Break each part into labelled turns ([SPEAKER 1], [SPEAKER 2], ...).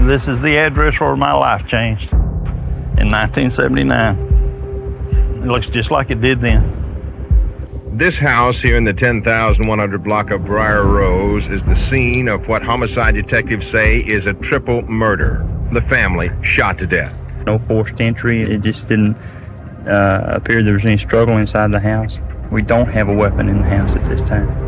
[SPEAKER 1] This is the address where my life changed in 1979. It looks just like it did then.
[SPEAKER 2] This house here in the 10,100 block of Briar Rose is the scene of what homicide detectives say is a triple murder. The family shot to death.
[SPEAKER 3] No forced entry. It just didn't appear there was any struggle inside the house. We don't have a weapon in the house at this time.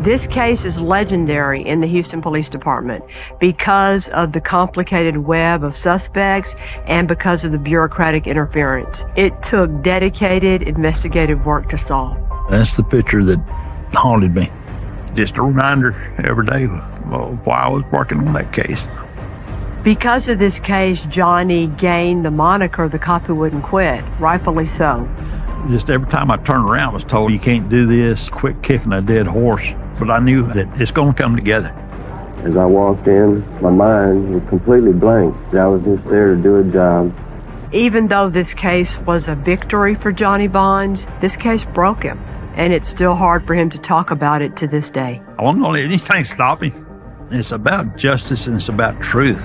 [SPEAKER 4] This case is legendary in the Houston Police Department because of the complicated web of suspects and because of the bureaucratic interference. It took dedicated investigative work to solve.
[SPEAKER 1] That's the picture that haunted me. Just a reminder every day while I was working on that case.
[SPEAKER 4] Because of this case, Johnny gained the moniker the cop who wouldn't quit, rightfully so.
[SPEAKER 1] Just every time I turned around, I was told, you can't do this, quit kicking a dead horse. But I knew that it's going to come together.
[SPEAKER 5] As I walked in, my mind was completely blank. I was just there to do a job.
[SPEAKER 4] Even though this case was a victory for Johnny Bonds, this case broke him. And it's still hard for him to talk about it to this day.
[SPEAKER 1] I won't let anything stop me. It's about justice and it's about truth.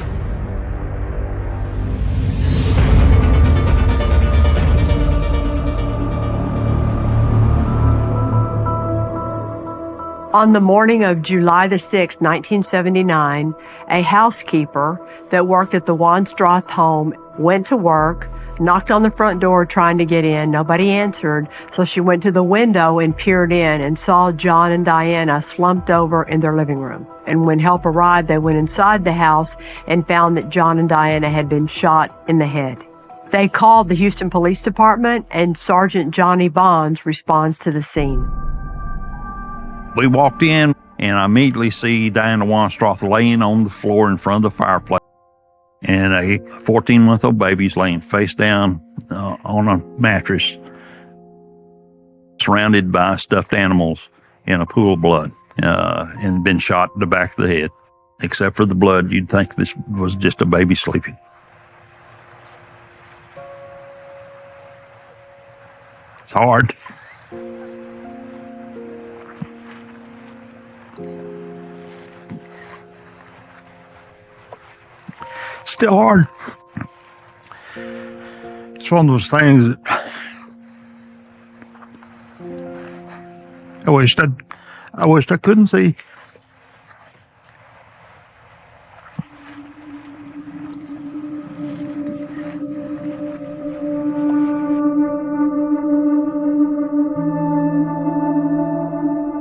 [SPEAKER 4] On the morning of July the 6th, 1979, a housekeeper that worked at the Wanstrath home went to work, knocked on the front door trying to get in. Nobody answered, so she went to the window and peered in and saw John and Diana slumped over in their living room. And when help arrived, they went inside the house and found that John and Diana had been shot in the head. They called the Houston Police Department, and Sergeant Johnny Bonds responds to the scene.
[SPEAKER 1] We walked in, and I immediately see Diana Wanstrath laying on the floor in front of the fireplace, and a 14-month-old baby's laying face down on a mattress, surrounded by stuffed animals in a pool of blood, and been shot in the back of the head. Except for the blood, you'd think this was just a baby sleeping. It's hard. Still hard. It's one of those things that I wished I couldn't see.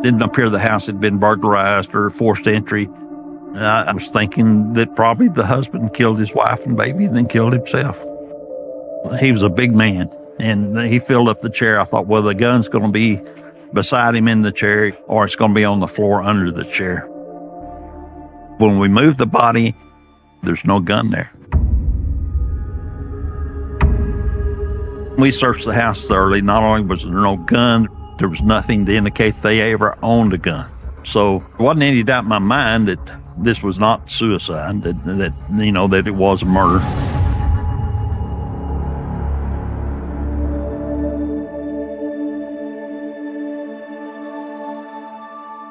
[SPEAKER 1] Didn't appear the house had been burglarized or forced entry. I was thinking that probably the husband killed his wife and baby and then killed himself. He was a big man, and he filled up the chair. I thought, well, the gun's going to be beside him in the chair, or it's going to be on the floor under the chair. When we moved the body, there's no gun there. We searched the house thoroughly. Not only was there no gun, there was nothing to indicate they ever owned a gun. So there wasn't any doubt in my mind that this was not suicide, that it was a murder.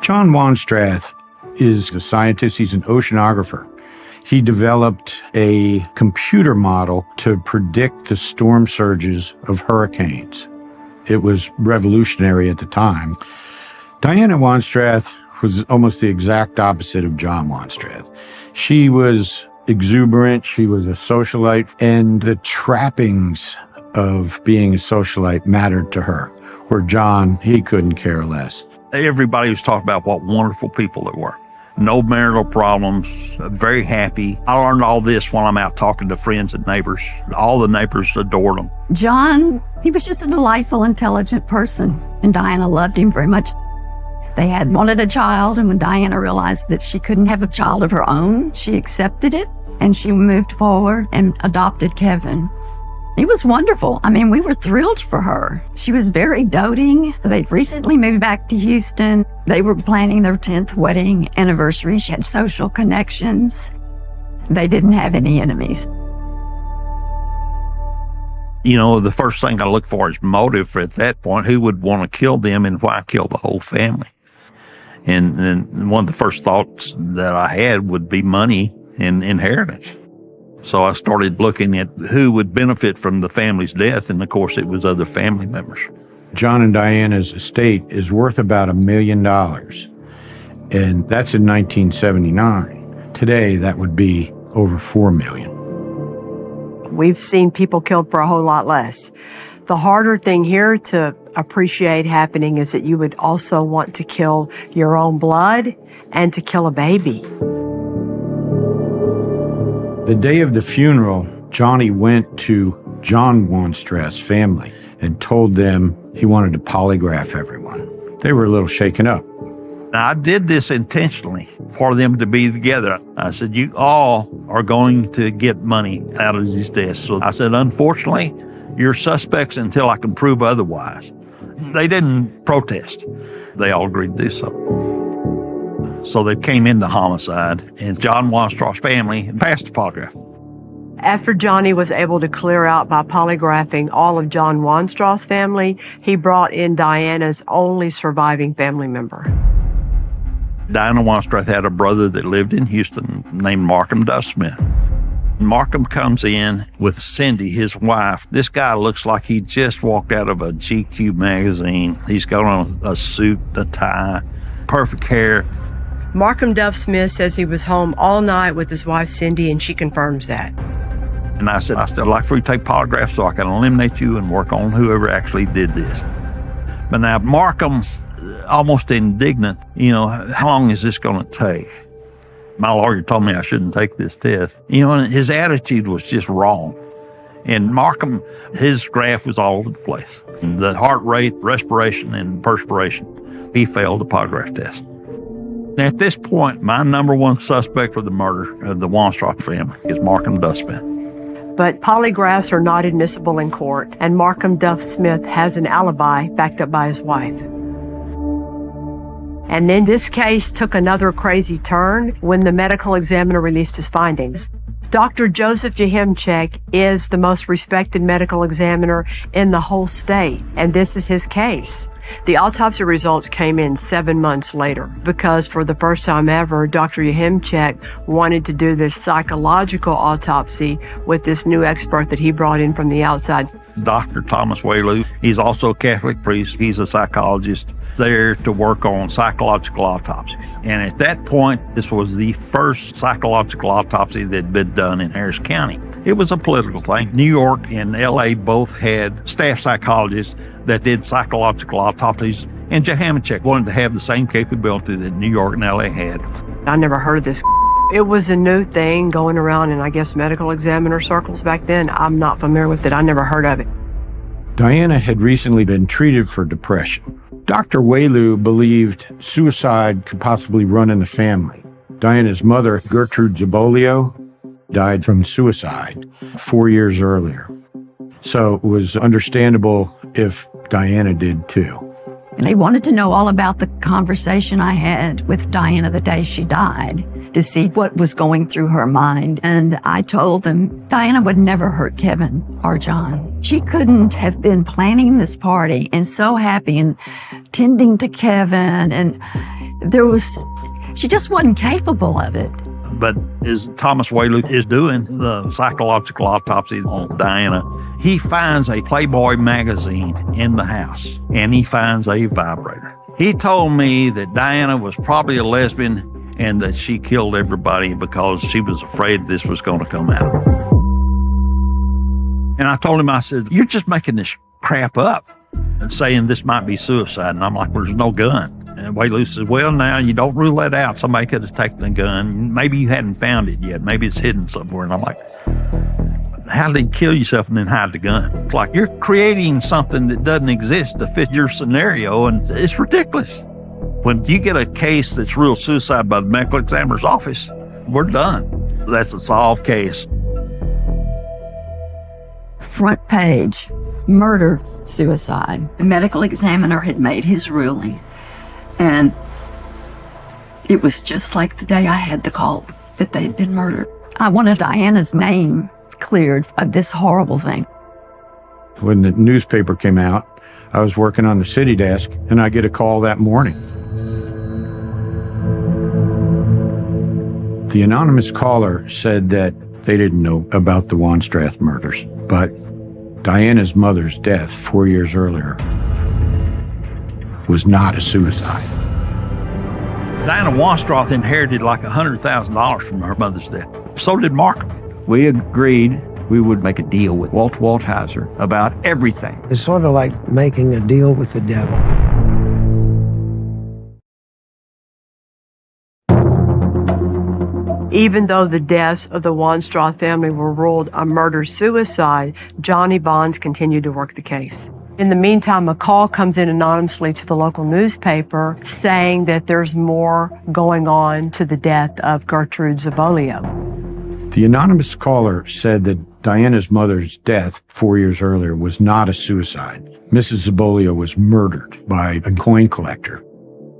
[SPEAKER 6] John Wanstrath is a scientist. He's an oceanographer. He developed a computer model to predict the storm surges of hurricanes. It was revolutionary at the time. Diana Wanstrath was almost the exact opposite of John Wanstrath. She was exuberant, she was a socialite, and the trappings of being a socialite mattered to her, where John, he couldn't care less.
[SPEAKER 1] Everybody was talking about what wonderful people they were. No marital problems, very happy. I learned all this while I'm out talking to friends and neighbors. All the neighbors adored him.
[SPEAKER 7] John, he was just a delightful, intelligent person, and Diana loved him very much. They had wanted a child, and when Diana realized that she couldn't have a child of her own, she accepted it, and she moved forward and adopted Kevin. He was wonderful. I mean, we were thrilled for her. She was very doting. They'd recently moved back to Houston. They were planning their 10th wedding anniversary. She had social connections. They didn't have any enemies.
[SPEAKER 1] The first thing I look for is motive at that point. Who would want to kill them and why kill the whole family? And one of the first thoughts that I had would be money. in inheritance. So I started looking at who would benefit from the family's death, and of course it was other family members.
[SPEAKER 6] John and Diana's estate is worth about $1 million, and that's in 1979. Today, that would be over $4 million.
[SPEAKER 4] We've seen people killed for a whole lot less. The harder thing here to appreciate happening is that you would also want to kill your own blood and to kill a baby.
[SPEAKER 6] The day of the funeral, Johnny went to John Wanstrath's family and told them he wanted to polygraph everyone. They were a little shaken up.
[SPEAKER 1] Now, I did this intentionally for them to be together. I said, you all are going to get money out of these deaths. So I said, unfortunately, you're suspects until I can prove otherwise. They didn't protest. They all agreed to do so. So they came into homicide, and John Wanstrath's family passed the polygraph.
[SPEAKER 4] After Johnny was able to clear out by polygraphing all of John Wanstrath's family, he brought in Diana's only surviving family member.
[SPEAKER 1] Diana Wanstrath had a brother that lived in Houston named Markham Duff Smith. Markham comes in with Cindy, his wife. This guy looks like he just walked out of a GQ magazine. He's got on a suit, a tie, perfect hair.
[SPEAKER 4] Markham Duff Smith says he was home all night with his wife Cindy, and she confirms that.
[SPEAKER 1] And I said, I'd still like for you to take polygraphs so I can eliminate you and work on whoever actually did this. But now Markham's almost indignant. You know, how long is this going to take? My lawyer told me I shouldn't take this test. You know, and his attitude was just wrong. And Markham, his graph was all over the place. And the heart rate, respiration, and perspiration, he failed the polygraph test. Now, at this point, my number one suspect for the murder of the Wanstrath family is Markham Duff Smith.
[SPEAKER 4] But polygraphs are not admissible in court, and Markham Duff Smith has an alibi backed up by his wife. And then this case took another crazy turn when the medical examiner released his findings. Dr. Joseph Yahimchek is the most respected medical examiner in the whole state, and this is his case. The autopsy results came in 7 months later because for the first time ever, Dr. Yahimchek wanted to do this psychological autopsy with this new expert that he brought in from the outside.
[SPEAKER 1] Dr. Thomas Whaley, he's also a Catholic priest. He's a psychologist there to work on psychological autopsies. And at that point, this was the first psychological autopsy that had been done in Harris County. It was a political thing. New York and LA both had staff psychologists that did psychological autopsies, and Yahimchek wanted to have the same capability that New York and LA had.
[SPEAKER 4] I never heard of this. It was a new thing going around in, I guess, medical examiner circles back then. I'm not familiar with it. I never heard of it.
[SPEAKER 6] Diana had recently been treated for depression. Dr. Whaley believed suicide could possibly run in the family. Diana's mother, Gertrude Zabolio, died from suicide 4 years earlier. So it was understandable if Diana did too.
[SPEAKER 7] And they wanted to know all about the conversation I had with Diana the day she died to see what was going through her mind. And I told them Diana would never hurt Kevin or John. She couldn't have been planning this party and so happy and tending to Kevin. And she just wasn't capable of it.
[SPEAKER 1] But as Thomas Whaley is doing the psychological autopsy on Diana, he finds a Playboy magazine in the house, and he finds a vibrator. He told me that Diana was probably a lesbian and that she killed everybody because she was afraid this was going to come out. And I told him, I said, you're just making this crap up and saying this might be suicide. And I'm like, well, there's no gun. And Whaley says, well, now you don't rule that out. Somebody could have taken the gun. Maybe you hadn't found it yet. Maybe it's hidden somewhere. And I'm like, how did you kill yourself and then hide the gun? It's like you're creating something that doesn't exist to fit your scenario, and it's ridiculous. When you get a case that's ruled suicide by the medical examiner's office, we're done. That's a solved case.
[SPEAKER 7] Front page, murder, suicide. The medical examiner had made his ruling. And it was just like the day I had the call that they'd been murdered. I wanted Diana's name cleared of this horrible thing.
[SPEAKER 6] When the newspaper came out, I was working on the city desk, and I get a call that morning. The anonymous caller said that they didn't know about the Wanstrath murders, but Diana's mother's death 4 years earlier was not a suicide.
[SPEAKER 1] Diana Wanstrath inherited like $100,000 from her mother's death. So did Markham.
[SPEAKER 8] We agreed we would make a deal with Walter Walthauser about everything.
[SPEAKER 9] It's sort of like making a deal with the devil.
[SPEAKER 4] Even though the deaths of the Wanstrath family were ruled a murder-suicide, Johnny Bonds continued to work the case. In the meantime, a call comes in anonymously to the local newspaper saying that there's more going on to the death of Gertrude Zabolio.
[SPEAKER 6] The anonymous caller said that Diana's mother's death 4 years earlier was not a suicide. Mrs. Zabolio was murdered by a coin collector.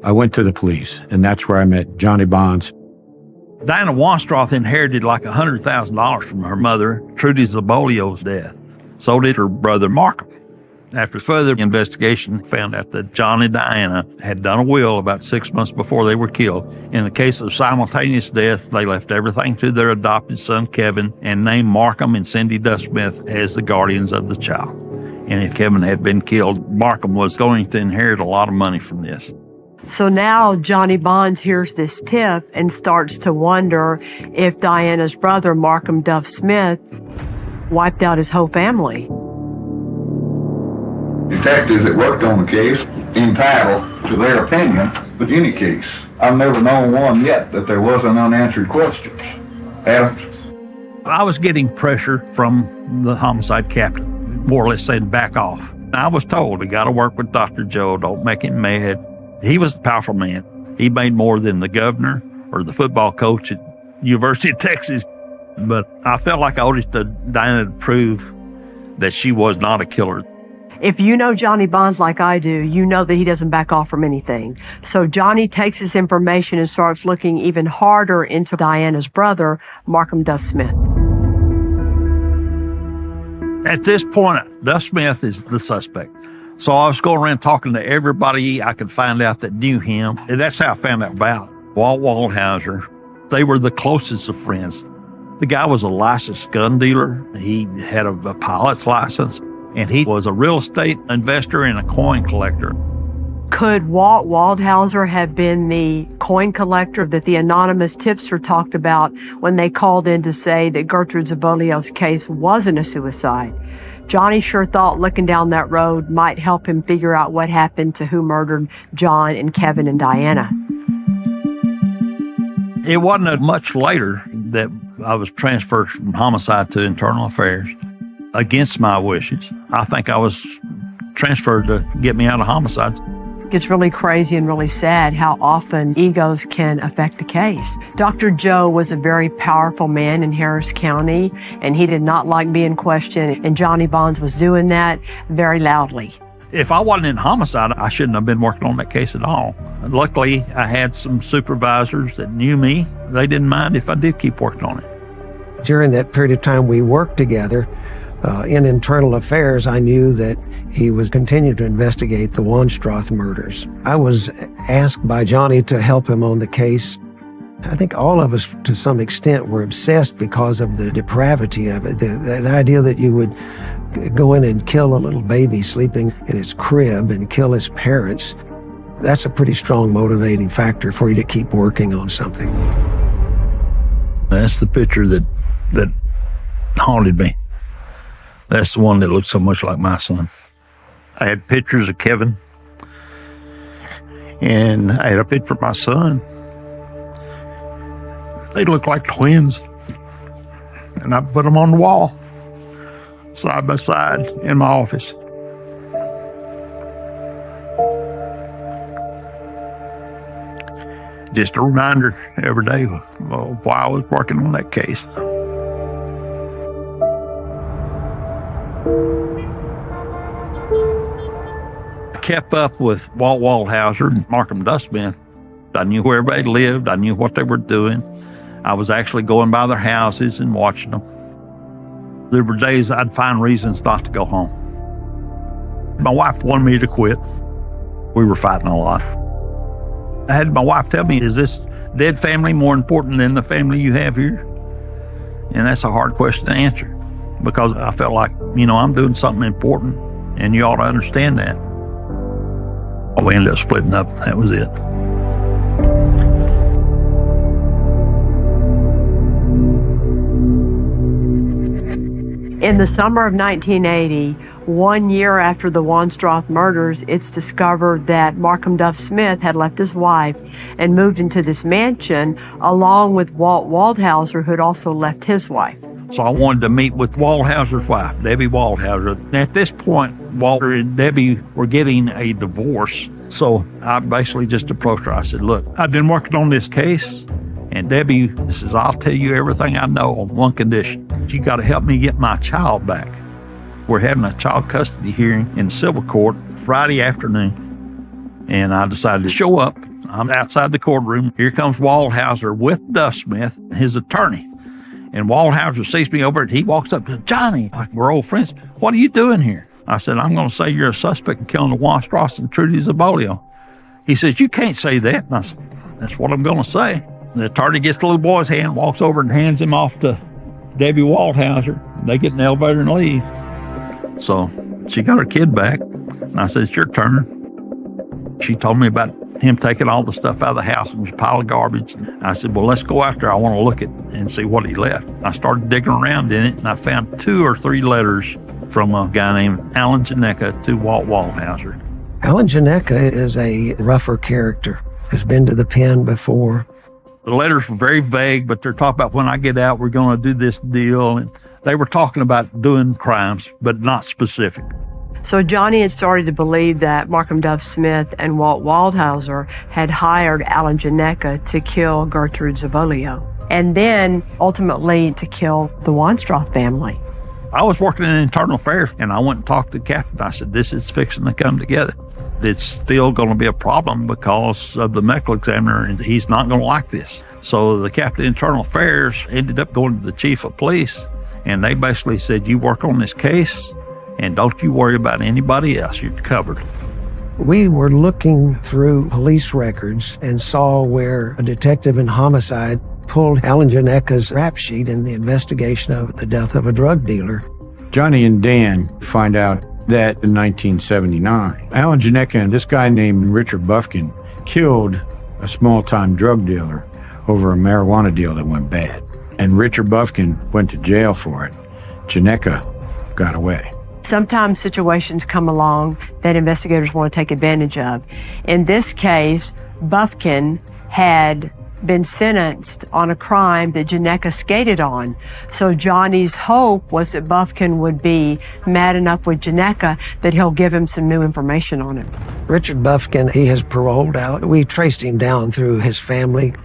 [SPEAKER 6] I went to the police, and that's where I met Johnny Bonds.
[SPEAKER 1] Diana Wanstrath inherited like $100,000 from her mother, Trudy Zabolio's death. So did her brother Markham. After further investigation, found out that John and Diana had done a will about 6 months before they were killed. In the case of simultaneous death, they left everything to their adopted son, Kevin, and named Markham and Cindy Duff-Smith as the guardians of the child. And if Kevin had been killed, Markham was going to inherit a lot of money from this.
[SPEAKER 4] So now Johnny Bonds hears this tip and starts to wonder if Diana's brother, Markham Duff-Smith, wiped out his whole family.
[SPEAKER 10] Detectives that worked on the case entitled to their opinion with any case. I've never known one yet that there wasn't unanswered questions. Adams?
[SPEAKER 1] I was getting pressure from the homicide captain, more or less saying back off. I was told, we got to work with Dr. Joe, don't make him mad. He was a powerful man. He made more than the governor or the football coach at University of Texas. But I felt like I owed it to Diana to prove that she was not a killer.
[SPEAKER 4] If you know Johnny Bonds like I do, you know that he doesn't back off from anything. So Johnny takes this information and starts looking even harder into Diana's brother, Markham Duff-Smith.
[SPEAKER 1] At this point, Duff-Smith is the suspect. So I was going around talking to everybody I could find out that knew him. And that's how I found out about Walt Walthauser. They were the closest of friends. The guy was a licensed gun dealer. He had a pilot's license. And he was a real estate investor and a coin collector.
[SPEAKER 4] Could Walt Walthauser have been the coin collector that the anonymous tipster talked about when they called in to say that Gertrude Zabolio's case wasn't a suicide? Johnny sure thought looking down that road might help him figure out what happened to who murdered John and Kevin and Diana.
[SPEAKER 1] It wasn't much later that I was transferred from homicide to internal affairs. Against my wishes. I think I was transferred to get me out of homicides.
[SPEAKER 4] It's really crazy and really sad how often egos can affect a case. Dr. Joe was a very powerful man in Harris County, and he did not like being questioned, and Johnny Bonds was doing that very loudly.
[SPEAKER 1] If I wasn't in homicide, I shouldn't have been working on that case at all. Luckily, I had some supervisors that knew me. They didn't mind if I did keep working on it.
[SPEAKER 9] During that period of time we worked together, in internal affairs, I knew that he was continuing to investigate the Wanstrath murders. I was asked by Johnny to help him on the case. I think all of us, to some extent, were obsessed because of the depravity of it. The idea that you would go in and kill a little baby sleeping in its crib and kill his parents, that's a pretty strong motivating factor for you to keep working on something.
[SPEAKER 1] That's the picture that haunted me. That's the one that looked so much like my son. I had pictures of Kevin, and I had a picture of my son. They looked like twins, and I put them on the wall, side by side, in my office. Just a reminder every day while I was working on that case. Kept up with Walt Walthauser and Markham Duff-Smith. I knew where everybody lived. I knew what they were doing. I was actually going by their houses and watching them. There were days I'd find reasons not to go home. My wife wanted me to quit. We were fighting a lot. I had my wife tell me, is this dead family more important than the family you have here? And that's a hard question to answer, because I felt like, I'm doing something important and you ought to understand that. We ended up splitting up. That was it.
[SPEAKER 4] In the summer of 1980, 1 year after the Wonstroth murders, it's discovered that Markham Duff Smith had left his wife and moved into this mansion along with Walt Waldhauser, who had also left his wife.
[SPEAKER 1] So I wanted to meet with Waldhauser's wife, Debbie Waldhauser. At this point, Walter and Debbie were getting a divorce. So I basically just approached her. I said, look, I've been working on this case. And Debbie says, I'll tell you everything I know on one condition. You got to help me get my child back. We're having a child custody hearing in civil court Friday afternoon. And I decided to show up. I'm outside the courtroom. Here comes Waldhauser with Duff Smith, his attorney. And Waldhauser sees me over and he walks up to Johnny, like we're old friends. What are you doing here? I said, I'm going to say you're a suspect in killing the Wonstroths and Trudy Zabolio. He says, you can't say that. And I said, that's what I'm going to say. The attorney gets the little boy's hand, walks over and hands him off to Debbie Waldhauser. They get in the elevator and leave. So she got her kid back. And I said, it's your turn. She told me about him taking all the stuff out of the house and was a pile of garbage. I said, well, let's go out there. I want to look at and see what he left. I started digging around in it, and I found 2 or 3 letters from a guy named Alan Janecka to Walt Waldhauser.
[SPEAKER 9] Alan Janecka is a rougher character, has been to the pen before.
[SPEAKER 1] The letters were very vague, but they're talking about when I get out, we're going to do this deal. And they were talking about doing crimes, but not specific.
[SPEAKER 4] So Johnny had started to believe that Markham Duff Smith and Walt Waldhauser had hired Alan Janecka to kill Gertrude Zabolio, and then ultimately to kill the Wonstroth family.
[SPEAKER 1] I was working in internal affairs, and I went and talked to the captain. I said, this is fixing to come together. It's still going to be a problem because of the medical examiner, and he's not going to like this. So the captain of internal affairs ended up going to the chief of police, and they basically said, you work on this case, and don't you worry about anybody else. You're covered.
[SPEAKER 9] We were looking through police records and saw where a detective in homicide pulled Alan Janecka's rap sheet in the investigation of the death of a drug dealer.
[SPEAKER 6] Johnny and Dan find out that in 1979, Alan Janecka and this guy named Richard Bufkin killed a small-time drug dealer over a marijuana deal that went bad. And Richard Bufkin went to jail for it. Janecka got away.
[SPEAKER 4] Sometimes situations come along that investigators want to take advantage of. In this case, Bufkin had been sentenced on a crime that Janecka skated on. So Johnny's hope was that Bufkin would be mad enough with Janecka that he'll give him some new information on him.
[SPEAKER 9] Richard Bufkin, he has paroled out. We traced him down through his family.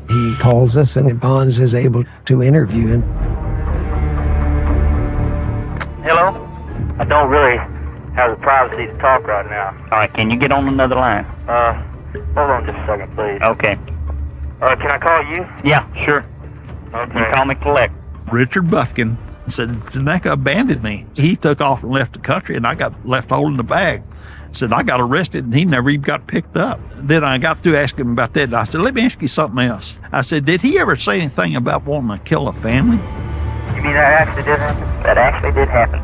[SPEAKER 9] He calls us, and Bonds is able to interview him.
[SPEAKER 11] Hello? I don't really have the privacy to talk right now.
[SPEAKER 3] All right, can you get on another line?
[SPEAKER 11] Hold on just a second, please.
[SPEAKER 3] Okay.
[SPEAKER 11] Can I call you?
[SPEAKER 3] Yeah, sure.
[SPEAKER 11] Okay.
[SPEAKER 3] You call me collect.
[SPEAKER 1] Richard Bufkin said, Janecka abandoned me. He took off and left the country, and I got left holding the bag. Said, I got arrested, and he never even got picked up. Then I got through asking him about that, and I said, let me ask you something else. I said, did he ever say anything about wanting to kill a family?
[SPEAKER 11] You mean that actually did happen? That actually did happen.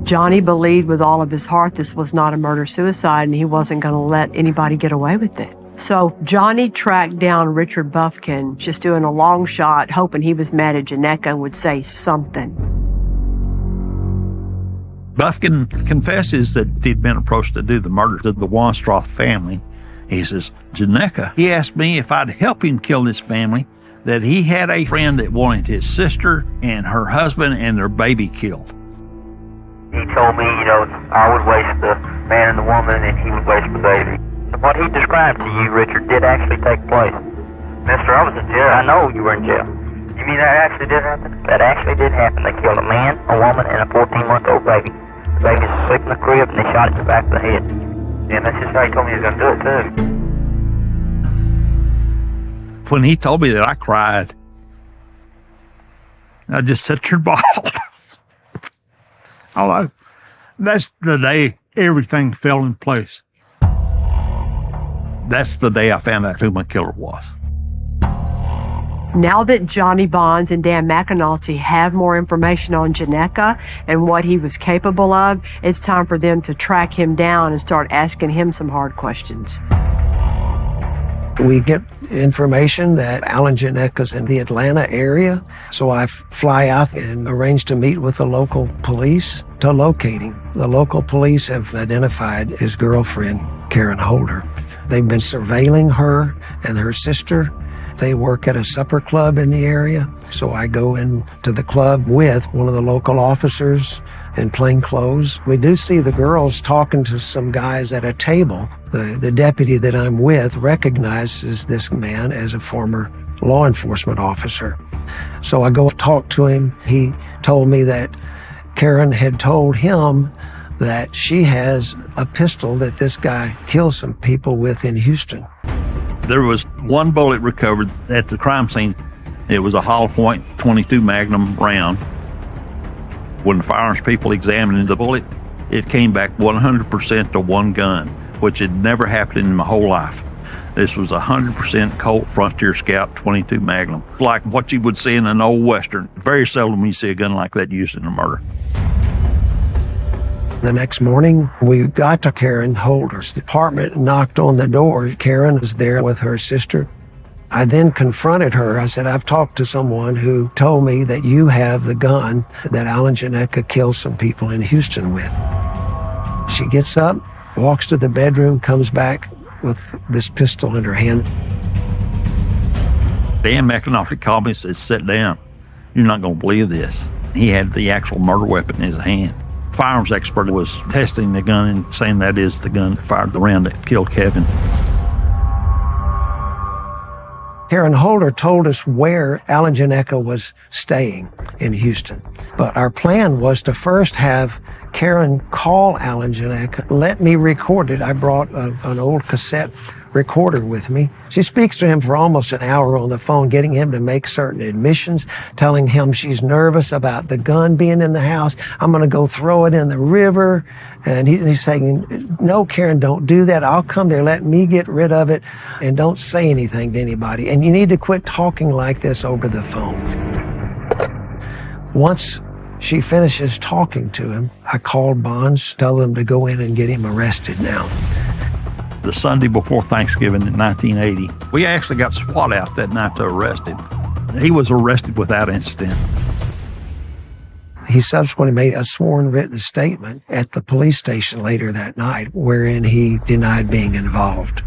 [SPEAKER 4] Johnny believed with all of his heart this was not a murder-suicide, and he wasn't going to let anybody get away with it. So Johnny tracked down Richard Bufkin, just doing a long shot, hoping he was mad at Janecka and would say something.
[SPEAKER 1] Bufkin confesses that he'd been approached to do the murders of the Wonstroth family. He says, Janecka, he asked me if I'd help him kill this family, that he had a friend that wanted his sister and her husband and their baby killed.
[SPEAKER 11] He told me, I would waste the man and the woman, and he would waste the baby. What he described to you, Richard, did actually take place. Mister, I was in jail. I know you were in jail. You mean that actually did happen? That actually did happen. They killed a man, a woman, and a 14-month-old baby. The baby's asleep in the crib, and they shot it in the back of the head. Yeah, and that's just how he told me he was going to do it, too.
[SPEAKER 1] When he told me that, I cried. I just sat there and bawled. That's the day everything fell in place. That's the day I found out who my killer was.
[SPEAKER 4] Now that Johnny Bonds and Dan McAnulty have more information on Gionecka and what he was capable of, it's time for them to track him down and start asking him some hard questions.
[SPEAKER 9] We get information that Alan Gionecka's in the Atlanta area, so I fly out and arrange to meet with the local police to locate him. The local police have identified his girlfriend, Karen Holder. They've been surveilling her and her sister. They work at a supper club in the area, so I go into the club with one of the local officers in plain clothes. We do see the girls talking to some guys at a table. The deputy that I'm with recognizes this man as a former law enforcement officer. So I go talk to him. He told me that Karen had told him that she has a pistol that this guy killed some people with in Houston.
[SPEAKER 1] There was one bullet recovered at the crime scene. It was a hollow point .22 Magnum round. When the firearms people examined the bullet, it came back 100% to one gun, which had never happened in my whole life. This was 100% Colt Frontier Scout .22 Magnum, like what you would see in an old Western. Very seldom you see a gun like that used in a murder.
[SPEAKER 9] The next morning, we got to Karen Holder's apartment, knocked on the door. Karen was there with her sister. I then confronted her. I said, I've talked to someone who told me that you have the gun that Alan Gionecka killed some people in Houston with. She gets up, walks to the bedroom, comes back with this pistol in her hand.
[SPEAKER 1] Dan McAnulty called me and said, sit down. You're not going to believe this. He had the actual murder weapon in his hand. Firearms expert was testing the gun and saying that is the gun that fired the round that killed Kevin.
[SPEAKER 9] Karen Holder told us where Alan Gionecka was staying in Houston. But our plan was to first have Karen call Alan Gionecka, let me record it. I brought an old cassette recorder with me. She speaks to him for almost an hour on the phone, getting him to make certain admissions, telling him she's nervous about the gun being in the house. I'm going to go throw it in the river. And he's saying, no, Karen, don't do that. I'll come there. Let me get rid of it. And don't say anything to anybody. And you need to quit talking like this over the phone. Once she finishes talking to him, I called Bonds, tell them to go in and get him arrested now.
[SPEAKER 1] The Sunday before Thanksgiving in 1980, we actually got SWAT out that night to arrest him. He was arrested without incident.
[SPEAKER 9] He subsequently made a sworn written statement at the police station later that night wherein he denied being involved.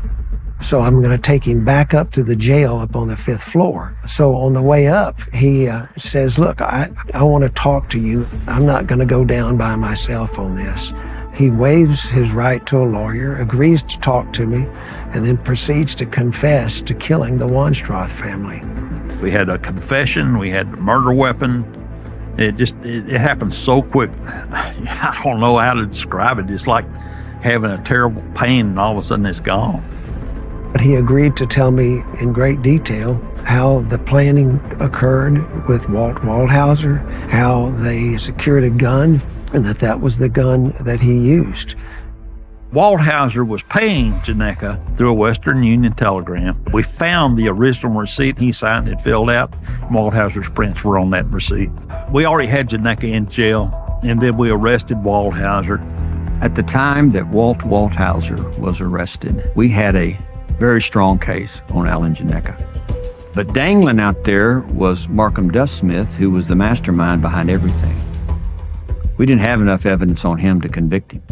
[SPEAKER 9] So I'm going to take him back up to the jail up on the 5th floor. So on the way up, he says, look, I want to talk to you. I'm not going to go down by myself on this. He waives his right to a lawyer, agrees to talk to me, and then proceeds to confess to killing the Wonstroth family.
[SPEAKER 1] We had a confession, we had the murder weapon. It happened so quick. I don't know how to describe it. It's like having a terrible pain and all of a sudden it's gone.
[SPEAKER 9] But he agreed to tell me in great detail how the planning occurred with Walt Waldhauser, how they secured a gun, and that was the gun that he used.
[SPEAKER 1] Waldhauser was paying Gionecka through a Western Union telegram. We found the original receipt he signed and filled out. Waldhauser's prints were on that receipt. We already had Gionecka in jail, and then we arrested Waldhauser.
[SPEAKER 8] At the time that Walt Waldhauser was arrested, we had a very strong case on Alan Gionecka. But dangling out there was Markham Smith, who was the mastermind behind everything. We didn't have enough evidence on him to convict him.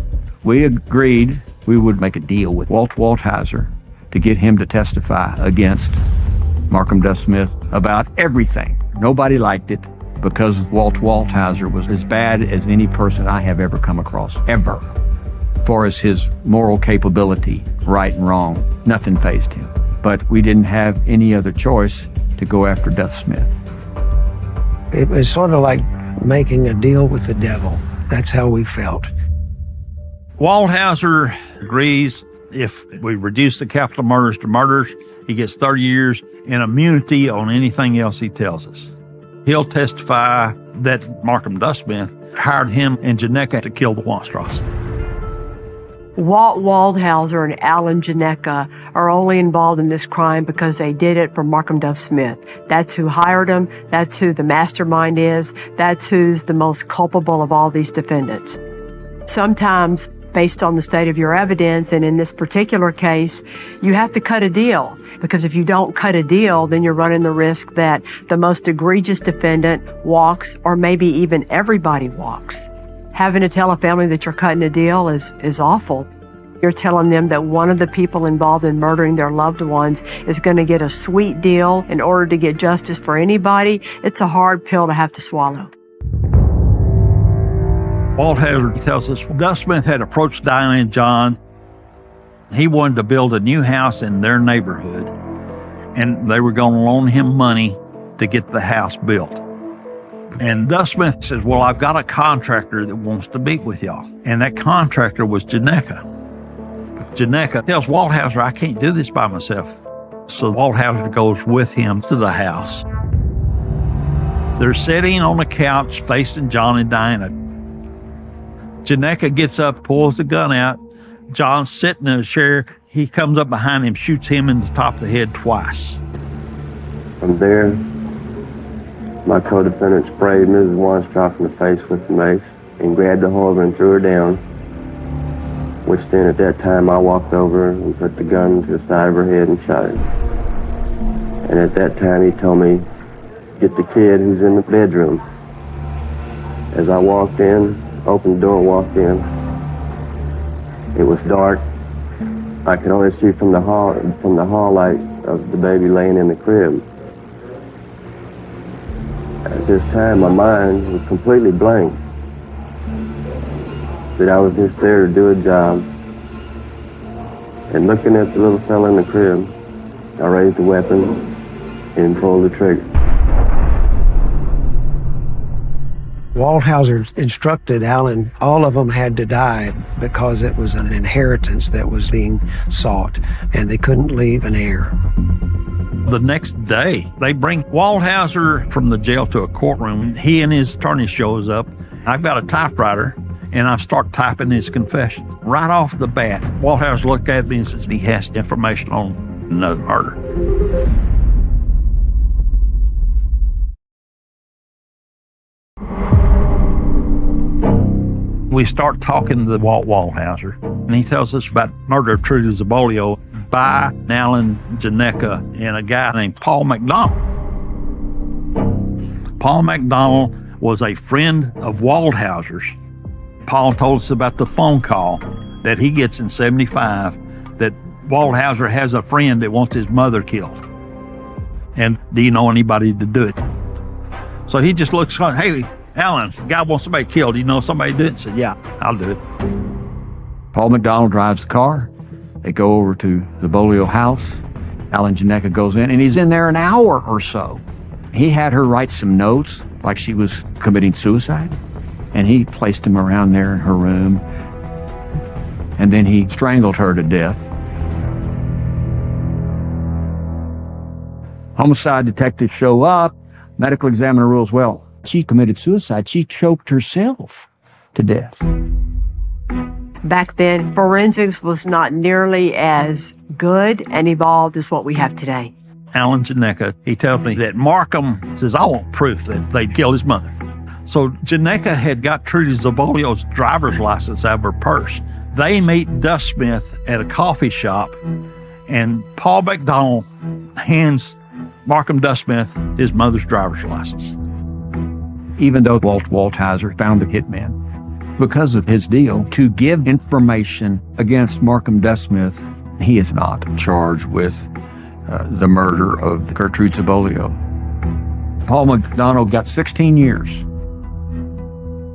[SPEAKER 8] We agreed we would make a deal with Walt Waldhauser to get him to testify against Markham Smith about everything. Nobody liked it because Walt Waldhauser was as bad as any person I have ever come across, ever. As far as his moral capability, right and wrong, nothing fazed him. But we didn't have any other choice to go after Smith.
[SPEAKER 9] It was sort of like making a deal with the devil. That's how we felt.
[SPEAKER 1] Waldhauser agrees if we reduce the capital murders to murders, he gets 30 years and immunity on anything else he tells us. He'll testify that Markham Smith hired him and Janeka to kill the Wonstraths.
[SPEAKER 4] Walt Waldhauser and Alan Janeka are only involved in this crime because they did it for Markham Duff Smith. That's who hired them. That's who the mastermind is. That's who's the most culpable of all these defendants. Sometimes, based on the state of your evidence, and in this particular case, you have to cut a deal. Because if you don't cut a deal, then you're running the risk that the most egregious defendant walks, or maybe even everybody walks. Having to tell a family that you're cutting a deal is awful. You're telling them that one of the people involved in murdering their loved ones is going to get a sweet deal in order to get justice for anybody. It's a hard pill to have to swallow.
[SPEAKER 1] Waldhauser tells us Duff Smith had approached Diana and John. He wanted to build a new house in their neighborhood, and they were going to loan him money to get the house built. And Duff Smith says, well, I've got a contractor that wants to meet with y'all. And that contractor was Janeka. Janeka tells Waldhauser, I can't do this by myself. So Waldhauser goes with him to the house. They're sitting on a couch facing John and Diana. Janeka gets up, pulls the gun out. John's sitting in a chair. He comes up behind him, shoots him in the top of the head twice.
[SPEAKER 5] From there, my co-defendant sprayed Mrs. Wonstrath in the face with the mace and grabbed the hold of her and threw her down, which then at that time I walked over and put the gun to the side of her head and shot her. And at that time he told me, get the kid who's in the bedroom. As I walked in, opened the door and walked in, it was dark. I could only see from the hall light of the baby laying in the crib. At this time, my mind was completely blank. That I was just there to do a job. And looking at the little fella in the crib, I raised the weapon and pulled the trigger.
[SPEAKER 9] Waldhauser instructed Alan, all of them had to die because it was an inheritance that was being sought, and they couldn't leave an heir.
[SPEAKER 1] The next day, they bring Waldhauser from the jail to a courtroom. He and his attorney shows up. I've got a typewriter, and I start typing his confession. Right off the bat, Waldhauser looked at me and says he has information on another murder. We start talking to Walt Waldhauser, and he tells us about murder of Trudy Zabolio by Alan Janeka and a guy named Paul McDonald. Paul McDonald was a friend of Waldhauser's. Paul told us about the phone call that he gets in 1975 that Waldhauser has a friend that wants his mother killed. And do you know anybody to do it? So he just looks, hey, Alan, the guy wants somebody killed. Do you know somebody to do it? He said, yeah, I'll do it.
[SPEAKER 8] Paul McDonald drives the car. They go over to the Bolio house. Alan Janeka goes in, and he's in there an hour or so. He had her write some notes like she was committing suicide, and he placed them around there in her room, and then he strangled her to death. Homicide detectives show up. Medical examiner rules, well, she committed suicide. She choked herself to death.
[SPEAKER 4] Back then, forensics was not nearly as good and evolved as what we have today.
[SPEAKER 1] Alan Janeka, he tells me that Markham says, I want proof that they killed his mother. So Janeka had got Trudy Zabolio's driver's license out of her purse. They meet Duff Smith at a coffee shop, and Paul McDonald hands Markham Duff Smith his mother's driver's license.
[SPEAKER 8] Even though Walt Waldhauser found the hitman, because of his deal to give information against Markham Duff Smith, he is not charged with the murder of Gertrude Zabolio. Paul McDonald got 16 years.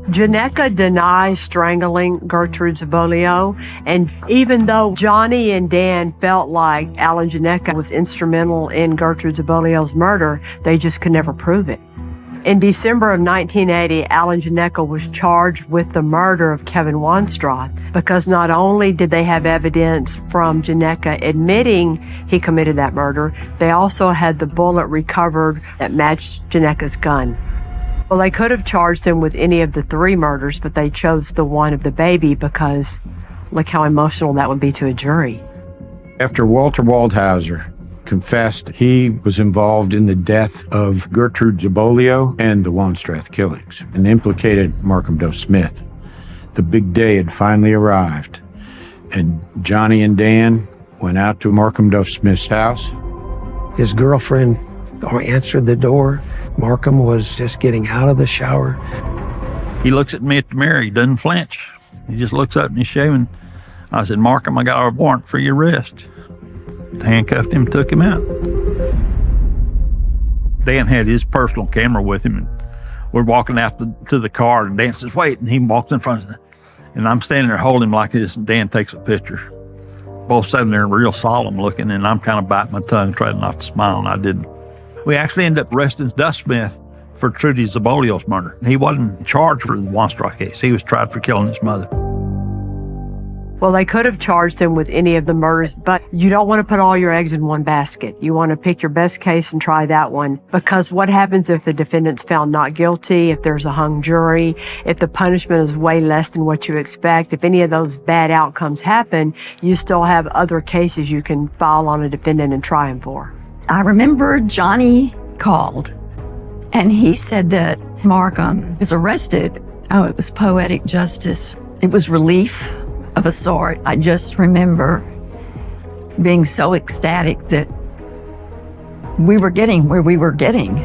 [SPEAKER 4] Janeka denies strangling Gertrude Zabolio, and even though Johnny and Dan felt like Alan Janeka was instrumental in Gertrude Zabolio's murder, they just could never prove it. In December of 1980, Alan Janeka was charged with the murder of Kevin Wonstrath because not only did they have evidence from Janeka admitting he committed that murder, they also had the bullet recovered that matched Janeka's gun. Well, they could have charged him with any of the 3 murders, but they chose the one of the baby because look how emotional that would be to a jury.
[SPEAKER 6] After Walter Waldhauser confessed he was involved in the death of Gertrude Zabolio and the Wanstrath killings and implicated Markham Duff Smith, the big day had finally arrived, and Johnny and Dan went out to Markham Duff Smith's house.
[SPEAKER 9] His girlfriend answered the door. Markham was just getting out of the shower.
[SPEAKER 1] He looks at me at the mirror. He doesn't flinch. He just looks up and he's shaving. I said, Markham, I got a warrant for your arrest. Handcuffed him, took him out. Dan had his personal camera with him, and we're walking out to the car, and Dan says, wait, and he walks in front of us, and I'm standing there holding him like this, and Dan takes a picture. Both sitting there real solemn looking, and I'm kind of biting my tongue, trying not to smile, and I didn't. We actually ended up arresting Duff Smith for Trudy Zabolio's murder. He wasn't charged for the Wanstrath case. He was tried for killing his mother.
[SPEAKER 4] Well, they could have charged him with any of the murders, but you don't want to put all your eggs in one basket. You want to pick your best case and try that one, because what happens if the defendant's found not guilty, if there's a hung jury, if the punishment is way less than what you expect, if any of those bad outcomes happen, you still have other cases you can file on a defendant and try him for.
[SPEAKER 7] I remember Johnny called, and he said that Markham was arrested. Oh, it was poetic justice. It was relief of a sort. I just remember being so ecstatic that we were getting where we were getting.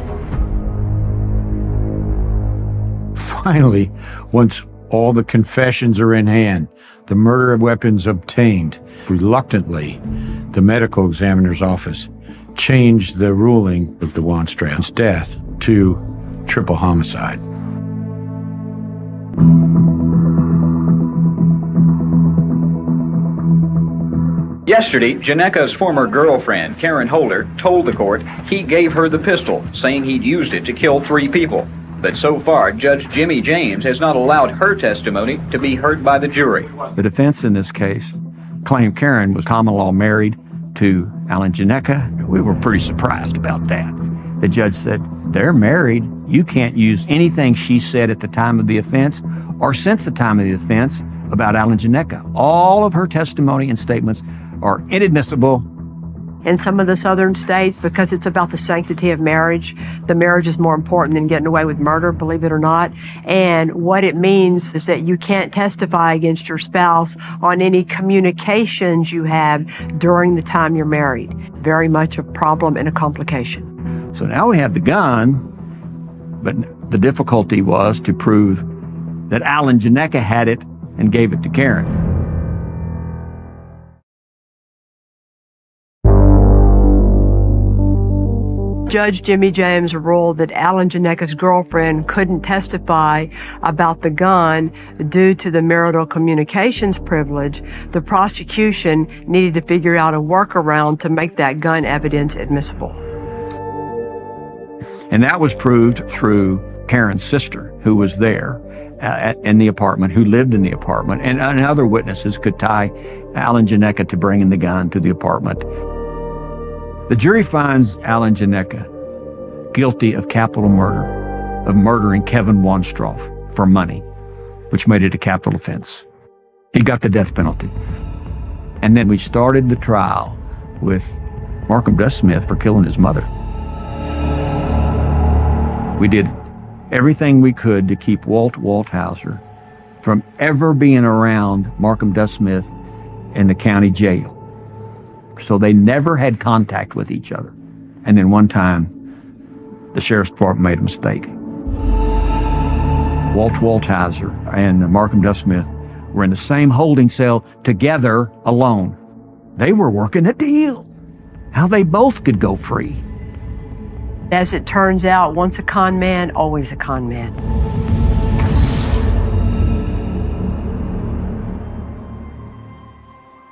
[SPEAKER 6] Finally, once all the confessions are in hand, the murder weapons obtained, reluctantly, the medical examiner's office changed the ruling of the Wanstrath's death to triple homicide.
[SPEAKER 12] Yesterday, Janeka's former girlfriend, Karen Holder, told the court he gave her the pistol, saying he'd used it to kill 3 people. But so far, Judge Jimmy James has not allowed her testimony to be heard by the jury.
[SPEAKER 8] The defense in this case claimed Karen was common law married to Alan Janeka. We were pretty surprised about that. The judge said, they're married. You can't use anything she said at the time of the offense or since the time of the offense about Alan Janeka. All of her testimony and statements are inadmissible.
[SPEAKER 4] In some of the southern states, because it's about the sanctity of marriage, the marriage is more important than getting away with murder, believe it or not. And what it means is that you can't testify against your spouse on any communications you have during the time you're married. Very much a problem and a complication.
[SPEAKER 8] So now we have the gun, but the difficulty was to prove that Alan Janeka had it and gave it to Karen.
[SPEAKER 4] Judge Jimmy James ruled that Alan Janeka's girlfriend couldn't testify about the gun due to the marital communications privilege. The prosecution needed to figure out a workaround to make that gun evidence admissible.
[SPEAKER 8] And that was proved through Karen's sister, who was there in the apartment, who lived in the apartment, and other witnesses could tie Alan Janeka to bringing the gun to the apartment. The jury finds Alan Janeka guilty of capital murder, of murdering Kevin Wanstrath for money, which made it a capital offense. He got the death penalty. And then we started the trial with Markham Duff Smith for killing his mother. We did everything we could to keep Walt Waldhauser from ever being around Markham Duff Smith in the county jail. So they never had contact with each other. And then one time, the sheriff's department made a mistake. Walt Waldhauser and Markham Duff Smith were in the same holding cell together alone. They were working a deal, how they both could go free.
[SPEAKER 4] As it turns out, once a con man, always a con man.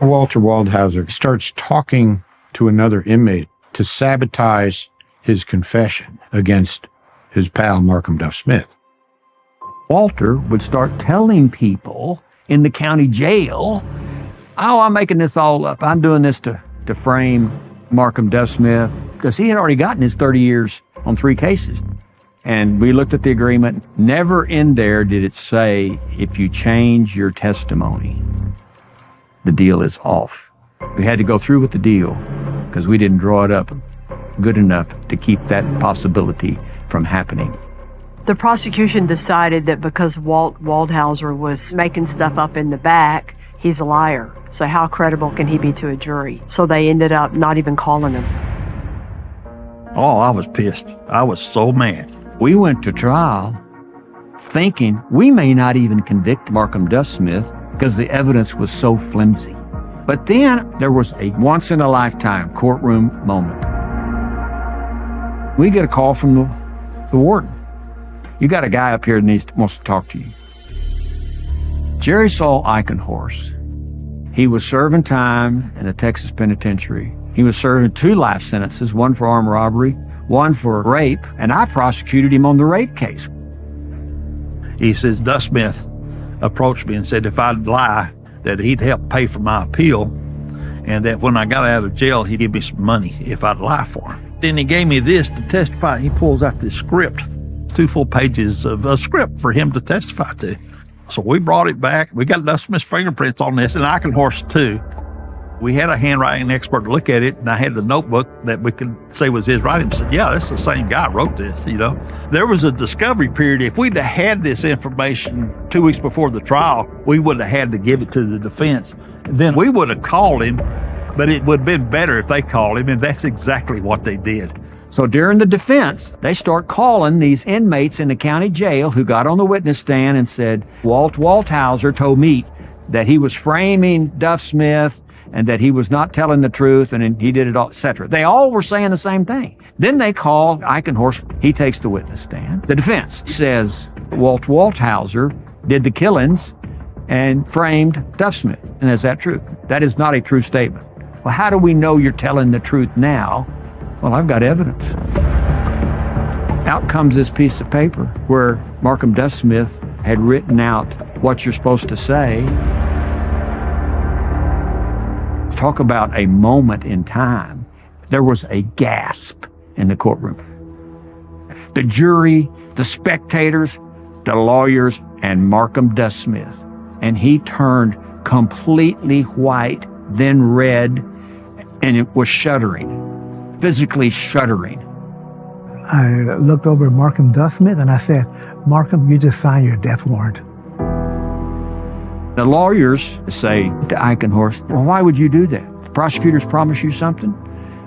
[SPEAKER 6] Walter Waldhauser starts talking to another inmate to sabotage his confession against his pal Markham Duff Smith.
[SPEAKER 8] Walter would start telling people in the county jail, oh, I'm making this all up. I'm doing this to frame Markham Duff Smith, because he had already gotten his 30 years on 3 cases. And we looked at the agreement. Never in there did it say, if you change your testimony, the deal is off. We had to go through with the deal because we didn't draw it up good enough to keep that possibility from happening.
[SPEAKER 4] The prosecution decided that because Walt Waldhauser was making stuff up in the back, he's a liar. So how credible can he be to a jury? So they ended up not even calling him.
[SPEAKER 1] Oh, I was pissed. I was so mad.
[SPEAKER 8] We went to trial thinking we may not even convict Markham Duff Smith because the evidence was so flimsy. But then there was a once-in-a-lifetime courtroom moment. We get a call from the warden. You got a guy up here that wants to talk to you. Jerry Saul Eichenhorst. He was serving time in the Texas penitentiary. He was serving 2 life sentences, one for armed robbery, one for rape, and I prosecuted him on the rape case.
[SPEAKER 1] He says, Duff Smith approached me and said if I'd lie, that he'd help pay for my appeal, and that when I got out of jail, he'd give me some money if I'd lie for him. Then he gave me this to testify. He pulls out this script, 2 full pages of a script for him to testify to. So we brought it back. We got Duff Smith's fingerprints on this, and Eichenhorst too. We had a handwriting expert look at it, and I had the notebook that we could say was his writing. I said, yeah, that's the same guy wrote this, you know. There was a discovery period. If we'd have had this information 2 weeks before the trial, we would have had to give it to the defense. Then we would have called him, but it would have been better if they called him, and that's exactly what they did.
[SPEAKER 8] So during the defense, they start calling these inmates in the county jail who got on the witness stand and said, Walt Waldhauser told me that he was framing Duff Smith and that he was not telling the truth and he did it all, etc. They all were saying the same thing. Then they call Eichenhorst. He takes the witness stand. The defense says Walt Waldhauser did the killings and framed Duff Smith. And is that true? That is not a true statement. Well, how do we know you're telling the truth now? Well, I've got evidence. Out comes this piece of paper where Markham Duff Smith had written out what you're supposed to say. Talk about a moment in time. There was a gasp in the courtroom. The jury, the spectators, the lawyers, and Markham Duff Smith. And he turned completely white, then red, and it was shuddering, physically shuddering.
[SPEAKER 13] I looked over at Markham Duff Smith and I said, Markham, you just signed your death warrant.
[SPEAKER 8] The lawyers say to Eichenhorst, well, why would you do that? The prosecutors promise you something?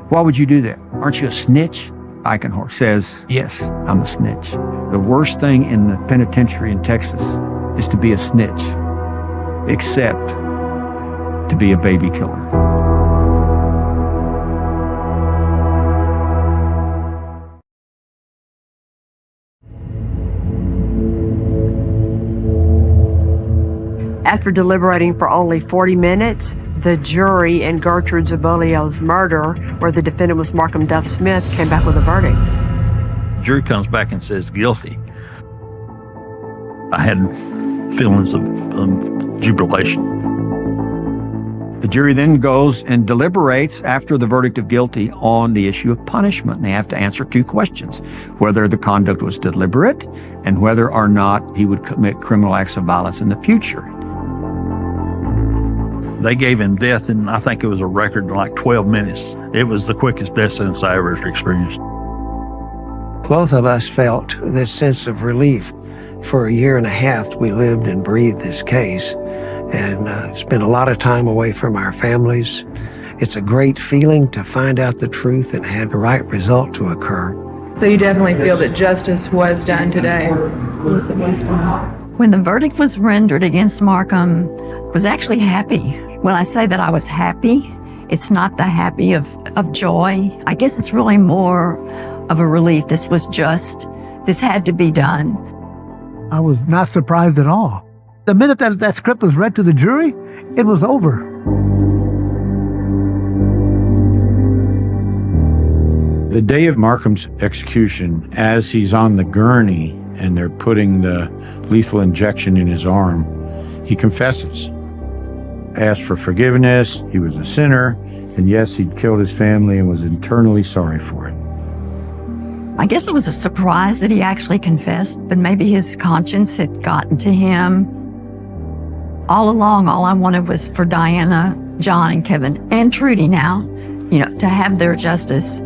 [SPEAKER 8] Why would you do that? Aren't you a snitch? Eichenhorst says, yes, I'm a snitch. The worst thing in the penitentiary in Texas is to be a snitch, except to be a baby killer.
[SPEAKER 4] After deliberating for only 40 minutes, the jury in Gertrude Zabolio's murder, where the defendant was Markham Duff Smith, came back with a verdict.
[SPEAKER 1] The jury comes back and says guilty. I had feelings of jubilation.
[SPEAKER 8] The jury then goes and deliberates after the verdict of guilty on the issue of punishment. They have to answer 2 questions, whether the conduct was deliberate and whether or not he would commit criminal acts of violence in the future.
[SPEAKER 1] They gave him death in, I think it was a record, like 12 minutes. It was the quickest death sentence I ever experienced.
[SPEAKER 9] Both of us felt this sense of relief. For a year and a half, we lived and breathed this case and spent a lot of time away from our families. It's a great feeling to find out the truth and have the right result to occur.
[SPEAKER 14] So you definitely feel that justice was done today? Yes, it was done.
[SPEAKER 7] When the verdict was rendered against Markham, I was actually happy. When I say that I was happy, it's not the happy of joy. I guess it's really more of a relief. This had to be done.
[SPEAKER 13] I was not surprised at all. The minute that script was read to the jury, it was over.
[SPEAKER 6] The day of Markham's execution, as he's on the gurney and they're putting the lethal injection in his arm, he confesses. Asked for forgiveness, he was a sinner, and yes, he'd killed his family and was eternally sorry for it.
[SPEAKER 7] I guess it was a surprise that he actually confessed, but maybe his conscience had gotten to him. All along, all I wanted was for Diana, John, and Kevin, and Trudy now, to have their justice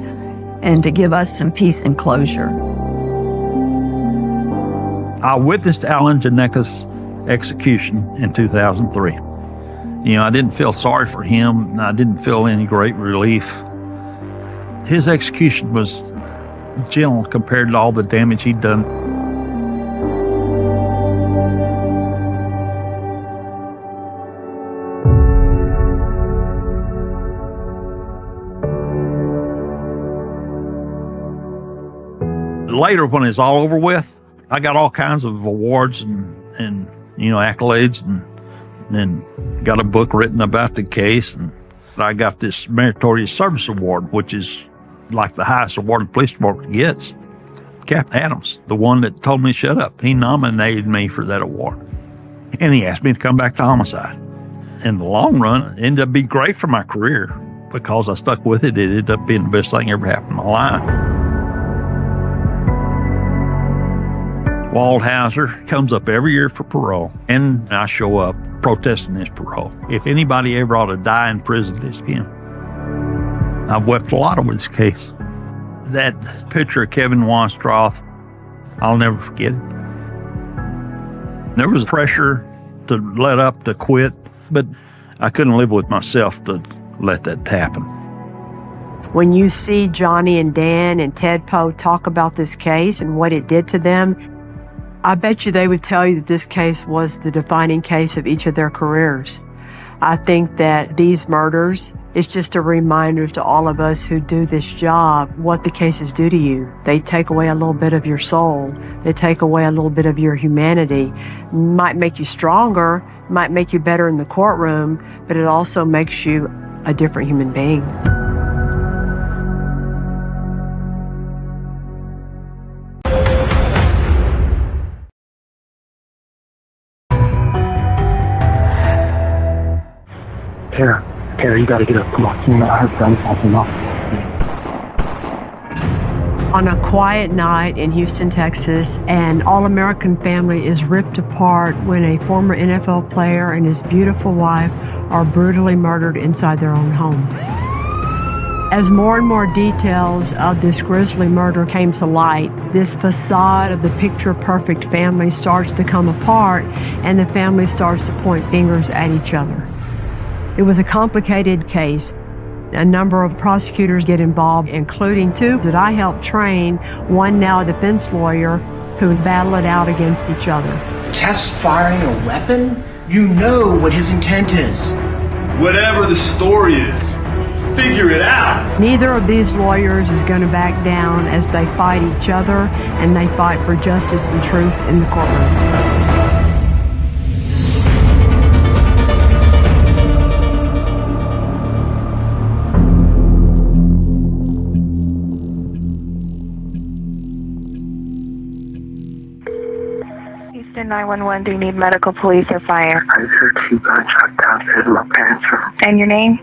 [SPEAKER 7] and to give us some peace and closure.
[SPEAKER 1] I witnessed Alan Janeka's execution in 2003. I didn't feel sorry for him. I didn't feel any great relief. His execution was gentle compared to all the damage he'd done. Later, when it's all over with, I got all kinds of awards and accolades, and got a book written about the case, and I got this Meritorious Service Award, which is like the highest award the police department gets. Captain Adams, the one that told me to shut up, he nominated me for that award, and he asked me to come back to homicide. In the long run, it ended up being great for my career because I stuck with it. It ended up being the best thing ever happened in my life. Waldhauser comes up every year for parole, and I show up protesting his parole. If anybody ever ought to die in prison, it's him. I've wept a lot over this case. That picture of Kevin Wanstroth, I'll never forget it. There was pressure to let up, to quit, but I couldn't live with myself to let that happen.
[SPEAKER 4] When you see Johnny and Dan and Ted Poe talk about this case and what it did to them, I bet you they would tell you that this case was the defining case of each of their careers. I think that these murders is just a reminder to all of us who do this job what the cases do to you. They take away a little bit of your soul. They take away a little bit of your humanity. Might make you stronger, might make you better in the courtroom, but it also makes you a different human being.
[SPEAKER 15] Tara, you gotta get up. Come on. I heard guns popping off.
[SPEAKER 4] On a quiet night in Houston, Texas, an all-American family is ripped apart when a former NFL player and his beautiful wife are brutally murdered inside their own home. As more and more details of this grisly murder came to light, this facade of the picture-perfect family starts to come apart, and the family starts to point fingers at each other. It was a complicated case. A number of prosecutors get involved, including two that I helped train, one now a defense lawyer, who battle it out against each other.
[SPEAKER 16] Test firing a weapon? You know what his intent is.
[SPEAKER 17] Whatever the story is, figure it out.
[SPEAKER 4] Neither of these lawyers is going to back down as they fight each other, and they fight for justice and truth in the courtroom.
[SPEAKER 18] Houston 911, do you need medical, police, or fire?
[SPEAKER 15] I heard 2 gunshots downstairs in my parents' room.
[SPEAKER 18] And your name?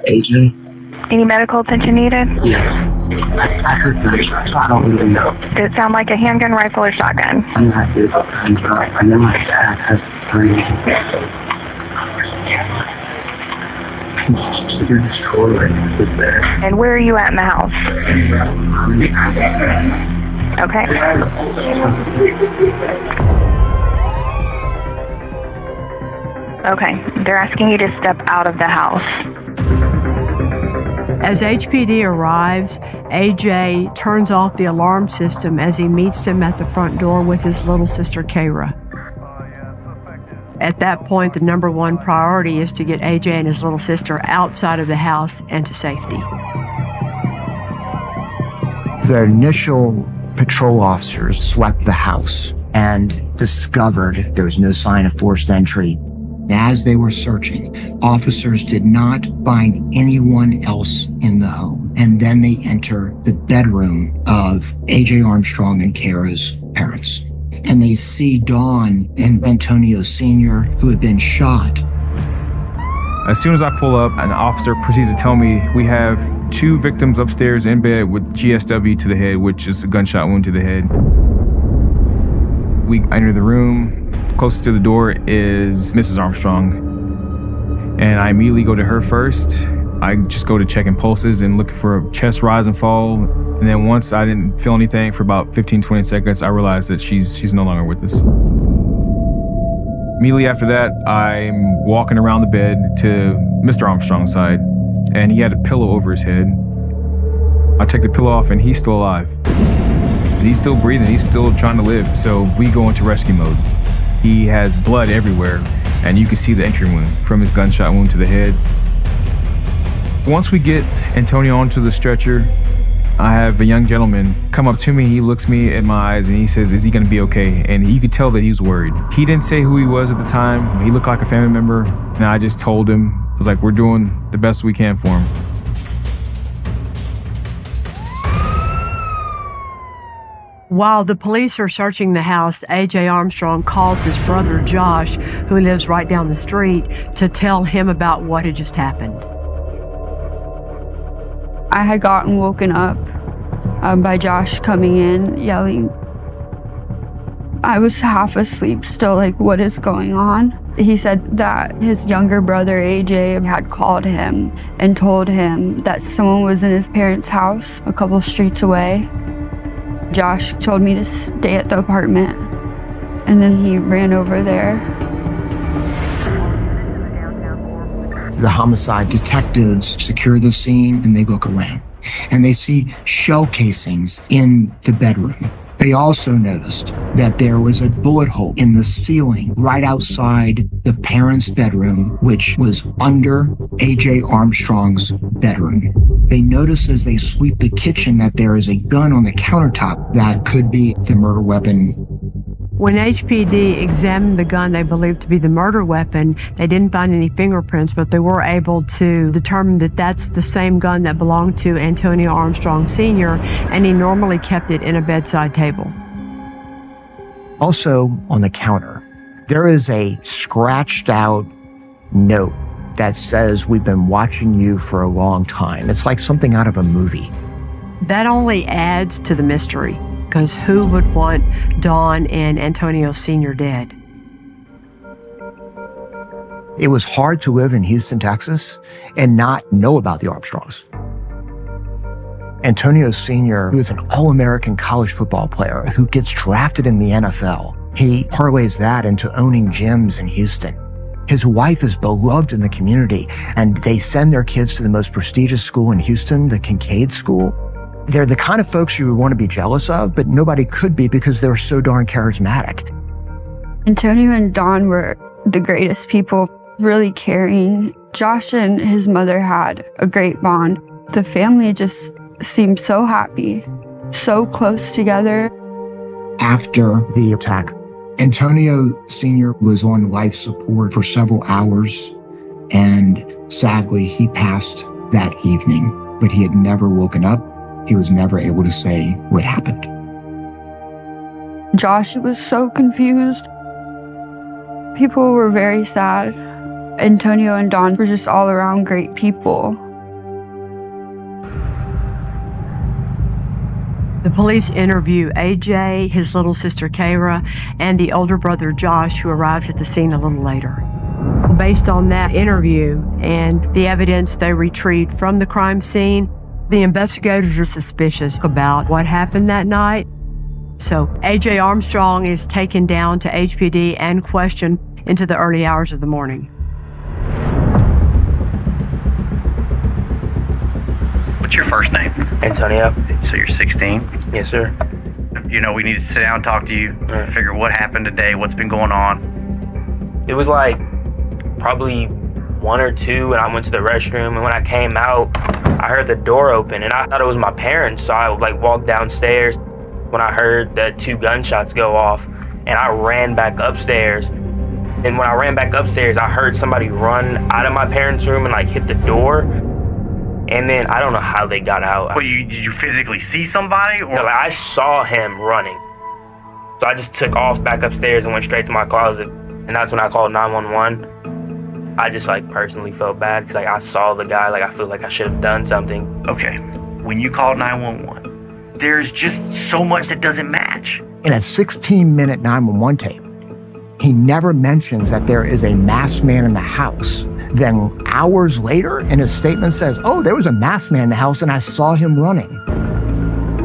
[SPEAKER 15] AJ?
[SPEAKER 18] Any medical attention needed?
[SPEAKER 15] Yes. I heard gunshots, so I don't really know.
[SPEAKER 18] Did it sound like a handgun, rifle, or shotgun?
[SPEAKER 15] I'm not good at gunshot. I know my dad has 3.
[SPEAKER 18] And where are you at in the house? Okay. Okay. They're asking you to step out of the house.
[SPEAKER 4] As HPD arrives, AJ turns off the alarm system as he meets them at the front door with his little sister, Kara. At that point, the number one priority is to get AJ and his little sister outside of the house and to safety.
[SPEAKER 16] The initial patrol officers swept the house and discovered there was no sign of forced entry. As they were searching, officers did not find anyone else in the home. And then they enter the bedroom of AJ Armstrong and Kara's parents. And they see Dawn and Antonio Sr., who had been shot.
[SPEAKER 19] As soon as I pull up, an officer proceeds to tell me we have 2 victims upstairs in bed with GSW to the head, which is a gunshot wound to the head. We enter the room. Closest to the door is Mrs. Armstrong. And I immediately go to her first. I just go to checking pulses and looking for a chest rise and fall. And then once I didn't feel anything for about 15, 20 seconds, I realized that she's no longer with us. Immediately after that, I'm walking around the bed to Mr. Armstrong's side, and he had a pillow over his head. I take the pillow off, and he's still alive. He's still breathing. He's still trying to live. So we go into rescue mode. He has blood everywhere, and you can see the entry wound from his gunshot wound to the head. Once we get Antonio onto the stretcher, I have a young gentleman come up to me. He looks me in my eyes and he says, "Is he going to be okay?" And you could tell that he was worried. He didn't say who he was at the time. He looked like a family member. And I just told him, I was like, we're doing the best we can for him.
[SPEAKER 4] While the police are searching the house, A.J. Armstrong calls his brother Josh, who lives right down the street, to tell him about what had just happened.
[SPEAKER 20] I had gotten woken up by Josh coming in, yelling. I was half asleep still, like, what is going on? He said that his younger brother, AJ, had called him and told him that someone was in his parents' house a couple streets away. Josh told me to stay at the apartment, and then he ran over there.
[SPEAKER 16] The homicide detectives secure the scene and they look around and they see shell casings in the bedroom. They also noticed that there was a bullet hole in the ceiling right outside the parents' bedroom, which was under A.J. Armstrong's bedroom. They notice as they sweep the kitchen that there is a gun on the countertop that could be the murder weapon.
[SPEAKER 4] When HPD examined the gun they believed to be the murder weapon, they didn't find any fingerprints, but they were able to determine that that's the same gun that belonged to Antonio Armstrong Sr., and he normally kept it in a bedside table.
[SPEAKER 16] Also on the counter, there is a scratched out note that says, "We've been watching you for a long time." It's like something out of a movie.
[SPEAKER 4] That only adds to the mystery, because who would want Don and Antonio Sr. dead?
[SPEAKER 16] It was hard to live in Houston, Texas, and not know about the Armstrongs. Antonio Sr., who is an All-American college football player who gets drafted in the NFL, he parlays that into owning gyms in Houston. His wife is beloved in the community, and they send their kids to the most prestigious school in Houston, the Kincaid School. They're the kind of folks you would want to be jealous of, but nobody could be because they're so darn charismatic.
[SPEAKER 20] Antonio and Don were the greatest people, really caring. Josh and his mother had a great bond. The family just seemed so happy, so close together.
[SPEAKER 16] After the attack, Antonio Sr. was on life support for several hours, and sadly, he passed that evening, but he had never woken up. He was never able to say what happened.
[SPEAKER 20] Josh was so confused. People were very sad. Antonio and Don were just all around great people.
[SPEAKER 4] The police interview AJ, his little sister Kara, and the older brother Josh, who arrives at the scene a little later. Based on that interview and the evidence they retrieved from the crime scene, the investigators are suspicious about what happened that night. So A.J. Armstrong is taken down to HPD and questioned into the early hours of the morning.
[SPEAKER 21] What's your first name?
[SPEAKER 22] Antonio.
[SPEAKER 21] So you're 16?
[SPEAKER 22] Yes, sir.
[SPEAKER 21] You know, we need to sit down and talk to you, figure what happened today, what's been going on.
[SPEAKER 22] It was like probably 1 or 2, and I went to the restroom, and when I came out, I heard the door open, and I thought it was my parents, so I walked downstairs when I heard the 2 gunshots go off, and I ran back upstairs. And when I ran back upstairs, I heard somebody run out of my parents' room and hit the door, and then I don't know how they got out.
[SPEAKER 21] Well, did you physically see somebody? Or?
[SPEAKER 22] No, I saw him running, so I just took off back upstairs and went straight to my closet, and that's when I called 911. I just like personally felt bad because like I saw the guy, like I feel like I should have done something.
[SPEAKER 21] Okay, when you called 911, there's just so much that doesn't match.
[SPEAKER 16] In a 16-minute 911 tape, he never mentions that there is a masked man in the house. Then hours later, in his statement says, oh, there was a masked man in the house and I saw him running.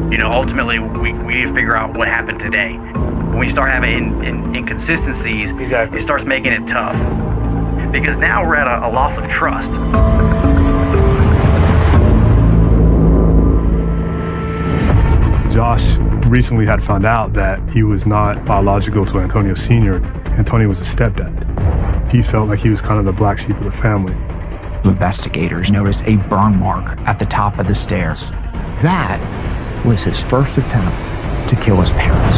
[SPEAKER 21] You know, ultimately, we need to figure out what happened today. When we start having inconsistencies, it starts making it tough. Because now we're at a loss of trust.
[SPEAKER 2] Josh recently had found out that he was not biological to Antonio Sr. Antonio was a stepdad. He felt like he was kind of the black sheep of the family.
[SPEAKER 10] Investigators noticed a burn mark at the top of the stairs.
[SPEAKER 16] That was his first attempt to kill his parents.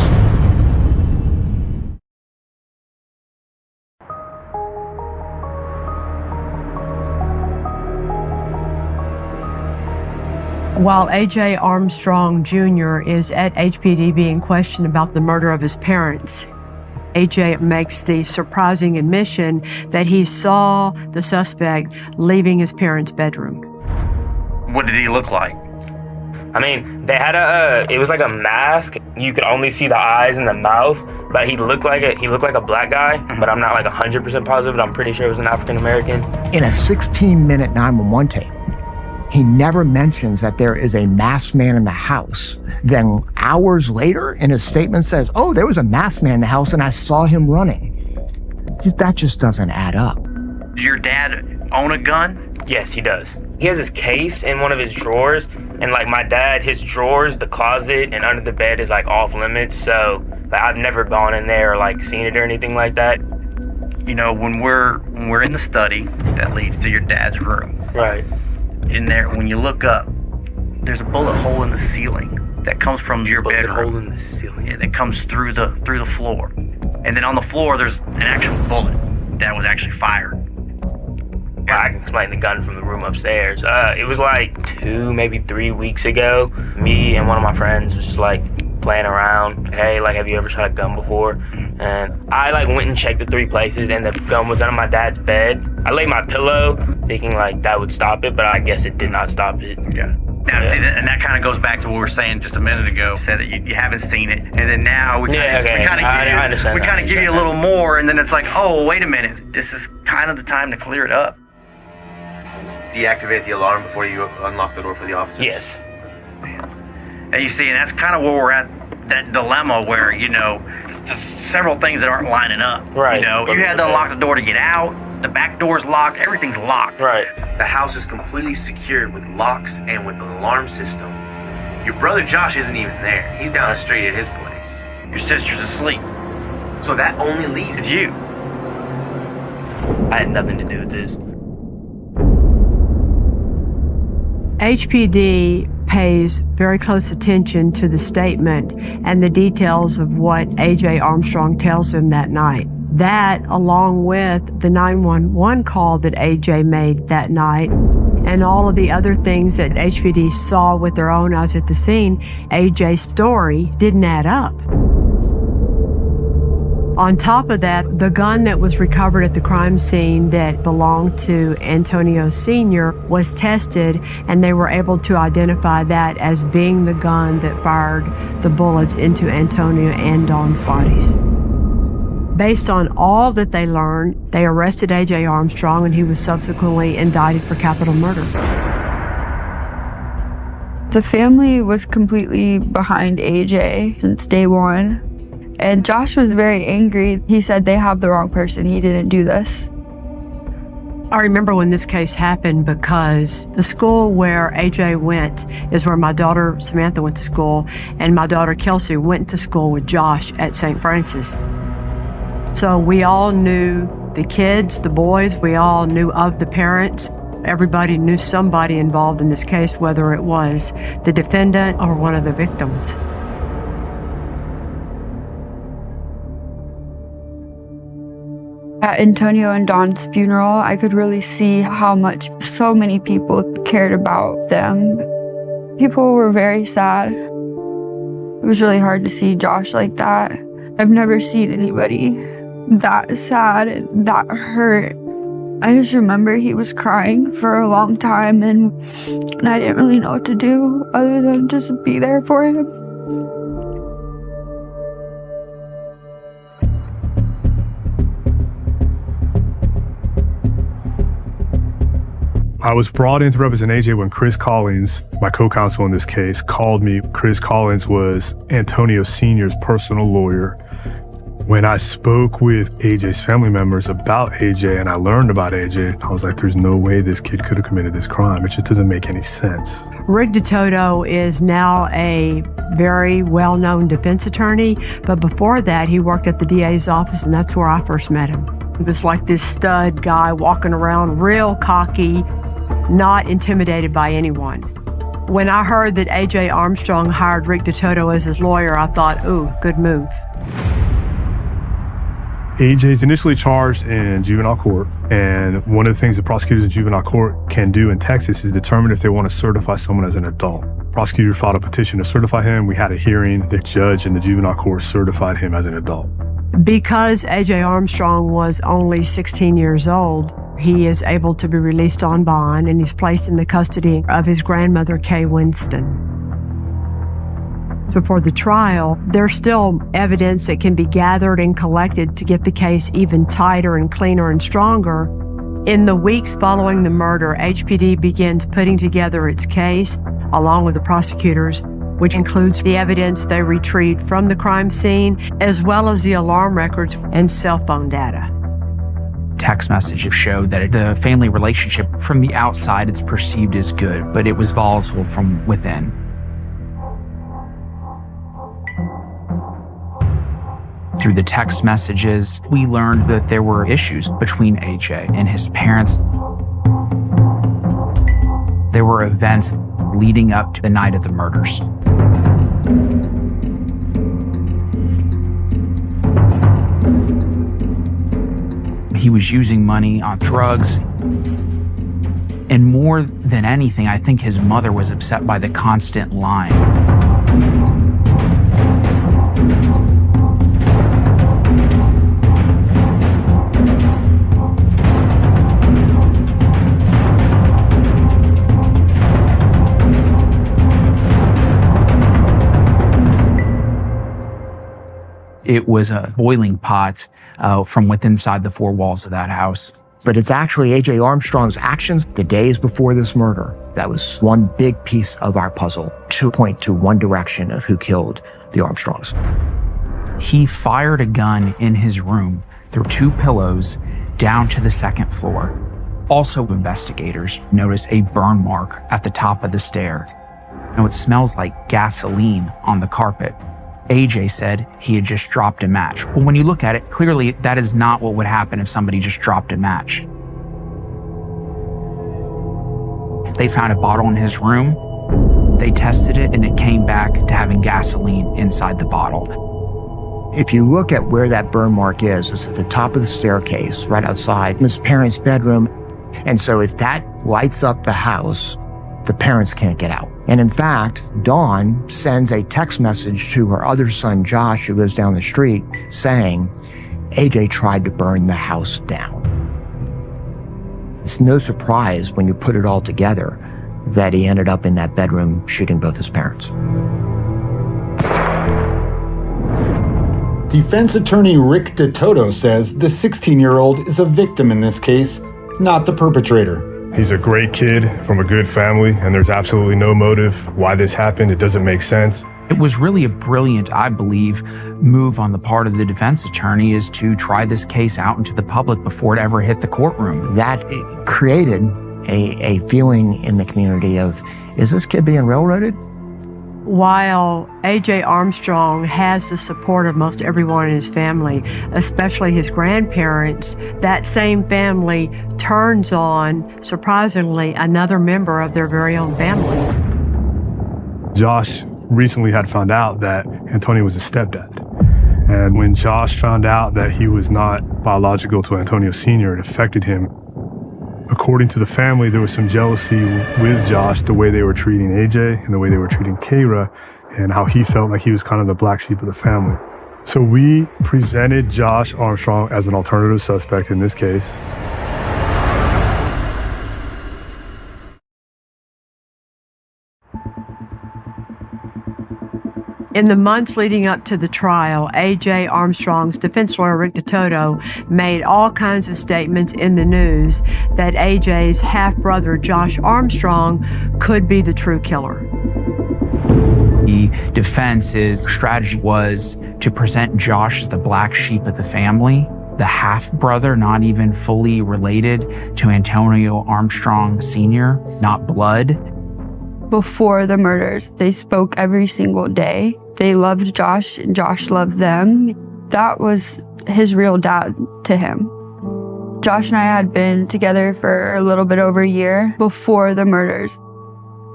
[SPEAKER 4] While A.J. Armstrong Jr. is at HPD being questioned about the murder of his parents, A.J. makes the surprising admission that he saw the suspect leaving his parents' bedroom.
[SPEAKER 21] What did he look like?
[SPEAKER 22] I mean, they had it was like a mask. You could only see the eyes and the mouth, but he looked like a black guy, but I'm not like 100% positive, but I'm pretty sure it was an African American.
[SPEAKER 16] In a 16-minute 911 tape, he never mentions that there is a masked man in the house. Then hours later, in his statement says, oh, there was a masked man in the house and I saw him running. That just doesn't add up.
[SPEAKER 21] Does your dad own a gun?
[SPEAKER 22] Yes, he does. He has his case in one of his drawers, and like my dad, his drawers, the closet, and under the bed is like off limits, so like, I've never gone in there or like seen it or anything like that.
[SPEAKER 21] You know, when we're in the study that leads to your dad's room.
[SPEAKER 22] Right.
[SPEAKER 21] In there, when you look up, there's a bullet hole in the ceiling that comes from your bedroom.
[SPEAKER 22] Bullet hole in the ceiling.
[SPEAKER 21] Yeah, that comes through the floor, and then on the floor there's an actual bullet that was actually fired.
[SPEAKER 22] I can explain the gun from the room upstairs. It was like 2, maybe 3 weeks ago. Me and one of my friends was just like playing around. Hey, like, have you ever shot a gun before? And I like went and checked the 3 places, and the gun was under my dad's bed. I laid my pillow thinking like that would stop it, but I guess it did not stop it.
[SPEAKER 21] Yeah. Now, see, and that kind of goes back to what we were saying just a minute ago. Said that you haven't seen it, and then now we kind of give you a little more, and then it's like, oh, wait a minute, this is kind of the time to clear it up.
[SPEAKER 23] Deactivate the alarm before you unlock the door for the officers?
[SPEAKER 22] Yes.
[SPEAKER 21] And you see, and that's kind of where we're at, that dilemma where, you know, just several things that aren't lining up.
[SPEAKER 22] Right.
[SPEAKER 21] You know, you had to unlock the door to get out, the back door's locked, everything's locked.
[SPEAKER 22] Right.
[SPEAKER 23] The house is completely secured with locks and with an alarm system. Your brother Josh isn't even there. He's down the street at his place.
[SPEAKER 21] Your sister's asleep.
[SPEAKER 23] So that only leaves you.
[SPEAKER 22] I had nothing to do with this.
[SPEAKER 4] HPD pays very close attention to the statement and the details of what A.J. Armstrong tells him that night. That, along with the 911 call that A.J. made that night, and all of the other things that HPD saw with their own eyes at the scene, A.J.'s story didn't add up. On top of that, the gun that was recovered at the crime scene that belonged to Antonio Sr. was tested, and they were able to identify that as being the gun that fired the bullets into Antonio and Dawn's bodies. Based on all that they learned, they arrested A.J. Armstrong, and he was subsequently indicted for capital murder.
[SPEAKER 20] The family was completely behind A.J. since day one. And Josh was very angry. He said they have the wrong person. He didn't do this.
[SPEAKER 4] I remember when this case happened because the school where AJ went is where my daughter Samantha went to school, and my daughter Kelsey went to school with Josh at St. Francis. So we all knew the kids, the boys, we all knew of the parents. Everybody knew somebody involved in this case, whether it was the defendant or one of the victims.
[SPEAKER 20] At Antonio and Dawn's funeral, I could really see how much so many people cared about them. People were very sad. It was really hard to see Josh like that. I've never seen anybody that sad and that hurt. I just remember he was crying for a long time, and I didn't really know what to do other than just be there for him.
[SPEAKER 2] I was brought in to represent AJ when Chris Collins, my co-counsel in this case, called me. Chris Collins was Antonio Sr.'s personal lawyer. When I spoke with AJ's family members about AJ and I learned about AJ, I was like, there's no way this kid could have committed this crime. It just doesn't make any sense.
[SPEAKER 4] Rick DeToto is now a very well-known defense attorney, but before that, he worked at the DA's office, and that's where I first met him. He was like this stud guy walking around, real cocky, not intimidated by anyone. When I heard that A.J. Armstrong hired Rick DeToto as his lawyer, I thought, ooh, good move.
[SPEAKER 2] AJ's initially charged in juvenile court, and one of the things the prosecutors in juvenile court can do in Texas is determine if they want to certify someone as an adult. Prosecutor filed a petition to certify him. We had a hearing. The judge in the juvenile court certified him as an adult.
[SPEAKER 4] Because A.J. Armstrong was only 16 years old, he is able to be released on bond, and he's placed in the custody of his grandmother, Kay Winston. Before the trial, there's still evidence that can be gathered and collected to get the case even tighter and cleaner and stronger. In the weeks following the murder, HPD begins putting together its case, along with the prosecutors, which includes the evidence they retrieved from the crime scene, as well as the alarm records and cell phone data.
[SPEAKER 10] Text messages showed that the family relationship from the outside it's perceived as good, but it was volatile from within. Through the text messages, we learned that there were issues between AJ and his parents. There were events leading up to the night of the murders. He was using money on drugs. And more than anything, I think his mother was upset by the constant lying. It was a boiling pot from within inside the four walls of that house.
[SPEAKER 16] But it's actually A.J. Armstrong's actions the days before this murder that was one big piece of our puzzle to point to one direction of who killed the Armstrongs.
[SPEAKER 10] He fired a gun in his room through two pillows down to the second floor. Also, investigators noticed a burn mark at the top of the stairs. Now it smells like gasoline on the carpet. AJ said he had just dropped a match. Well, when you look at it, clearly that is not what would happen if somebody just dropped a match. They found a bottle in his room. They tested it, and it came back to having gasoline inside the bottle.
[SPEAKER 16] If you look at where that burn mark is, it's at the top of the staircase, right outside Miss Parent's bedroom. And so if that lights up the house, the parents can't get out. And in fact, Dawn sends a text message to her other son, Josh, who lives down the street, saying, AJ tried to burn the house down. It's no surprise when you put it all together that he ended up in that bedroom shooting both his parents.
[SPEAKER 3] Defense attorney Rick DeToto says the 16-year-old is a victim in this case, not the perpetrator.
[SPEAKER 2] He's a great kid from a good family, and there's absolutely no motive why this happened. It doesn't make sense.
[SPEAKER 10] It was really a brilliant, I believe, move on the part of the defense attorney is to try this case out into the public before it ever hit the courtroom.
[SPEAKER 16] That created a feeling in the community of, is this kid being railroaded?
[SPEAKER 4] While A.J. Armstrong has the support of most everyone in his family, especially his grandparents, that same family turns on, surprisingly, another member of their very own family.
[SPEAKER 2] Josh recently had found out that Antonio was his stepdad. And when Josh found out that he was not biological to Antonio Sr., it affected him. According to the family, there was some jealousy with Josh, the way they were treating AJ and the way they were treating Kayra, and how he felt like he was kind of the black sheep of the family. So we presented Josh Armstrong as an alternative suspect in this case.
[SPEAKER 4] In the months leading up to the trial, A.J. Armstrong's defense lawyer, Rick DeToto, made all kinds of statements in the news that A.J.'s half-brother, Josh Armstrong, could be the true killer.
[SPEAKER 10] The defense's strategy was to present Josh as the black sheep of the family, the half-brother, not even fully related to Antonio Armstrong Sr., not blood.
[SPEAKER 20] Before the murders, they spoke every single day. They loved Josh, and Josh loved them. That was his real dad to him. Josh and I had been together for a little bit over a year before the murders.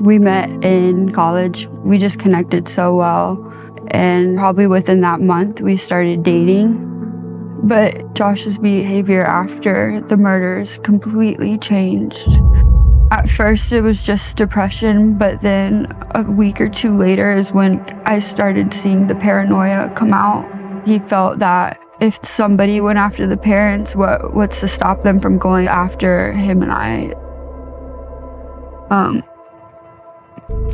[SPEAKER 20] We met in college. We just connected so well. And probably within that month, we started dating. But Josh's behavior after the murders completely changed. At first, it was just depression, but then a week or two later is when I started seeing the paranoia come out. He felt that if somebody went after the parents, what's to stop them from going after him and I?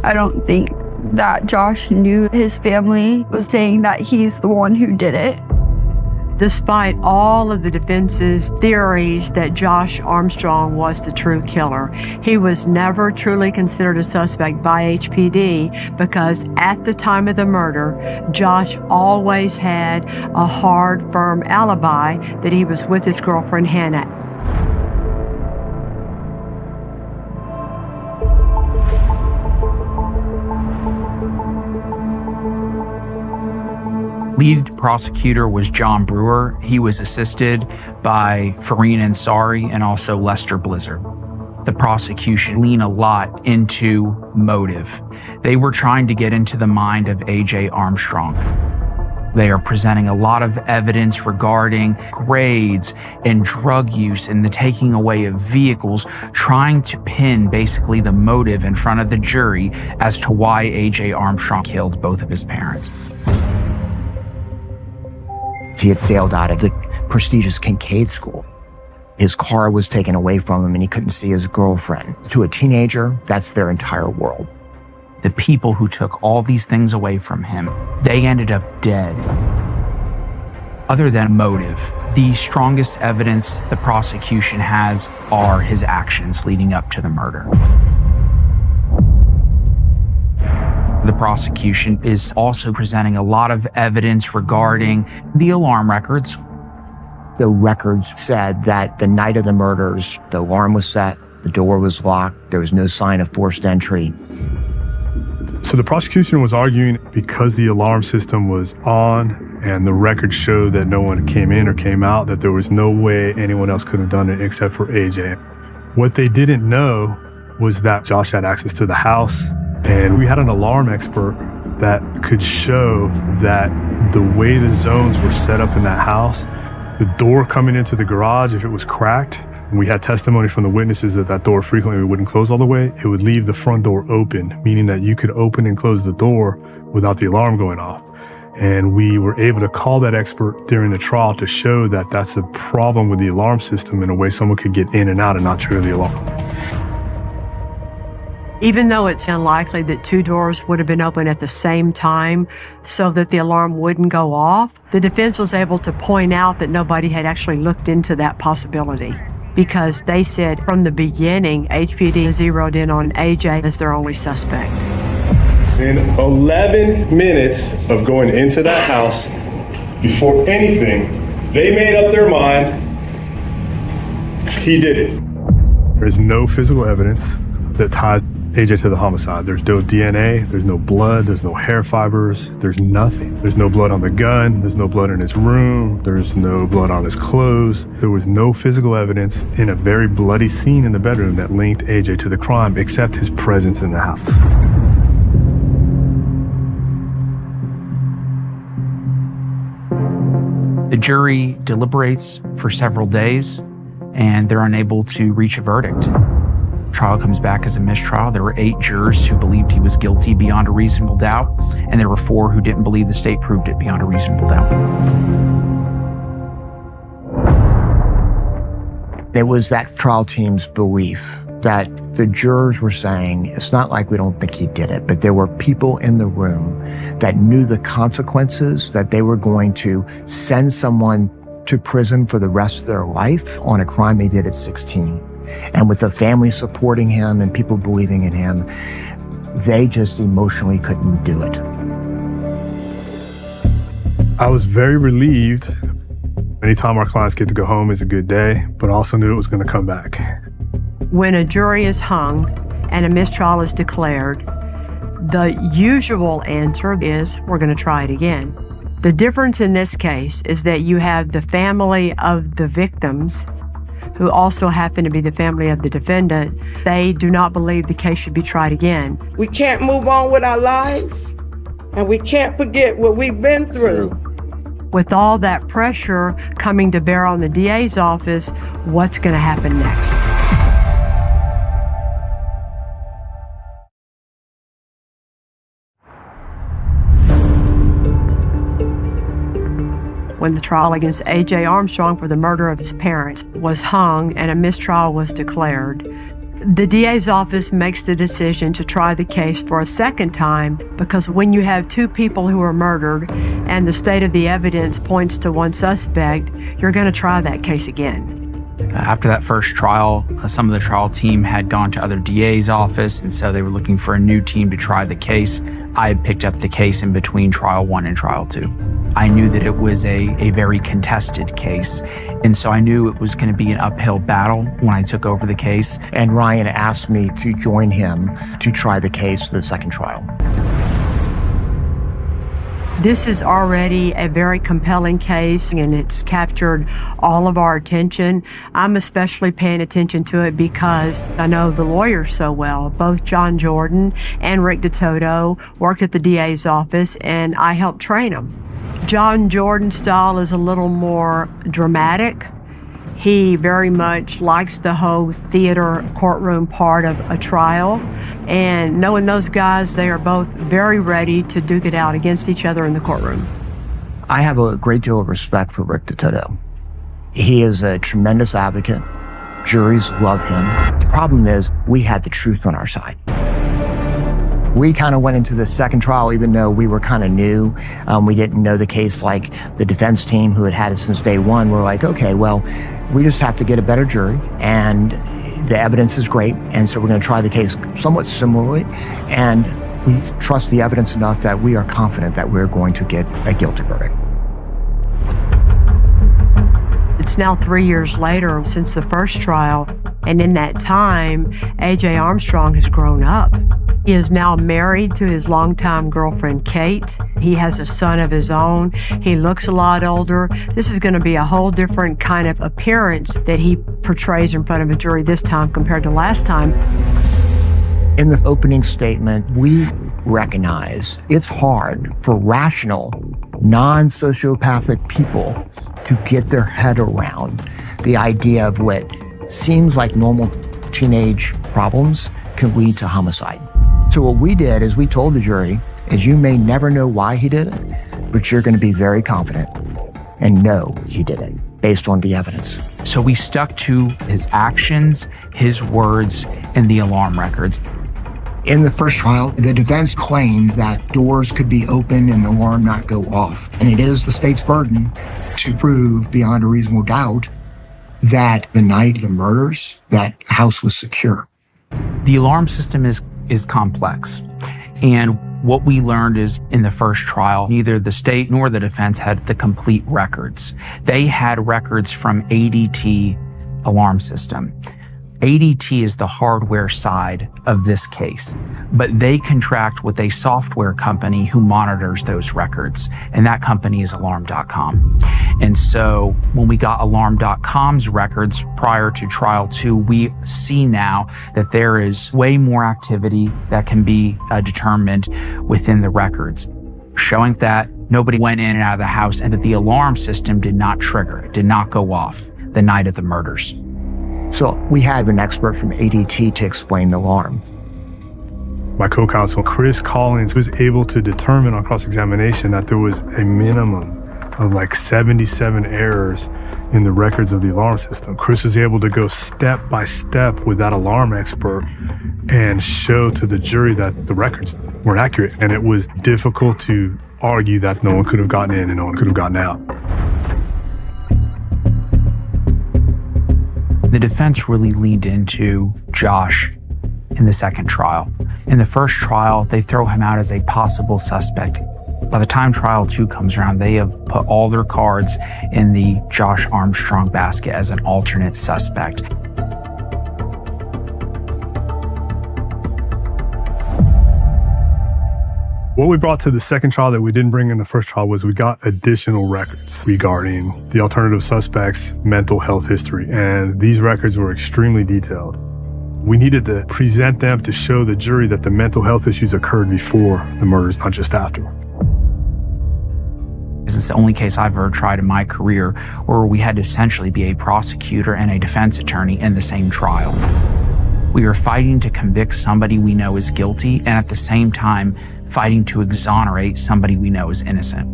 [SPEAKER 20] I don't think that Josh knew his family was saying that he's the one who did it.
[SPEAKER 4] Despite all of the defense's theories that Josh Armstrong was the true killer, he was never truly considered a suspect by HPD because at the time of the murder, Josh always had a hard, firm alibi that he was with his girlfriend Hannah.
[SPEAKER 10] Lead prosecutor was John Brewer. He was assisted by Fareen Ansari and also Lester Blizzard. The prosecution leaned a lot into motive. They were trying to get into the mind of A.J. Armstrong. They are presenting a lot of evidence regarding grades and drug use and the taking away of vehicles, trying to pin basically the motive in front of the jury as to why A.J. Armstrong killed both of his parents.
[SPEAKER 16] He had failed out of the prestigious Kincaid School. His car was taken away from him and he couldn't see his girlfriend. To a teenager, that's their entire world.
[SPEAKER 10] The people who took all these things away from him, they ended up dead. Other than motive, the strongest evidence the prosecution has are his actions leading up to the murder. The prosecution is also presenting a lot of evidence regarding the alarm records.
[SPEAKER 16] The records said that the night of the murders, the alarm was set, the door was locked, there was no sign of forced entry.
[SPEAKER 2] So the prosecution was arguing because the alarm system was on and the records showed that no one came in or came out, that there was no way anyone else could have done it except for AJ. What they didn't know was that Josh had access to the house. And we had an alarm expert that could show that the way the zones were set up in that house, the door coming into the garage, if it was cracked, and we had testimony from the witnesses that that door frequently wouldn't close all the way, it would leave the front door open, meaning that you could open and close the door without the alarm going off. And we were able to call that expert during the trial to show that that's a problem with the alarm system in a way someone could get in and out and not trigger the alarm.
[SPEAKER 4] Even though it's unlikely that two doors would have been open at the same time so that the alarm wouldn't go off, the defense was able to point out that nobody had actually looked into that possibility because they said from the beginning, HPD zeroed in on AJ as their only suspect.
[SPEAKER 17] In 11 minutes of going into that house, before anything, they made up their mind he did it.
[SPEAKER 2] There's no physical evidence that ties AJ to the homicide. There's no DNA, there's no blood, there's no hair fibers, there's nothing. There's no blood on the gun, there's no blood in his room, there's no blood on his clothes. There was no physical evidence in a very bloody scene in the bedroom that linked AJ to the crime except his presence in the house.
[SPEAKER 10] The jury deliberates for several days and they're unable to reach a verdict. Trial comes back as a mistrial. There were 8 jurors who believed he was guilty beyond a reasonable doubt, and there were 4 who didn't believe the state proved it beyond a reasonable doubt.
[SPEAKER 16] It was that trial team's belief that the jurors were saying, it's not like we don't think he did it, but there were people in the room that knew the consequences, that they were going to send someone to prison for the rest of their life on a crime they did at 16. And with the family supporting him and people believing in him, they just emotionally couldn't do it.
[SPEAKER 2] I was very relieved. Anytime our clients get to go home is a good day, but I also knew it was going to come back.
[SPEAKER 4] When a jury is hung and a mistrial is declared, the usual answer is, we're going to try it again. The difference in this case is that you have the family of the victims, who also happen to be the family of the defendant. They do not believe the case should be tried again.
[SPEAKER 5] We can't move on with our lives, and we can't forget what we've been through.
[SPEAKER 4] With all that pressure coming to bear on the DA's office, what's going to happen next? When the trial against A.J. Armstrong for the murder of his parents was hung and a mistrial was declared, the DA's office makes the decision to try the case for a second time, because when you have two people who are murdered and the state of the evidence points to one suspect, you're going to try that case again.
[SPEAKER 10] After that first trial, some of the trial team had gone to other DA's office, and so they were looking for a new team to try the case. I had picked up the case in between trial 1 and trial 2. I knew that it was a very contested case, and so I knew it was going to be an uphill battle when I took over the case.
[SPEAKER 16] And Ryan asked me to join him to try the case for the second trial.
[SPEAKER 4] This is already a very compelling case, and it's captured all of our attention. I'm especially paying attention to it because I know the lawyers so well. Both John Jordan and Rick DeToto worked at the DA's office, and I helped train them. John Jordan's style is a little more dramatic. He very much likes the whole theater courtroom part of a trial. And knowing those guys, they are both very ready to duke it out against each other in the courtroom.
[SPEAKER 16] I have a great deal of respect for Rick DeToto. He is a tremendous advocate. Juries love him. The problem is we had the truth on our side. We kind of went into the second trial, even though we were kind of new. We didn't know the case like the defense team who had it since day one. We're like, okay, well, we just have to get a better jury, and the evidence is great, and so we're going to try the case somewhat similarly, and we trust the evidence enough that we are confident that we're going to get a guilty verdict.
[SPEAKER 4] It's now 3 years later since the first trial, and in that time, A.J. Armstrong has grown up. He is now married to his longtime girlfriend, Kate. He has a son of his own. He looks a lot older. This is going to be a whole different kind of appearance that he portrays in front of a jury this time compared to last time.
[SPEAKER 16] In the opening statement, we recognize it's hard for rational, non-sociopathic people to get their head around the idea of what seems like normal teenage problems can lead to homicide. So what we did is we told the jury is you may never know why he did it, but you're going to be very confident and know he did it based on the evidence.
[SPEAKER 10] So we stuck to his actions, his words, and the alarm records.
[SPEAKER 16] In the first trial, the defense claimed that doors could be open and the alarm not go off. And it is the state's burden to prove beyond a reasonable doubt that the night of the murders, that house was secure.
[SPEAKER 10] The alarm system is complex. And what we learned is in the first trial, neither the state nor the defense had the complete records. They had records from ADT alarm system. ADT is the hardware side of this case, but they contract with a software company who monitors those records, and that company is Alarm.com. And so when we got Alarm.com's records prior to trial 2, we see now that there is way more activity that can be determined within the records, showing that nobody went in and out of the house and that the alarm system did not trigger, it did not go off the night of the murders.
[SPEAKER 16] So we had an expert from ADT to explain the alarm.
[SPEAKER 2] My co-counsel, Chris Collins, was able to determine on cross-examination that there was a minimum of like 77 errors in the records of the alarm system. Chris was able to go step by step with that alarm expert and show to the jury that the records were accurate. And it was difficult to argue that no one could have gotten in and no one could have gotten out.
[SPEAKER 10] The defense really leaned into Josh in the second trial. In the first trial, they throw him out as a possible suspect. By the time trial 2 comes around, they have put all their cards in the Josh Armstrong basket as an alternate suspect.
[SPEAKER 2] What we brought to the second trial that we didn't bring in the first trial was we got additional records regarding the alternative suspect's mental health history, and these records were extremely detailed. We needed to present them to show the jury that the mental health issues occurred before the murders, not just after.
[SPEAKER 10] This is the only case I've ever tried in my career where we had to essentially be a prosecutor and a defense attorney in the same trial. We are fighting to convict somebody we know is guilty, and at the same time, fighting to exonerate somebody we know is innocent.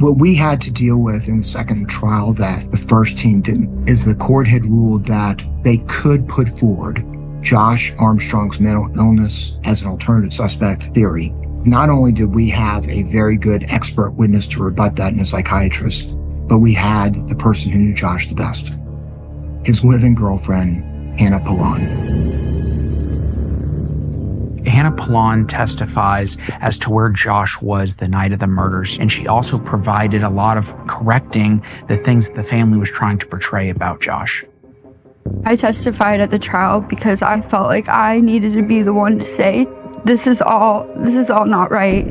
[SPEAKER 16] What we had to deal with in the second trial that the first team didn't is the court had ruled that they could put forward Josh Armstrong's mental illness as an alternative suspect theory. Not only did we have a very good expert witness to rebut that in a psychiatrist, but we had the person who knew Josh the best, his live-in girlfriend, Hannah Pallon.
[SPEAKER 10] Hannah Pallon testifies as to where Josh was the night of the murders, and she also provided a lot of correcting the things that the family was trying to portray about Josh.
[SPEAKER 20] I testified at the trial because I felt like I needed to be the one to say, this is all not right.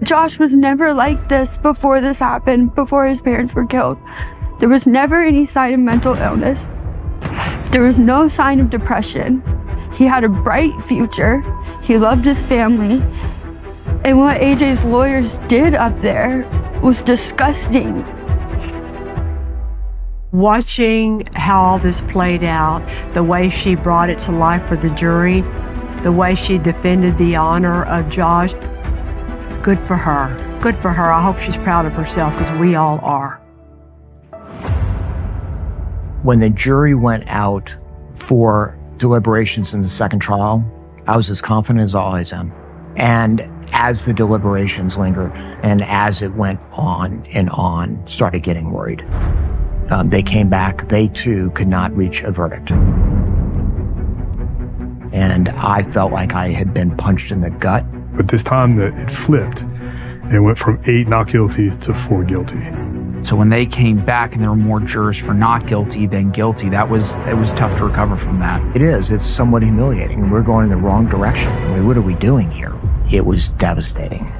[SPEAKER 20] Josh was never like this before this happened, before his parents were killed. There was never any sign of mental illness. There was no sign of depression. He had a bright future. He loved his family. And what AJ's lawyers did up there was disgusting.
[SPEAKER 4] Watching how all this played out, the way she brought it to life for the jury, the way she defended the honor of Josh, good for her. Good for her. I hope she's proud of herself, because we all are.
[SPEAKER 16] When the jury went out for deliberations in the second trial, I was as confident as I always am. And as the deliberations lingered and as it went on and on, started getting worried. They came back, they too could not reach a verdict. And I felt like I had been punched in the gut.
[SPEAKER 2] But this time it flipped. It went from 8 not guilty to 4 guilty.
[SPEAKER 10] So when they came back and there were more jurors for not guilty than guilty, it was tough to recover from that.
[SPEAKER 16] It is. It's somewhat humiliating. We're going in the wrong direction. I mean, what are we doing here? It was devastating.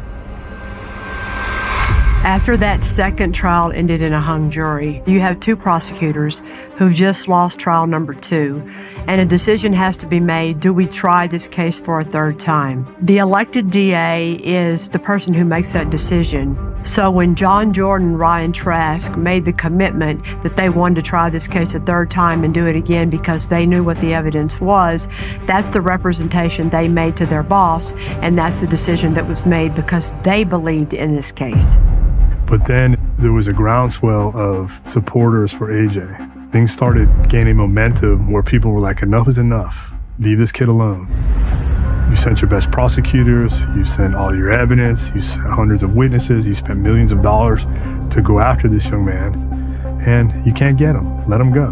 [SPEAKER 4] After that second trial ended in a hung jury, you have 2 prosecutors who've just lost trial number 2, and a decision has to be made. Do we try this case for a third time? The elected DA is the person who makes that decision. So when John Jordan and Ryan Trask made the commitment that they wanted to try this case a third time and do it again because they knew what the evidence was, that's the representation they made to their boss, and that's the decision that was made because they believed in this case.
[SPEAKER 2] But then there was a groundswell of supporters for AJ. Things started gaining momentum where people were like, enough is enough. Leave this kid alone. You sent your best prosecutors, you sent all your evidence, you sent hundreds of witnesses, you spent millions of dollars to go after this young man, and you can't get him. Let him go.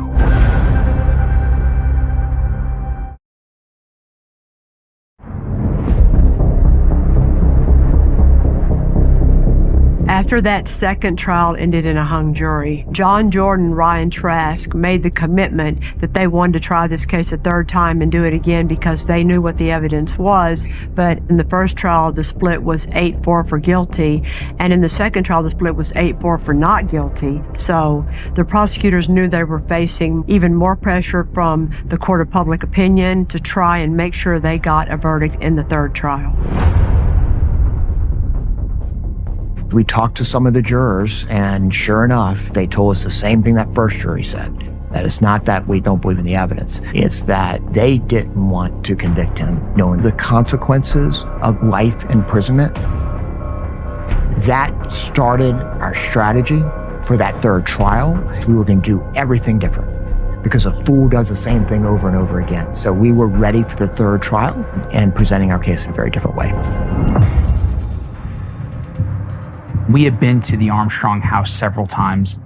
[SPEAKER 4] After that second trial ended in a hung jury, John Jordan and Ryan Trask made the commitment that they wanted to try this case a third time and do it again because they knew what the evidence was. But in the first trial, the split was 8-4 for guilty, and in the second trial, the split was 8-4 for not guilty. So the prosecutors knew they were facing even more pressure from the court of public opinion to try and make sure they got a verdict in the third trial.
[SPEAKER 16] We talked to some of the jurors, and sure enough, they told us the same thing that first jury said. That it's not that we don't believe in the evidence. It's that they didn't want to convict him, knowing the consequences of life imprisonment. That started our strategy for that third trial, we were going to do everything different because a fool does the same thing over and over again. So we were ready for the third trial and presenting our case in a very different way.
[SPEAKER 10] We had been to the Armstrong house several times,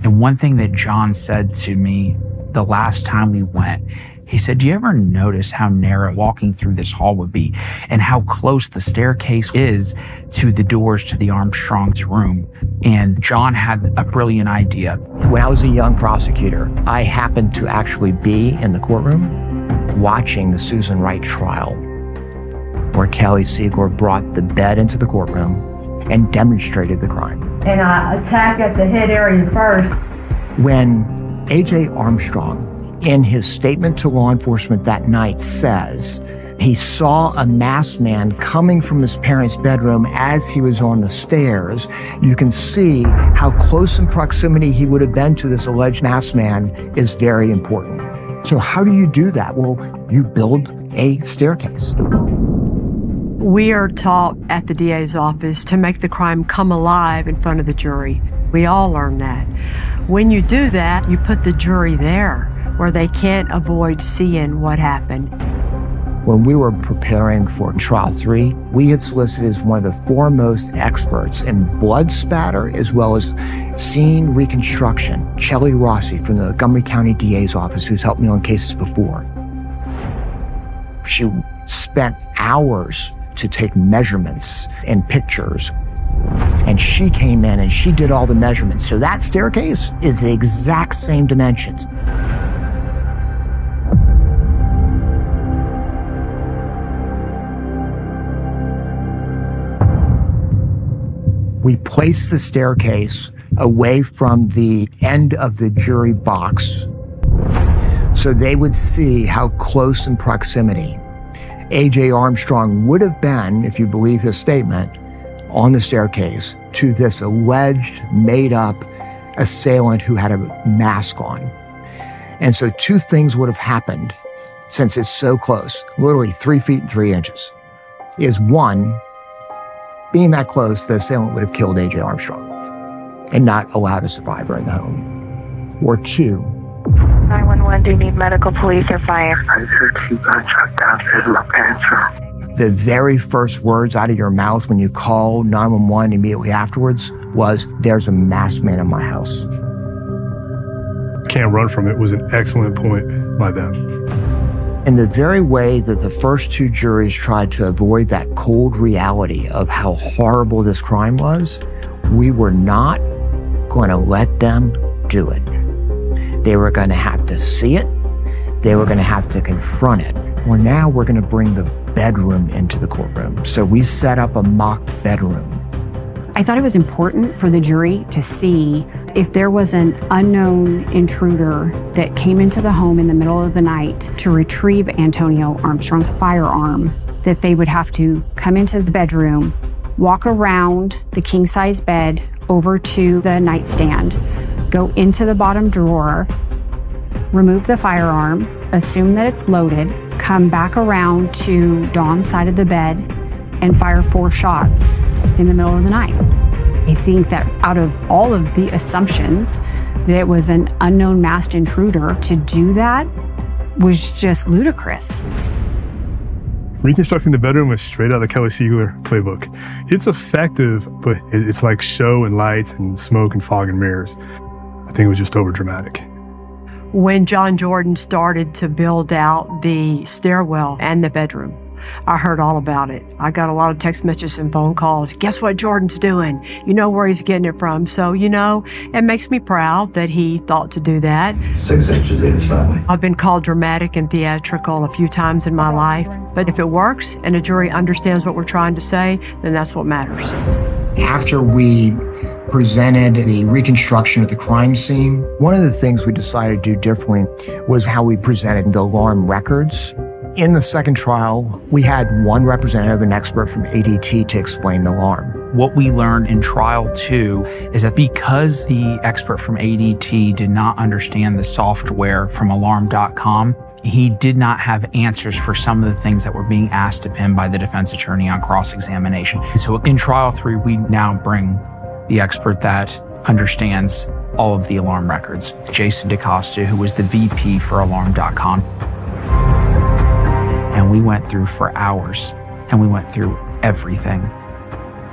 [SPEAKER 10] and one thing that John said to me the last time we went, he said, do you ever notice how narrow walking through this hall would be and how close the staircase is to the doors to the Armstrong's room? And John had a brilliant idea.
[SPEAKER 16] When I was a young prosecutor, I happened to actually be in the courtroom watching the Susan Wright trial, where Kelly Siegler brought the bed into the courtroom and demonstrated the crime.
[SPEAKER 4] And I attack at the head area first.
[SPEAKER 16] When A.J. Armstrong, in his statement to law enforcement that night, says he saw a masked man coming from his parents' bedroom as he was on the stairs, you can see how close in proximity he would have been to this alleged masked man is very important. So how do you do that? Well, you build a staircase.
[SPEAKER 4] We are taught at the DA's office to make the crime come alive in front of the jury. We all learn that. When you do that, you put the jury there where they can't avoid seeing what happened.
[SPEAKER 16] When we were preparing for trial 3, we had solicited as one of the foremost experts in blood spatter as well as scene reconstruction, Shelley Rossi from the Montgomery County DA's office, who's helped me on cases before. She spent hours to take measurements and pictures, and she came in and she did all the measurements. So that staircase is the exact same dimensions. We placed the staircase away from the end of the jury box so they would see how close in proximity A.J. Armstrong would have been, if you believe his statement, on the staircase to this alleged made-up assailant who had a mask on. And so 2 things would have happened since it's so close, literally 3 feet and 3 inches, is 1, being that close, the assailant would have killed A.J. Armstrong and not allowed a survivor in the home. Or 2.
[SPEAKER 18] 911, do you need medical, police, or fire?
[SPEAKER 15] I heard 2 gunshots downstairs in my parents' room.
[SPEAKER 16] The very first words out of your mouth when you call 911 immediately afterwards was, there's a masked man in my house.
[SPEAKER 2] Can't run from it was an excellent point by them.
[SPEAKER 16] In the very way that the first 2 juries tried to avoid that cold reality of how horrible this crime was, we were not going to let them do it. They were going to have to see it. They were going to have to confront it. Well, now we're going to bring the bedroom into the courtroom. So we set up a mock bedroom.
[SPEAKER 8] I thought it was important for the jury to see if there was an unknown intruder that came into the home in the middle of the night to retrieve Antonio Armstrong's firearm, that they would have to come into the bedroom, walk around the king-size bed over to the nightstand, go into the bottom drawer, remove the firearm, assume that it's loaded, come back around to Dawn's side of the bed, and fire 4 shots in the middle of the night. I think that out of all of the assumptions that it was an unknown masked intruder, to do that was just ludicrous.
[SPEAKER 2] Reconstructing the bedroom is straight out of the Kelly Siegler playbook. It's effective, but it's like show and lights and smoke and fog and mirrors. I think it was just over dramatic.
[SPEAKER 4] When John Jordan started to build out the stairwell and the bedroom, I heard all about it. I got a lot of text messages and phone calls. Guess what Jordan's doing? You know where he's getting it from. So, it makes me proud that he thought to do that.
[SPEAKER 15] 6 inches each side.
[SPEAKER 4] I've been called dramatic and theatrical a few times in my life, but if it works and a jury understands what we're trying to say, then that's what matters.
[SPEAKER 16] After we presented the reconstruction of the crime scene, one of the things we decided to do differently was how we presented the alarm records. In the second trial, we had one representative, an expert from ADT, to explain the alarm.
[SPEAKER 10] What we learned in trial 2 is that because the expert from ADT did not understand the software from alarm.com, he did not have answers for some of the things that were being asked of him by the defense attorney on cross-examination. So in trial 3, we now bring the expert that understands all of the alarm records. Jason DeCosta, who was the VP for Alarm.com. And we went through for hours, and we went through everything.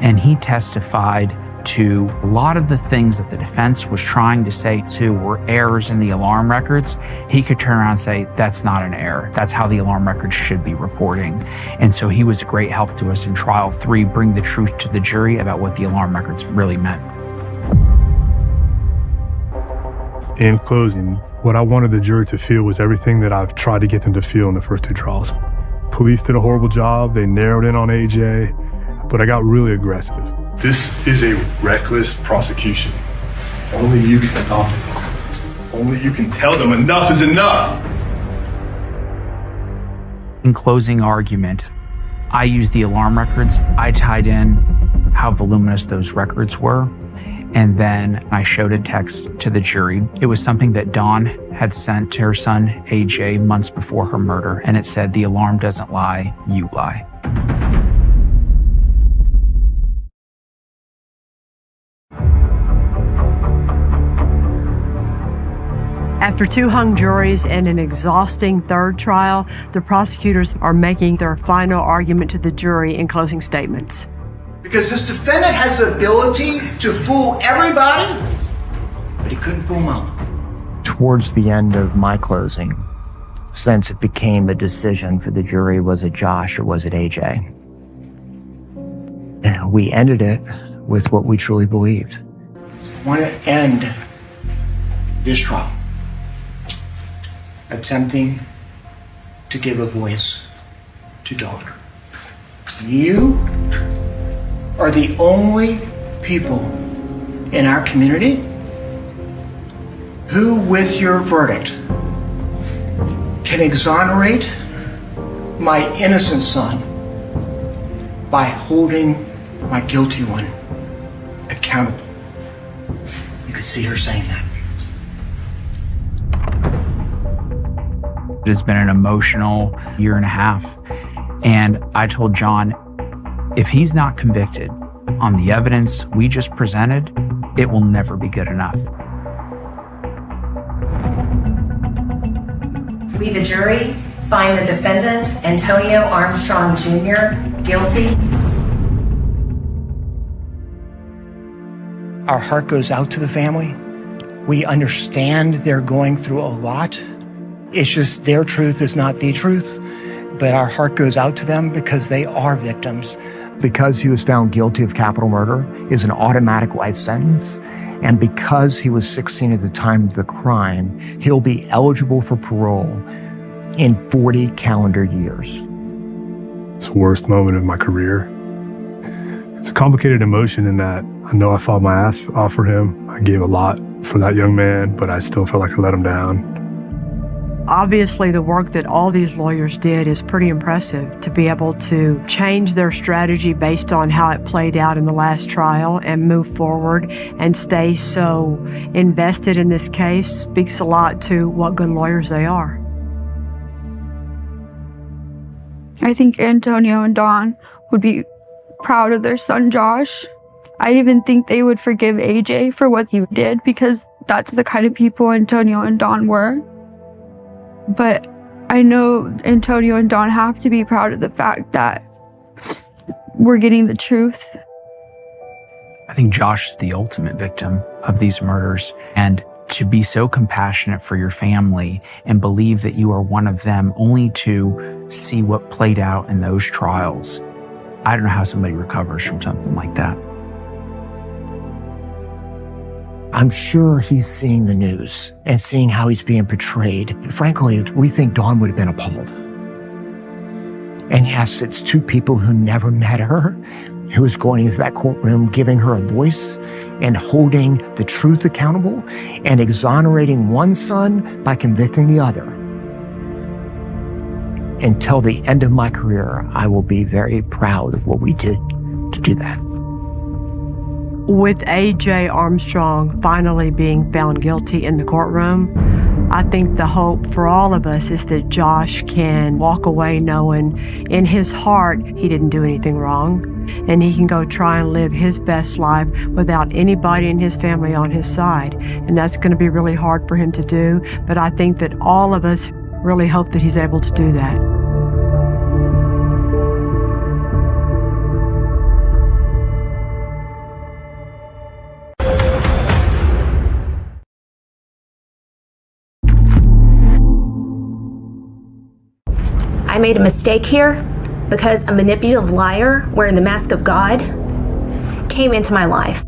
[SPEAKER 10] And he testified to a lot of the things that the defense was trying to say to were errors in the alarm records. He could turn around and say, that's not an error. That's how the alarm records should be reporting. And so he was a great help to us in trial 3, bring the truth to the jury about what the alarm records really meant.
[SPEAKER 2] In closing, what I wanted the jury to feel was everything that I've tried to get them to feel in the first 2 trials. Police did a horrible job. They narrowed in on AJ, but I got really aggressive. This is a reckless prosecution. Only you can stop it. Only you can tell them enough is enough.
[SPEAKER 10] In closing argument, I used the alarm records. I tied in how voluminous those records were, and then I showed a text to the jury. It was something that Dawn had sent to her son, AJ, months before her murder, and it said, "The alarm doesn't lie, you lie."
[SPEAKER 4] After 2 hung juries and an exhausting 3rd trial, the prosecutors are making their final argument to the jury in closing statements.
[SPEAKER 16] Because this defendant has the ability to fool everybody, but he couldn't fool Mama. Towards the end of my closing, since it became a decision for the jury, was it Josh or was it AJ? And we ended it with what we truly believed. I want to end this trial attempting to give a voice to Dawn. You are the only people in our community who, with your verdict, can exonerate my innocent son by holding my guilty one accountable. You could see her saying that.
[SPEAKER 10] It has been an emotional 1.5 years. And I told John, if he's not convicted on the evidence we just presented, it will never be good enough.
[SPEAKER 9] We, the jury, find the defendant, Antonio Armstrong Jr., guilty.
[SPEAKER 16] Our heart goes out to the family. We understand they're going through a lot. It's just their truth is not the truth, but our heart goes out to them because they are victims. Because he was found guilty of capital murder is an automatic life sentence, and because he was 16 at the time of the crime, he'll be eligible for parole in 40 calendar years.
[SPEAKER 2] It's the worst moment of my career. It's a complicated emotion in that I know I fought my ass off for him. I gave a lot for that young man, but I still felt like I let him down.
[SPEAKER 4] Obviously, the work that all these lawyers did is pretty impressive. To be able to change their strategy based on how it played out in the last trial and move forward and stay so invested in this case speaks a lot to what good lawyers they are.
[SPEAKER 20] I think Antonio and Dawn would be proud of their son, Josh. I even think they would forgive AJ for what he did because that's the kind of people Antonio and Dawn were. But I know Antonio and Dawn have to be proud of the fact that we're getting the truth.
[SPEAKER 10] I think Josh is the ultimate victim of these murders, and to be so compassionate for your family and believe that you are one of them only to see what played out in those trials. I don't know how somebody recovers from something like that.
[SPEAKER 16] I'm sure he's seeing the news and seeing how he's being portrayed. Frankly, we think Dawn would have been appalled. And yes, it's 2 people who never met her, who is going into that courtroom, giving her a voice and holding the truth accountable and exonerating one son by convicting the other. Until the end of my career, I will be very proud of what we did to do that. With
[SPEAKER 4] A.J. Armstrong finally being found guilty in the courtroom, I think the hope for all of us is that Josh can walk away knowing in his heart he didn't do anything wrong, and he can go try and live his best life without anybody in his family on his side. And that's going to be really hard for him to do, but I think that all of us really hope that he's able to do that.
[SPEAKER 11] I made a mistake here because a manipulative liar wearing the mask of God came into my life.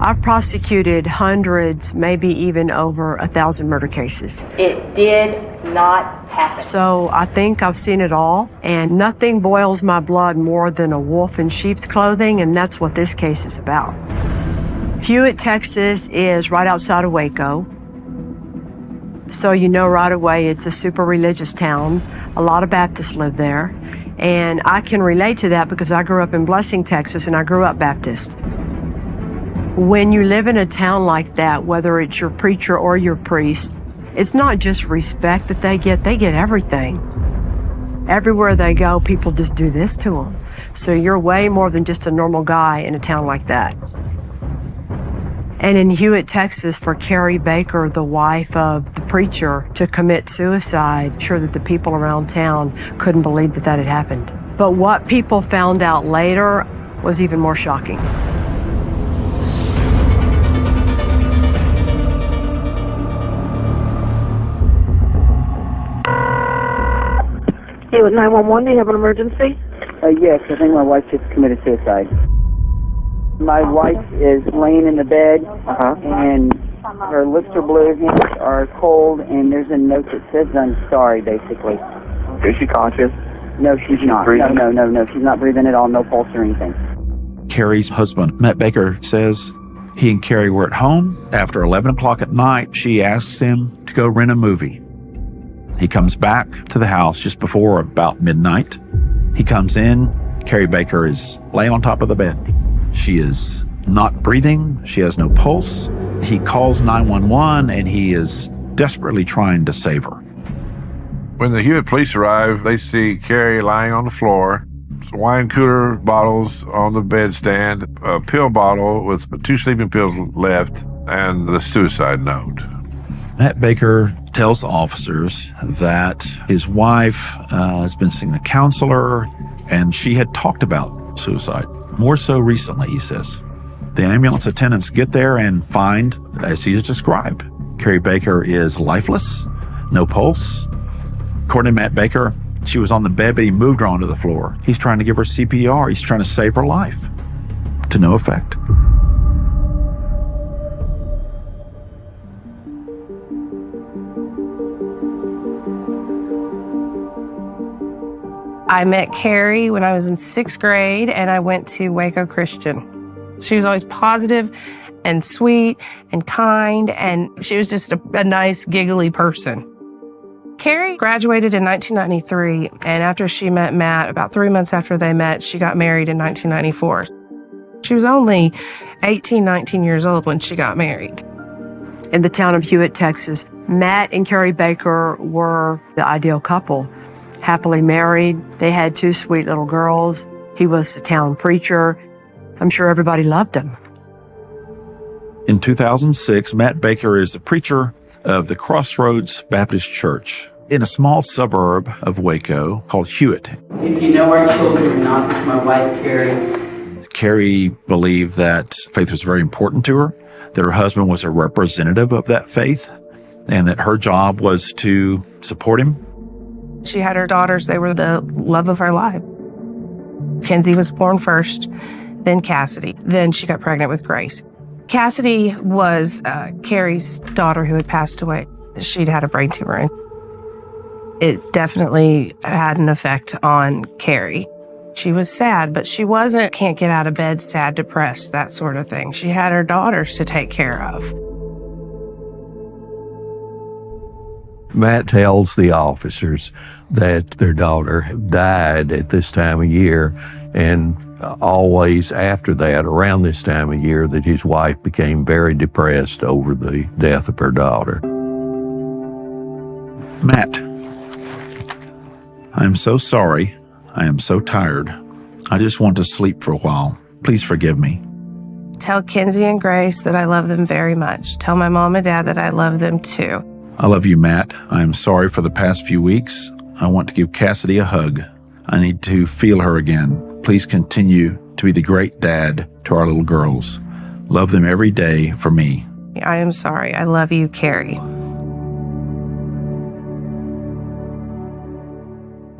[SPEAKER 4] I've prosecuted hundreds, maybe even over 1,000 murder cases.
[SPEAKER 9] It did not happen.
[SPEAKER 4] So I think I've seen it all, and nothing boils my blood more than a wolf in sheep's clothing, and that's what this case is about. Hewitt, Texas is right outside of Waco. So you know right away it's a super religious town. A lot of Baptists live there. And I can relate to that because I grew up in Blessing, Texas, and I grew up Baptist. When you live in a town like that, whether it's your preacher or your priest, it's not just respect that they get everything. Everywhere they go, people just do this to them. So you're way more than just a normal guy in a town like that. And in Hewitt, Texas, for Carrie Baker, the wife of the preacher, to commit suicide, I'm sure that the people around town couldn't believe that had happened. But what people found out later was even more shocking.
[SPEAKER 12] Hewitt 911, do you have an emergency?
[SPEAKER 14] Yes, I think my wife just committed suicide. My wife is laying in the bed, and her lips are blue, hands are cold, and there's a note that says, "I'm sorry," basically.
[SPEAKER 24] Is she conscious?
[SPEAKER 14] No, she's not.
[SPEAKER 24] Breathing?
[SPEAKER 14] No, she's not breathing at all, no pulse or anything.
[SPEAKER 6] Carrie's husband, Matt Baker, says he and Carrie were at home. After 11 o'clock at night, she asks him to go rent a movie. He comes back to the house just before about midnight. He comes in. Carrie Baker is laying on top of the bed. She is not breathing. She has no pulse. He calls 911, and he is desperately trying to save her.
[SPEAKER 25] When the Hewitt police arrive, they see Carrie lying on the floor, wine cooler bottles on the bedstand, a pill bottle with 2 sleeping pills left, and the suicide note.
[SPEAKER 6] Matt Baker tells officers that his wife has been seeing a counselor, and she had talked about suicide. More so recently, he says. The ambulance attendants get there and find, as he has described, Carrie Baker is lifeless, no pulse. According to Matt Baker, she was on the bed, but he moved her onto the floor. He's trying to give her CPR. He's trying to save her life. To no effect.
[SPEAKER 26] I met Carrie when I was in 6th grade, and I went to Waco Christian. She was always positive and sweet and kind, and she was just a nice, giggly person. Carrie graduated in 1993, and after she met Matt, about 3 months after they met, she got married in 1994. She was only 18, 19 years old when she got married.
[SPEAKER 4] In the town of Hewitt, Texas, Matt and Carrie Baker were the ideal couple. Happily married. They had 2 sweet little girls. He was the town preacher. I'm sure everybody loved him.
[SPEAKER 6] In 2006, Matt Baker is the preacher of the Crossroads Baptist Church in a small suburb of Waco called Hewitt.
[SPEAKER 27] If you know our children or not, this is my wife, Carrie.
[SPEAKER 6] Carrie believed that faith was very important to her, that her husband was a representative of that faith, and that her job was to support him.
[SPEAKER 26] She had her daughters. They were the love of her life. Kenzie was born first, then Cassidy. Then she got pregnant with Grace. Cassidy was Carrie's daughter who had passed away. She'd had a brain tumor, and it definitely had an effect on Carrie. She was sad, but she wasn't can't get out of bed, sad, depressed, that sort of thing. She had her daughters to take care of.
[SPEAKER 28] Matt tells the officers that their daughter died at this time of year, and always after that, around this time of year, that his wife became very depressed over the death of her daughter.
[SPEAKER 1] Matt, I am so sorry. I am so tired. I just want to sleep for a while. Please forgive me.
[SPEAKER 26] Tell Kenzie and Grace that I love them very much. Tell my mom and dad that I love them too.
[SPEAKER 1] I love you, Matt. I am sorry for the past few weeks. I want to give Cassidy a hug. I need to feel her again. Please continue to be the great dad to our little girls. Love them every day for me.
[SPEAKER 26] I am sorry. I love you, Carrie.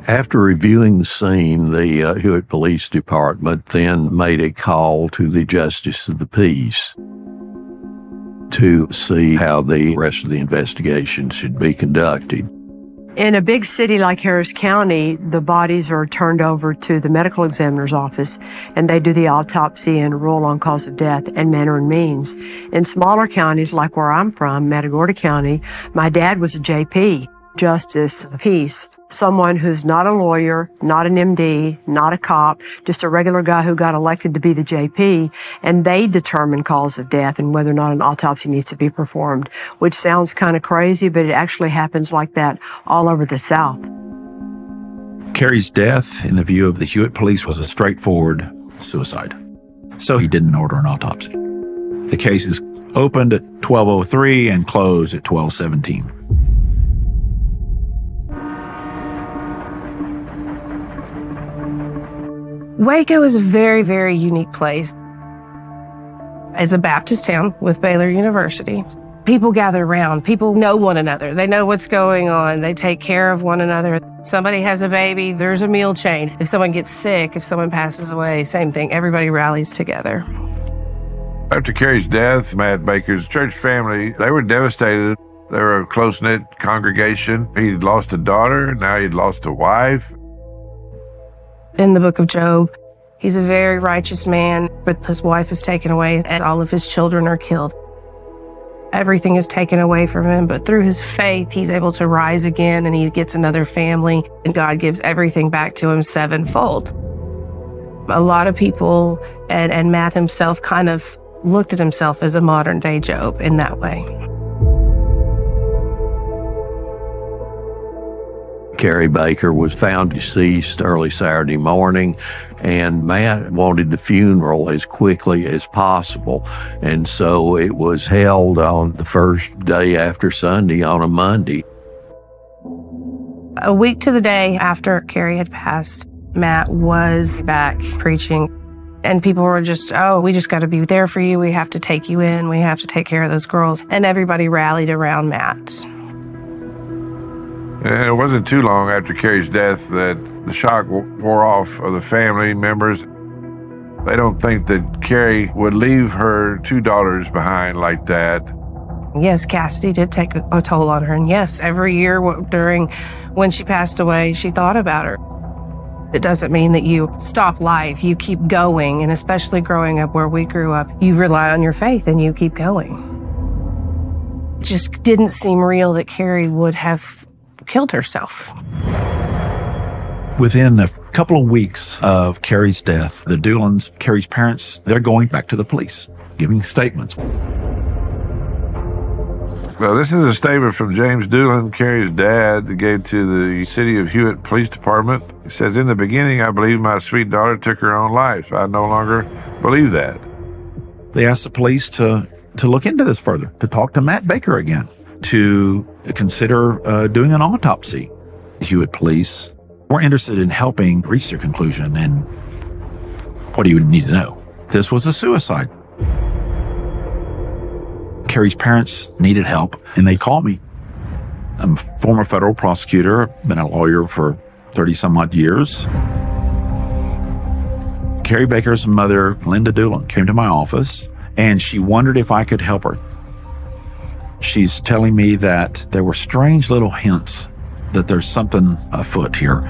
[SPEAKER 28] After reviewing the scene, the Hewitt Police Department then made a call to the Justice of the Peace to see how the rest of the investigation should be conducted.
[SPEAKER 4] In a big city like Harris County, the bodies are turned over to the medical examiner's office, and they do the autopsy and rule on cause of death and manner and means. In smaller counties like where I'm from, Matagorda County, my dad was a JP, Justice of Peace, someone who's not a lawyer, not an MD, not a cop, just a regular guy who got elected to be the JP, and they determine cause of death and whether or not an autopsy needs to be performed, which sounds kind of crazy, but it actually happens like that all over the South.
[SPEAKER 1] Carrie's death, in the view of the Hewitt police, was a straightforward suicide. So he didn't order an autopsy. The case is opened at 12:03 and closed at 12:17.
[SPEAKER 26] Waco is a very, very unique place. It's a Baptist town with Baylor University. People gather around. People know one another. They know what's going on. They take care of one another. Somebody has a baby, there's a meal chain. If someone gets sick, if someone passes away, same thing. Everybody rallies together.
[SPEAKER 25] After Carrie's death, Matt Baker's church family, they were devastated. They were a close-knit congregation. He'd lost a daughter. Now he'd lost a wife.
[SPEAKER 26] In the book of Job, he's a very righteous man, but his wife is taken away and all of his children are killed. Everything is taken away from him, but through his faith, he's able to rise again and he gets another family, and God gives everything back to him sevenfold. A lot of people, and Matt himself, kind of looked at himself as a modern-day Job in that way.
[SPEAKER 28] Carrie Baker was found deceased early Saturday morning, and Matt wanted the funeral as quickly as possible. And so it was held on the first day after Sunday, on a Monday.
[SPEAKER 26] A week to the day after Carrie had passed, Matt was back preaching. And people were just, oh, we just got to be there for you. We have to take you in. We have to take care of those girls. And everybody rallied around Matt.
[SPEAKER 25] And it wasn't too long after Carrie's death that the shock wore off of the family members. They don't think that Carrie would leave her two daughters behind like that.
[SPEAKER 26] Yes, Cassidy did take a toll on her. And yes, every year when she passed away, she thought about her. It doesn't mean that you stop life. You keep going. And especially growing up where we grew up, you rely on your faith and you keep going. It just didn't seem real that Carrie would have killed herself.
[SPEAKER 1] Within a couple of weeks of Carrie's death, the Doolans, Carrie's parents, they're going back to the police, giving statements.
[SPEAKER 25] Well, this is a statement from James Doolan, Carrie's dad, that gave to the City of Hewitt Police Department. He says, "In the beginning, I believed my sweet daughter took her own life. I no longer believe that."
[SPEAKER 1] They asked the police to look into this further, to talk to Matt Baker again, to consider doing an autopsy. The Hewitt police were interested in helping reach their conclusion, and what do you need to know? This was a suicide. Carrie's parents needed help, and they called me. I'm a former federal prosecutor, been a lawyer for 30-some-odd years. Carrie Baker's mother, Linda Doolan, came to my office, and she wondered if I could help her. She's telling me that there were strange little hints that there's something afoot here.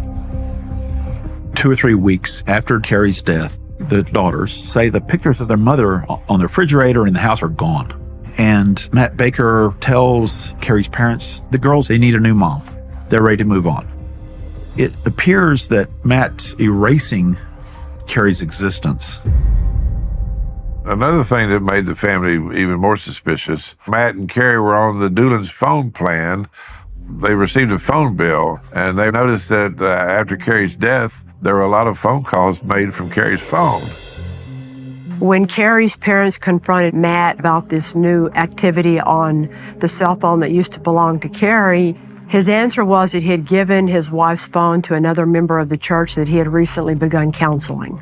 [SPEAKER 1] 2 or 3 weeks after Carrie's death, the daughters say the pictures of their mother on the refrigerator in the house are gone. And Matt Baker tells Carrie's parents, the girls, they need a new mom. They're ready to move on. It appears that Matt's erasing Carrie's existence.
[SPEAKER 25] Another thing that made the family even more suspicious, Matt and Carrie were on the Doolan's phone plan They received a phone bill, and they noticed that after Carrie's death, there were a lot of phone calls made from Carrie's phone.
[SPEAKER 4] When Carrie's parents confronted Matt about this new activity on the cell phone that used to belong to Carrie, his answer was that he had given his wife's phone to another member of the church that he had recently begun counseling.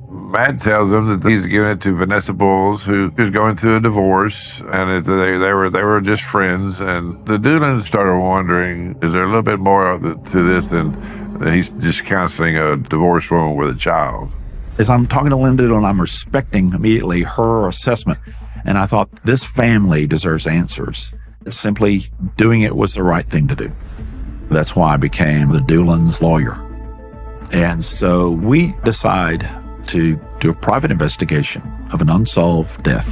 [SPEAKER 25] Matt tells them that he's given it to Vanessa Bowles, who is going through a divorce, and they were just friends. And the Doolins started wondering, is there a little bit more to this than he's just counseling a divorced woman with a child?
[SPEAKER 1] As I'm talking to Linda Doolin, I'm respecting immediately her assessment, and I thought this family deserves answers. Simply doing it was the right thing to do. That's why I became the Doolin's lawyer. And so we decide to do a private investigation of an unsolved death.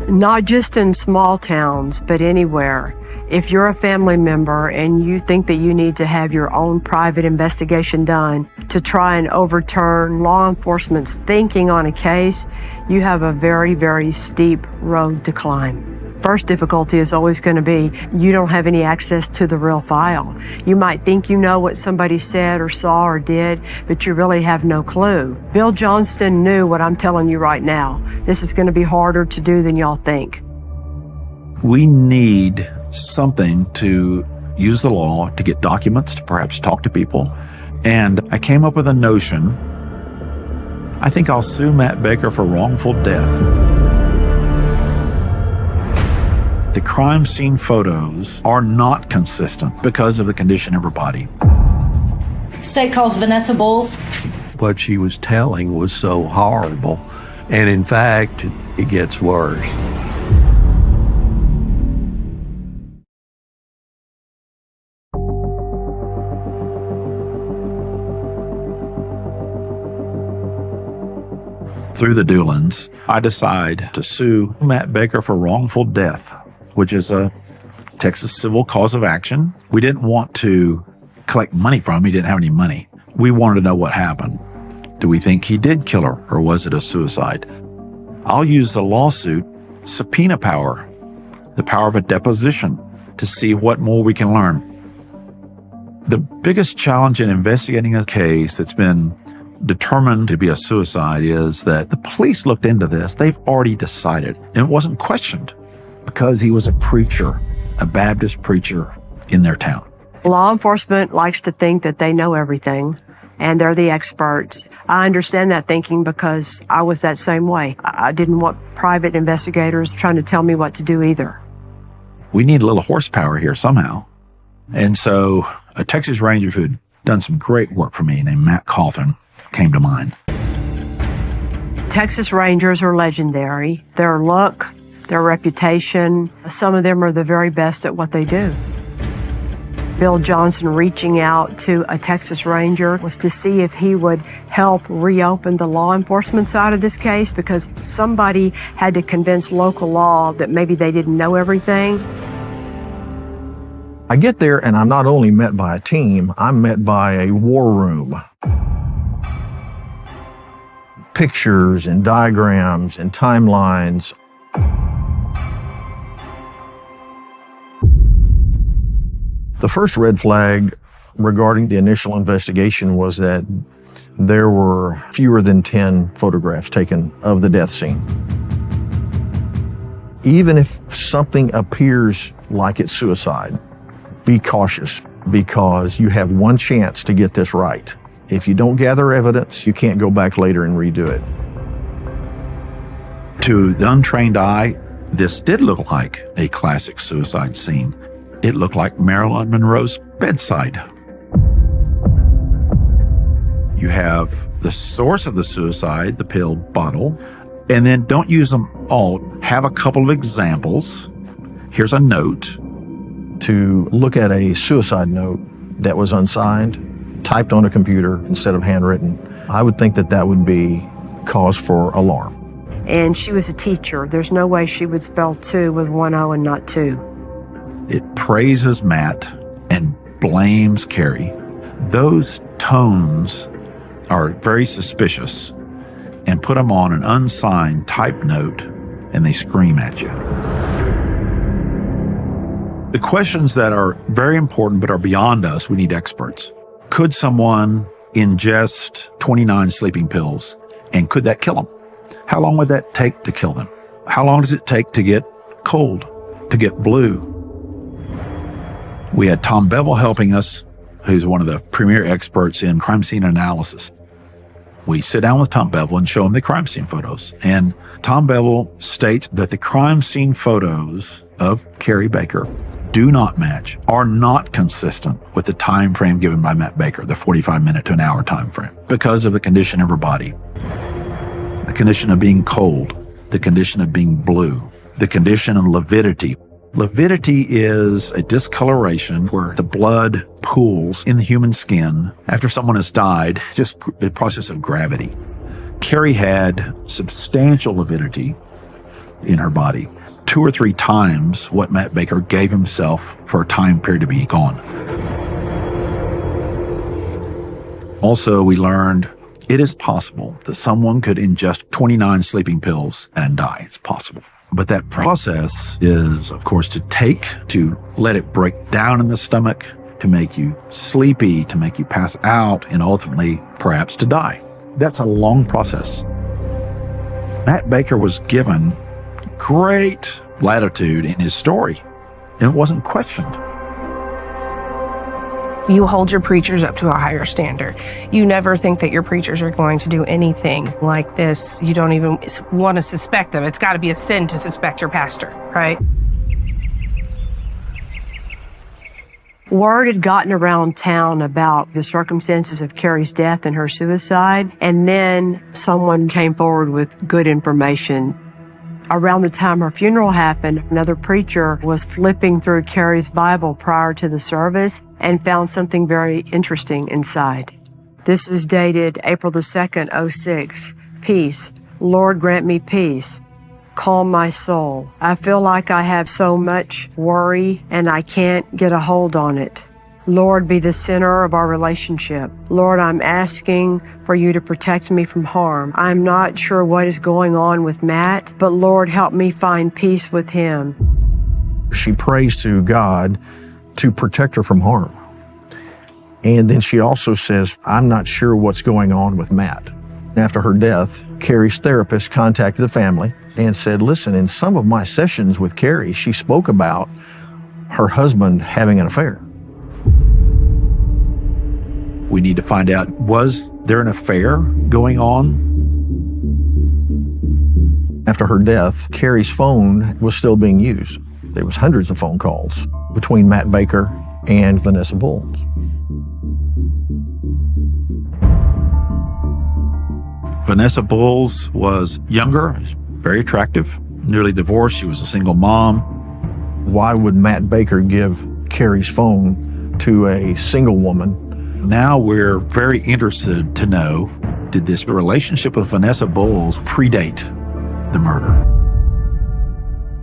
[SPEAKER 4] Not just in small towns, but anywhere. If you're a family member and you think that you need to have your own private investigation done to try and overturn law enforcement's thinking on a case, you have a very, very steep road to climb. First difficulty is always going to be you don't have any access to the real file. You might think you know what somebody said or saw or did, but you really have no clue. Bill Johnston knew what I'm telling you right now. This is going to be harder to do than y'all think.
[SPEAKER 1] We need something to use the law to get documents, to perhaps talk to people. And I came up with a notion. I think I'll sue Matt Baker for wrongful death. The crime scene photos are not consistent because of the condition of her body.
[SPEAKER 3] State calls Vanessa Bowles.
[SPEAKER 28] What she was telling was so horrible, and in fact, it gets worse.
[SPEAKER 1] Through the Doolins, I decide to sue Matt Baker for wrongful death, which is a Texas civil cause of action. We didn't want to collect money from him. He didn't have any money. We wanted to know what happened. Do we think he did kill her, or was it a suicide? I'll use the lawsuit subpoena power, the power of a deposition, to see what more we can learn. The biggest challenge in investigating a case that's been determined to be a suicide is that the police looked into this. They've already decided, and it wasn't questioned, because he was a preacher, a Baptist preacher in their town.
[SPEAKER 4] Law enforcement likes to think that they know everything and they're the experts. I understand that thinking because I was that same way. I didn't want private investigators trying to tell me what to do either.
[SPEAKER 1] We need a little horsepower here somehow. And so a Texas Ranger who'd done some great work for me named Matt Cawthon came to mind.
[SPEAKER 4] Texas Rangers are legendary. Their look, their reputation, some of them are the very best at what they do. Bill Johnson reaching out to a Texas Ranger was to see if he would help reopen the law enforcement side of this case, because somebody had to convince local law that maybe they didn't know everything.
[SPEAKER 7] I get there and I'm not only met by a team, I'm met by a war room. Pictures and diagrams and timelines. The first red flag regarding the initial investigation was that there were fewer than 10 photographs taken of the death scene. Even if something appears like it's suicide, be cautious, because you have one chance to get this right. If you don't gather evidence, you can't go back later and redo it.
[SPEAKER 1] To the untrained eye, this did look like a classic suicide scene. It looked like Marilyn Monroe's bedside. You have the source of the suicide, the pill bottle, and then don't use them all. Have a couple of examples. Here's a note.
[SPEAKER 7] To look at a suicide note that was unsigned, typed on a computer instead of handwritten, I would think that that would be cause for alarm.
[SPEAKER 4] And she was a teacher. There's no way she would spell two with one O and not two.
[SPEAKER 1] It praises Matt and blames Carrie. Those tones are very suspicious, and put them on an unsigned type note and they scream at you. The questions that are very important but are beyond us, we need experts. Could someone ingest 29 sleeping pills, and could that kill them? How long would that take to kill them? How long does it take to get cold, to get blue? We had Tom Bevel helping us, who's one of the premier experts in crime scene analysis. We sit down with Tom Bevel and show him the crime scene photos. And Tom Bevel states that the crime scene photos of Carrie Baker do not match, are not consistent with the time frame given by Matt Baker, the 45-minute to an hour time frame, because of the condition of her body, the condition of being cold, the condition of being blue, the condition of lividity. Lividity is a discoloration where the blood pools in the human skin after someone has died, just the process of gravity. Carrie had substantial lividity in her body, 2 or 3 times what Matt Baker gave himself for a time period to be gone. Also, we learned it is possible that someone could ingest 29 sleeping pills and die. It's possible. But that process is, of course, to let it break down in the stomach, to make you sleepy, to make you pass out, and ultimately, perhaps, to die. That's a long process. Matt Baker was given great latitude in his story, and it wasn't questioned.
[SPEAKER 26] You hold your preachers up to a higher standard. You never think that your preachers are going to do anything like this. You don't even want to suspect them. It's got to be a sin to suspect your pastor, right?
[SPEAKER 4] Word had gotten around town about the circumstances of Carrie's death and her suicide, and then someone came forward with good information. Around the time her funeral happened, another preacher was flipping through Carrie's Bible prior to the service and found something very interesting inside. This is dated April the 2nd, 06. Peace. Lord, grant me peace. Calm my soul. I feel like I have so much worry and I can't get a hold on it. Lord, be the center of our relationship. Lord, I'm asking for you to protect me from harm. I'm not sure what is going on with Matt, but Lord, help me find peace with him.
[SPEAKER 7] She prays to God to protect her from harm. And then she also says, I'm not sure what's going on with Matt. After her death, Carrie's therapist contacted the family and said, listen, in some of my sessions with Carrie, she spoke about her husband having an affair.
[SPEAKER 1] We need to find out, was there an affair going on?
[SPEAKER 7] After her death, Carrie's phone was still being used. There was hundreds of phone calls between Matt Baker and Vanessa Bowles.
[SPEAKER 1] Vanessa Bowles was younger, very attractive, newly divorced. She was a single mom.
[SPEAKER 7] Why would Matt Baker give Carrie's phone to a single woman?
[SPEAKER 1] Now we're very interested to know, did this relationship with Vanessa Bowles predate the murder?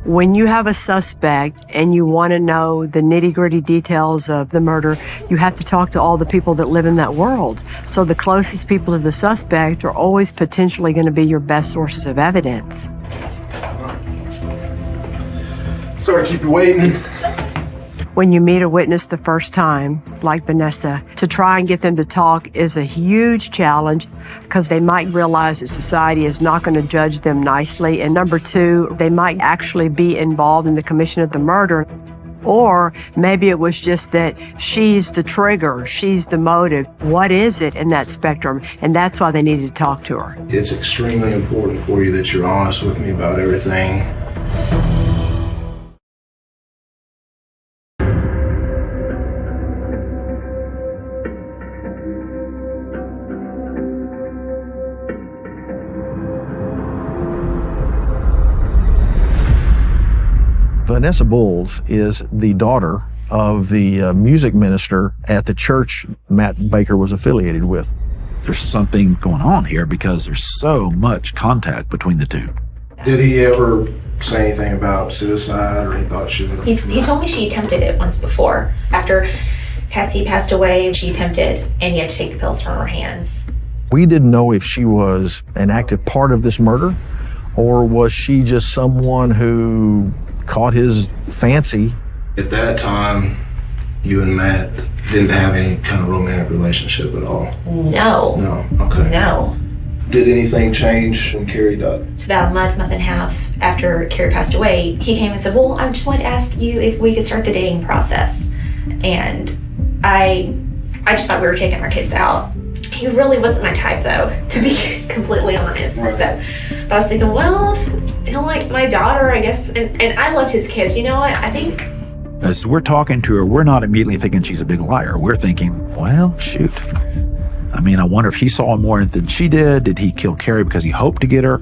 [SPEAKER 4] When you have a suspect and you want to know the nitty-gritty details of the murder, you have to talk to all the people that live in that world. So the closest people to the suspect are always potentially going to be your best sources of evidence.
[SPEAKER 5] Sorry to keep you waiting.
[SPEAKER 4] When you meet a witness the first time, like Vanessa, to try and get them to talk is a huge challenge because they might realize that society is not going to judge them nicely. And number two, they might actually be involved in the commission of the murder. Or maybe it was just that she's the trigger, she's the motive. What is it in that spectrum? And that's why they needed to talk to her.
[SPEAKER 5] It's extremely important for you that you're honest with me about everything.
[SPEAKER 7] Vanessa Bowles is the daughter of the music minister at the church Matt Baker was affiliated with.
[SPEAKER 1] There's something going on here because there's so much contact between the two.
[SPEAKER 5] Did he ever say anything about suicide, or he thought she would?
[SPEAKER 11] He told me she attempted it once before. After Cassie passed away, she attempted, and he had to take the pills from her hands.
[SPEAKER 7] We didn't know if she was an active part of this murder, or was she just someone who caught his fancy.
[SPEAKER 5] At that time, you and Matt didn't have any kind of romantic relationship at all?
[SPEAKER 11] No.
[SPEAKER 5] No, okay.
[SPEAKER 11] No.
[SPEAKER 5] Did anything change when Carrie died?
[SPEAKER 11] About a month and a half after Carrie passed away, he came and said, well, I just wanted to ask you if we could start the dating process. And I just thought we were taking our kids out. He really wasn't my type, though, to be completely honest.
[SPEAKER 5] Right.
[SPEAKER 11] So, but I was thinking, well, he'll like my daughter, I guess. And I loved his kids. You know what? I think
[SPEAKER 1] as we're talking to her, we're not immediately thinking she's a big liar. We're thinking, well, shoot. I mean, I wonder if he saw more than she did. Did he kill Carrie because he hoped to get her?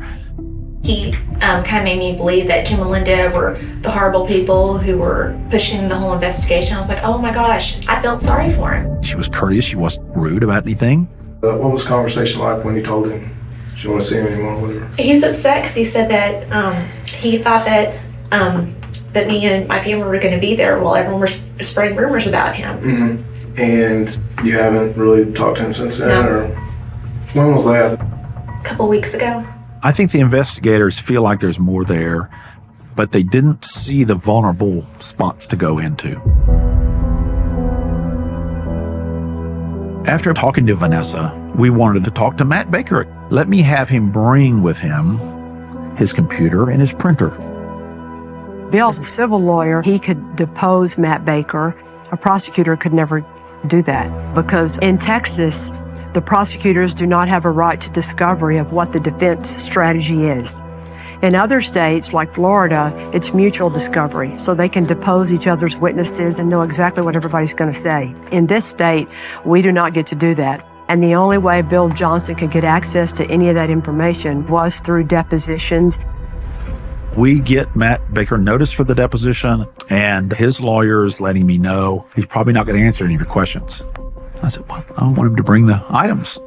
[SPEAKER 11] he kind of made me believe that Kim and Linda were the horrible people who were pushing the whole investigation. I was like, oh my gosh, I felt sorry for him.
[SPEAKER 1] She was courteous. She wasn't rude about anything.
[SPEAKER 5] What was the conversation like when you told him she didn't want to see him anymore? Whatever.
[SPEAKER 11] He's upset because he said that he thought that that me and my family were going to be there while everyone was spreading rumors about him.
[SPEAKER 5] Mm-hmm. And you haven't really talked to him since then?
[SPEAKER 11] No.
[SPEAKER 5] Or when was that?
[SPEAKER 11] A couple weeks ago.
[SPEAKER 1] I think the investigators feel like there's more there, but they didn't see the vulnerable spots to go into. After talking to Vanessa, we wanted to talk to Matt Baker. Let me have him bring with him his computer and his printer.
[SPEAKER 4] Bill's a civil lawyer. He could depose Matt Baker. A prosecutor could never do that because in Texas, the prosecutors do not have a right to discovery of what the defense strategy is. In other states, like Florida, it's mutual discovery, so they can depose each other's witnesses and know exactly what everybody's going to say. In this state, we do not get to do that. And the only way Bill Johnston could get access to any of that information was through depositions.
[SPEAKER 1] We get Matt Baker notice for the deposition, and his lawyer is letting me know he's probably not going to answer any of your questions. I said, well, I want him to bring the items.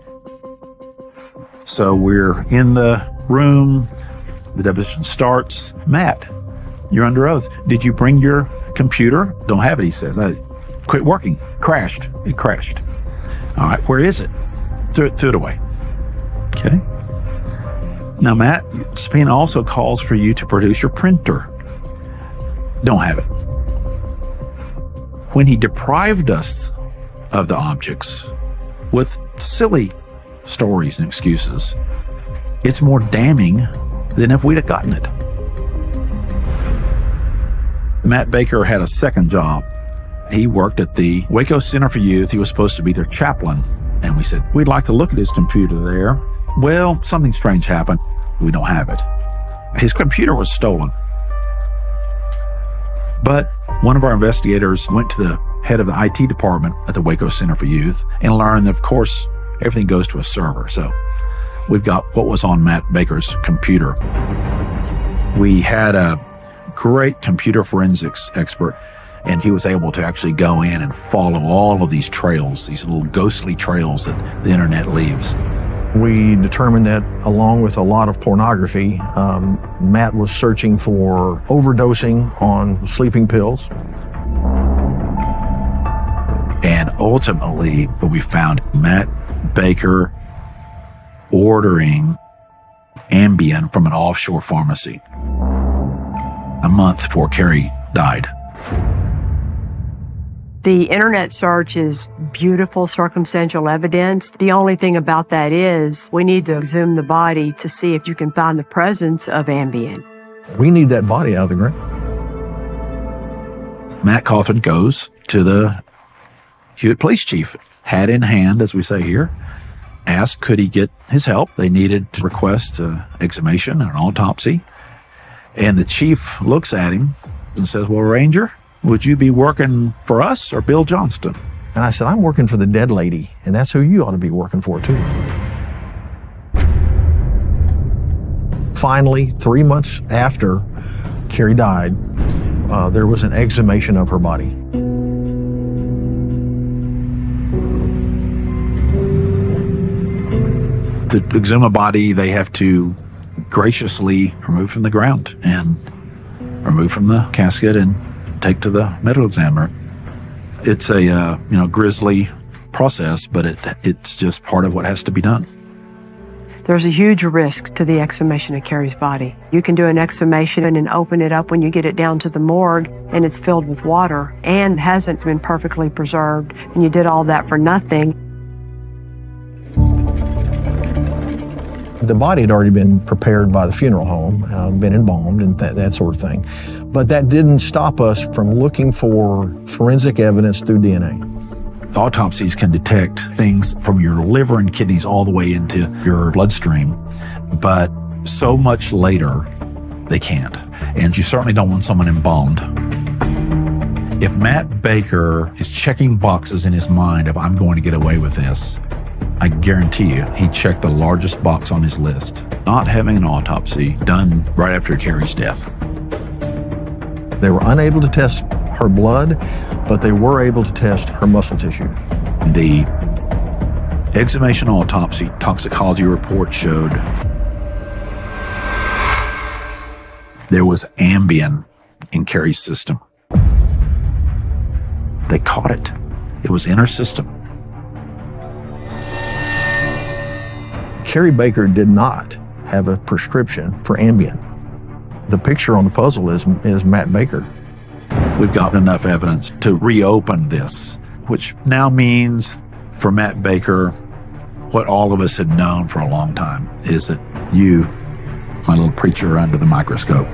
[SPEAKER 1] So we're in the room. The deposition starts. Matt, you're under oath. Did you bring your computer? Don't have it, he says. I quit working. Crashed. It crashed. All right, where is it? Threw it away. Okay. Now, Matt, subpoena also calls for you to produce your printer. Don't have it. When he deprived us of the objects with silly stories and excuses, it's more damning than if we'd have gotten it. Matt Baker had a second job. He worked at the Waco Center for Youth. He was supposed to be their chaplain. And we said, we'd like to look at his computer there. Well, something strange happened. We don't have it. His computer was stolen. But one of our investigators went to the head of the IT department at the Waco Center for Youth and learned that, of course, everything goes to a server. So we've got what was on Matt Baker's computer. We had a great computer forensics expert, and he was able to actually go in and follow all of these trails, these little ghostly trails that the internet leaves.
[SPEAKER 7] We determined that along with a lot of pornography, Matt was searching for overdosing on sleeping pills.
[SPEAKER 1] And ultimately, we found Matt Baker ordering Ambien from an offshore pharmacy a month before Carrie died.
[SPEAKER 4] The internet search is beautiful circumstantial evidence. The only thing about that is we need to exhume the body to see if you can find the presence of Ambien.
[SPEAKER 7] We need that body out of the ground.
[SPEAKER 1] Matt Cawthon goes to the Hewitt police chief, hat in hand, as we say here, asked could he get his help. They needed to request an exhumation and an autopsy. And the chief looks at him and says, well, Ranger, would you be working for us or Bill Johnston?
[SPEAKER 7] And I said, I'm working for the dead lady, and that's who you ought to be working for, too. Finally, 3 months after Carrie died, there was an exhumation of her body.
[SPEAKER 1] To exhume a body, they have to graciously remove from the ground and remove from the casket and take to the medical examiner. It's a grisly process, but it's just part of what has to be done.
[SPEAKER 4] There's a huge risk to the exhumation of Carrie's body. You can do an exhumation and open it up when you get it down to the morgue and it's filled with water and hasn't been perfectly preserved, and you did all that for nothing.
[SPEAKER 7] The body had already been prepared by the funeral home, been embalmed and that sort of thing. But that didn't stop us from looking for forensic evidence through DNA.
[SPEAKER 1] Autopsies can detect things from your liver and kidneys all the way into your bloodstream, but so much later, they can't. And you certainly don't want someone embalmed. If Matt Baker is checking boxes in his mind of, I'm going to get away with this, I guarantee you, he checked the largest box on his list. Not having an autopsy done right after Carrie's death.
[SPEAKER 7] They were unable to test her blood, but they were able to test her muscle tissue.
[SPEAKER 1] The exhumation autopsy toxicology report showed there was Ambien in Carrie's system. They caught it. It was in her system.
[SPEAKER 7] Carrie Baker did not have a prescription for Ambien. The picture on the puzzle is Matt Baker.
[SPEAKER 1] We've got enough evidence to reopen this, which now means for Matt Baker, what all of us had known for a long time is that you, my little preacher under the microscope,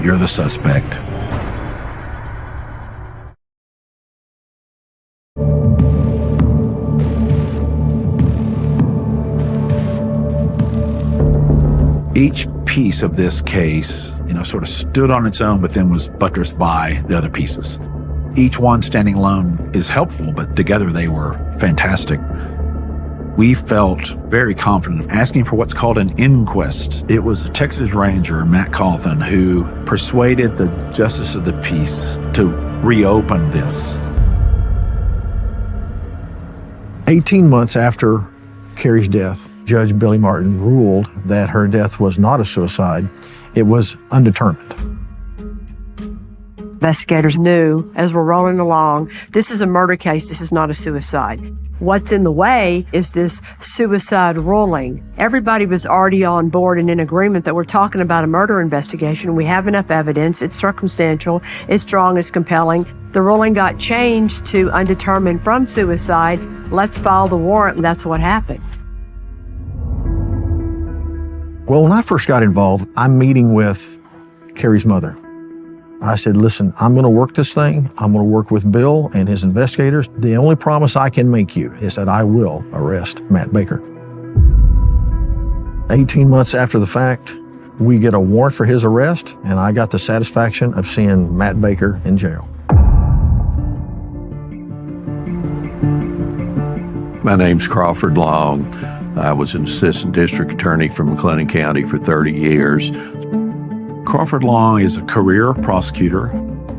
[SPEAKER 1] you're the suspect. Each piece of this case, sort of stood on its own, but then was buttressed by the other pieces. Each one standing alone is helpful, but together they were fantastic. We felt very confident asking for what's called an inquest. It was a Texas Ranger, Matt Cauthen, who persuaded the justice of the peace to reopen this.
[SPEAKER 7] 18 months after Carrie's death, Judge Billy Martin ruled that her death was not a suicide. It was undetermined.
[SPEAKER 4] Investigators knew as we're rolling along, this is a murder case, this is not a suicide. What's in the way is this suicide ruling. Everybody was already on board and in agreement that we're talking about a murder investigation. We have enough evidence, it's circumstantial, it's strong, it's compelling. The ruling got changed to undetermined from suicide. Let's file the warrant, and that's what happened.
[SPEAKER 7] Well, when I first got involved, I'm meeting with Carrie's mother. I said, listen, I'm going to work this thing. I'm going to work with Bill and his investigators. The only promise I can make you is that I will arrest Matt Baker. 18 months after the fact, we get a warrant for his arrest, and I got the satisfaction of seeing Matt Baker in jail.
[SPEAKER 28] My name's Crawford Long. I was an assistant district attorney for McLennan County for 30 years.
[SPEAKER 1] Crawford Long is a career prosecutor.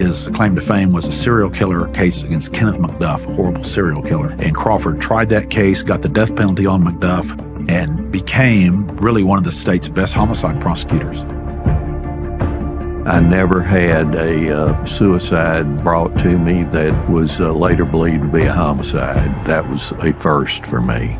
[SPEAKER 1] His claim to fame was a serial killer case against Kenneth McDuff, a horrible serial killer. And Crawford tried that case, got the death penalty on McDuff, and became really one of the state's best homicide prosecutors.
[SPEAKER 28] I never had a suicide brought to me that was later believed to be a homicide. That was a first for me.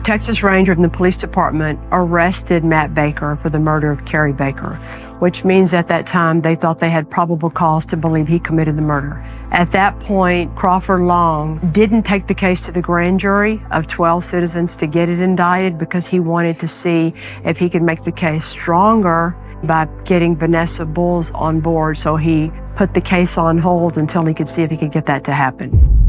[SPEAKER 4] Texas Ranger from the police department arrested Matt Baker for the murder of Carrie Baker, which means at that time they thought they had probable cause to believe he committed the murder. At that point, Crawford Long didn't take the case to the grand jury of 12 citizens to get it indicted because he wanted to see if he could make the case stronger by getting Vanessa Bulls on board. So he put the case on hold until he could see if he could get that to happen.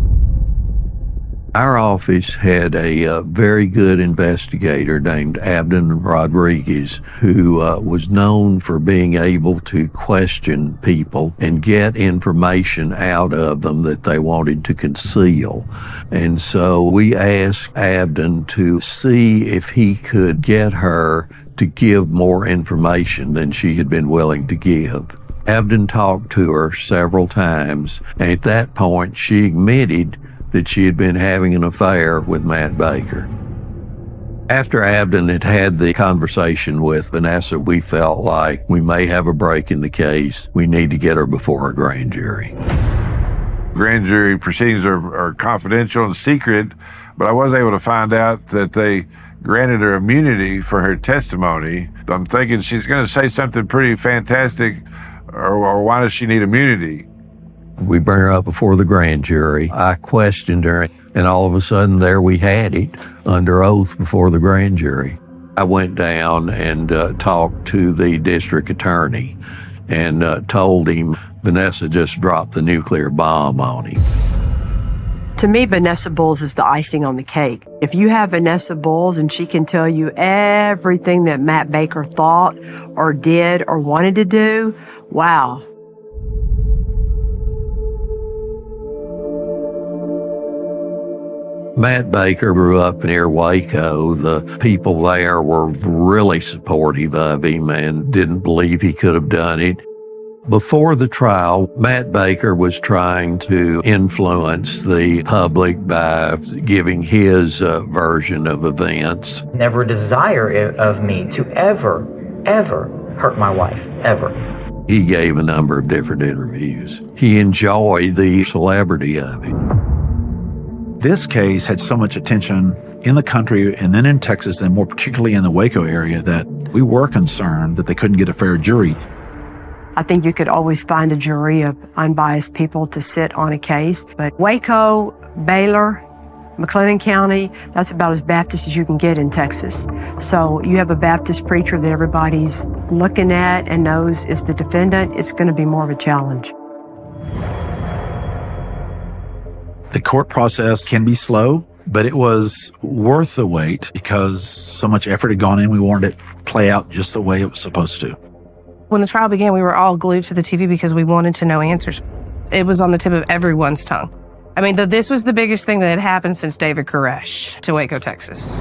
[SPEAKER 28] Our office had a very good investigator named Abden Rodriguez, who was known for being able to question people and get information out of them that they wanted to conceal. And so we asked Abden to see if he could get her to give more information than she had been willing to give. Abden talked to her several times, and at that point she admitted that she had been having an affair with Matt Baker. After Abden had had the conversation with Vanessa, we felt like we may have a break in the case. We need to get her before a grand jury.
[SPEAKER 25] Grand jury proceedings are confidential and secret, but I was able to find out that they granted her immunity for her testimony. I'm thinking she's going to say something pretty fantastic, or why does she need immunity?
[SPEAKER 28] We bring her up before the grand jury. I questioned her, and all of a sudden there we had it under oath before the grand jury. I went down and talked to the district attorney and told him Vanessa just dropped the nuclear bomb on him.
[SPEAKER 4] To me, Vanessa Bowles is the icing on the cake. If you have Vanessa Bowles and she can tell you everything that Matt Baker thought or did or wanted to do, wow.
[SPEAKER 28] Matt Baker grew up near Waco. The people there were really supportive of him and didn't believe he could have done it. Before the trial, Matt Baker was trying to influence the public by giving his version of events.
[SPEAKER 13] Never a desire of me to ever hurt my wife, ever.
[SPEAKER 28] He gave a number of different interviews. He enjoyed the celebrity of it.
[SPEAKER 1] This case had so much attention in the country and then in Texas, and more particularly in the Waco area, that we were concerned that they couldn't get a fair jury.
[SPEAKER 4] I think you could always find a jury of unbiased people to sit on a case, but Waco, Baylor, McLennan County, that's about as Baptist as you can get in Texas. So you have a Baptist preacher that everybody's looking at and knows is the defendant, it's going to be more of a challenge.
[SPEAKER 1] The court process can be slow, but it was worth the wait because so much effort had gone in. We wanted it to play out just the way it was supposed to.
[SPEAKER 26] When the trial began, we were all glued to the TV because we wanted to know answers. It was on the tip of everyone's tongue. I mean, this was the biggest thing that had happened since David Koresh to Waco, Texas.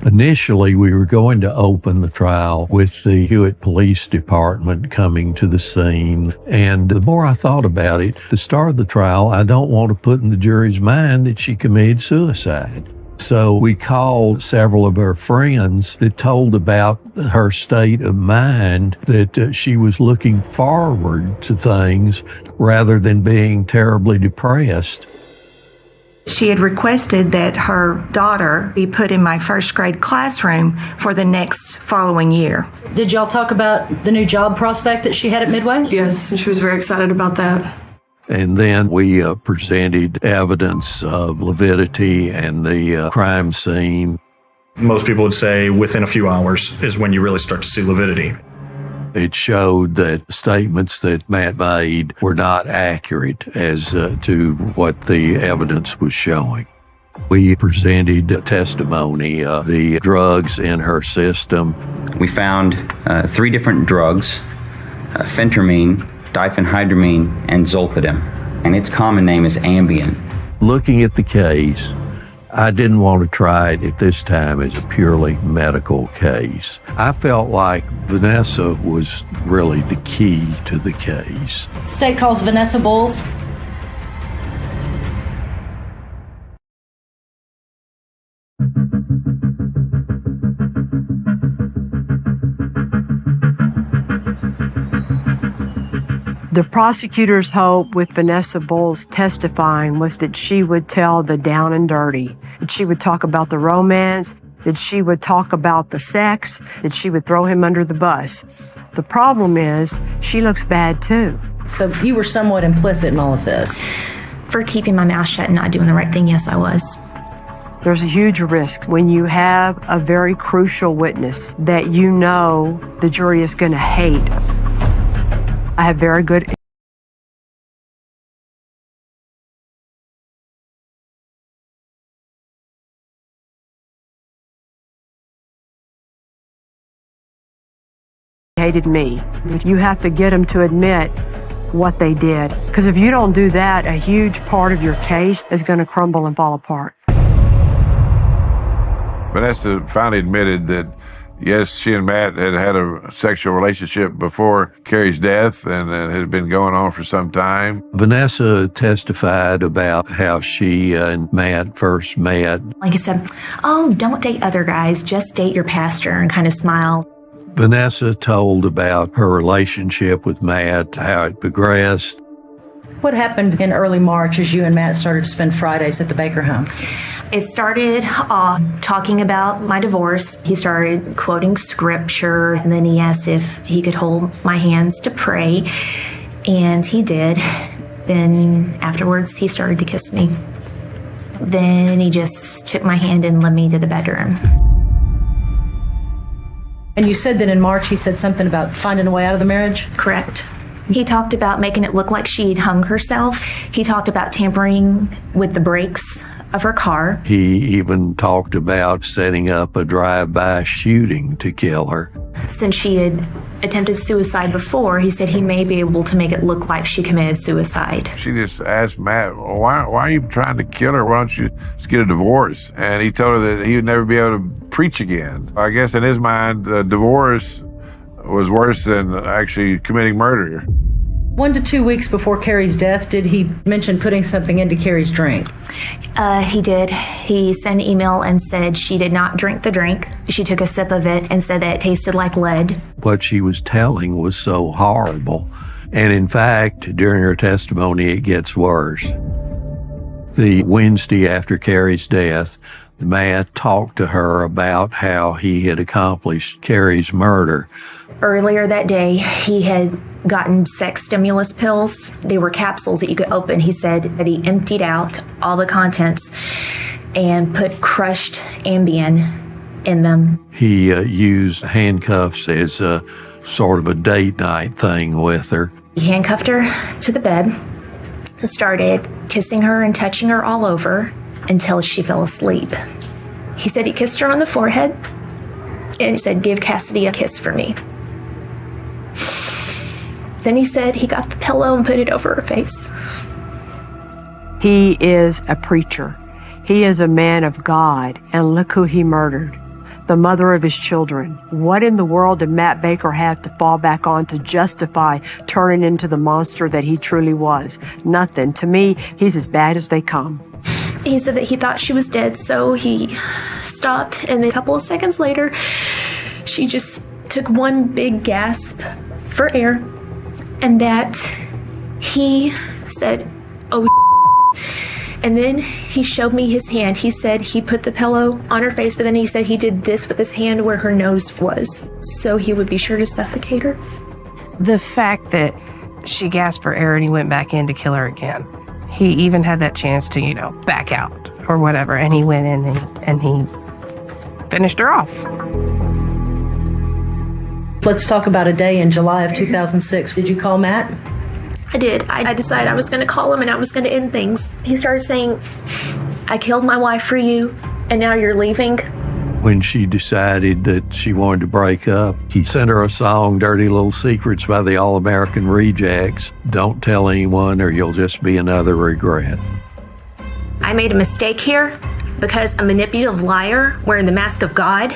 [SPEAKER 28] Initially, we were going to open the trial with the Hewitt Police Department coming to the scene. And the more I thought about it, to start the trial, I don't want to put in the jury's mind that she committed suicide. So we called several of her friends that told about her state of mind, that she was looking forward to things rather than being terribly depressed.
[SPEAKER 9] She had requested that her daughter be put in my first grade classroom for the next following year.
[SPEAKER 3] Did y'all talk about the new job prospect that she had at Midway?
[SPEAKER 17] Yes, and she was very excited about that.
[SPEAKER 28] And then we presented evidence of lividity and the crime scene.
[SPEAKER 18] Most people would say within a few hours is when you really start to see lividity.
[SPEAKER 28] It showed that statements that Matt made were not accurate as to what the evidence was showing. We presented testimony of the drugs in her system.
[SPEAKER 19] We found 3 different drugs, phentermine, diphenhydramine, and zolpidem, and its common name is Ambien.
[SPEAKER 28] Looking at the case, I didn't want to try it at this time as a purely medical case. I felt like Vanessa was really the key to the case.
[SPEAKER 3] State calls Vanessa Bowles.
[SPEAKER 4] The prosecutor's hope with Vanessa Bowles testifying was that she would tell the down and dirty, that she would talk about the romance, that she would talk about the sex, that she would throw him under the bus. The problem is, she looks bad too.
[SPEAKER 3] So you were somewhat implicit in all of this.
[SPEAKER 11] For keeping my mouth shut and not doing the right thing, yes, I was.
[SPEAKER 4] There's a huge risk when you have a very crucial witness that you know the jury is going to hate. I have very good hated me. You have to get them to admit what they did. Because if you don't do that, a huge part of your case is going to crumble and fall apart.
[SPEAKER 25] Vanessa finally admitted that, yes, she and Matt had had a sexual relationship before Carrie's death, and it had been going on for some time.
[SPEAKER 28] Vanessa testified about how she and Matt first met.
[SPEAKER 11] Like I said, oh, don't date other guys, just date your pastor, and kind of smile.
[SPEAKER 28] Vanessa told about her relationship with Matt, how it progressed.
[SPEAKER 3] What happened in early March as you and Matt started to spend Fridays at the Baker home?
[SPEAKER 11] It started off talking about my divorce. He started quoting scripture, and then he asked if he could hold my hands to pray, and he did. Then afterwards, he started to kiss me. Then he just took my hand and led me to the bedroom.
[SPEAKER 3] And you said that in March he said something about finding a way out of the marriage?
[SPEAKER 11] Correct. He talked about making it look like she'd hung herself. He talked about tampering with the brakes of her car.
[SPEAKER 28] He even talked about setting up a drive-by shooting to kill her.
[SPEAKER 11] Since she had attempted suicide before, he said he may be able to make it look like she committed suicide.
[SPEAKER 25] She just asked Matt, well, why are you trying to kill her? Why don't you just get a divorce? And he told her that he would never be able to preach again. I guess in his mind, divorce was worse than actually committing murder.
[SPEAKER 3] 1 to 2 weeks before Carrie's death, did he mention putting something into Carrie's drink?
[SPEAKER 11] He did. He sent an email and said she did not drink the drink. She took a sip of it and said that it tasted like lead.
[SPEAKER 28] What she was telling was so horrible. And in fact, during her testimony, it gets worse. The Wednesday after Carrie's death, Matt talked to her about how he had accomplished Carrie's murder.
[SPEAKER 11] Earlier that day, he had gotten sex stimulus pills. They were capsules that you could open. He said that he emptied out all the contents and put crushed Ambien in them.
[SPEAKER 28] He used handcuffs as a sort of a date night thing with her.
[SPEAKER 11] He handcuffed her to the bed, started kissing her and touching her all over until she fell asleep. He said he kissed her on the forehead and he said, "Give Cassidy a kiss for me." Then he said he got the pillow and put it over her face.
[SPEAKER 4] He is a preacher. He is a man of God, and look who he murdered. The mother of his children. What in the world did Matt Baker have to fall back on to justify turning into the monster that he truly was? Nothing. To me, he's as bad as they come.
[SPEAKER 11] He said that he thought she was dead, so he stopped, and then a couple of seconds later, she just took one big gasp for air, and that he said, "Oh," and then he showed me his hand. He said he put the pillow on her face, but then he said he did this with his hand where her nose was, so he would be sure to suffocate her.
[SPEAKER 26] The fact that she gasped for air and he went back in to kill her again. He even had that chance to, back out or whatever, and he went in and he finished her off.
[SPEAKER 3] Let's talk about a day in July of 2006. Did you call Matt?
[SPEAKER 11] I did. I decided I was going to call him and I was going to end things. He started saying, "I killed my wife for you, and now you're leaving."
[SPEAKER 28] When she decided that she wanted to break up, he sent her a song, Dirty Little Secrets by the All-American Rejects. Don't tell anyone or you'll just be another regret.
[SPEAKER 11] I made a mistake here because a manipulative liar wearing the mask of God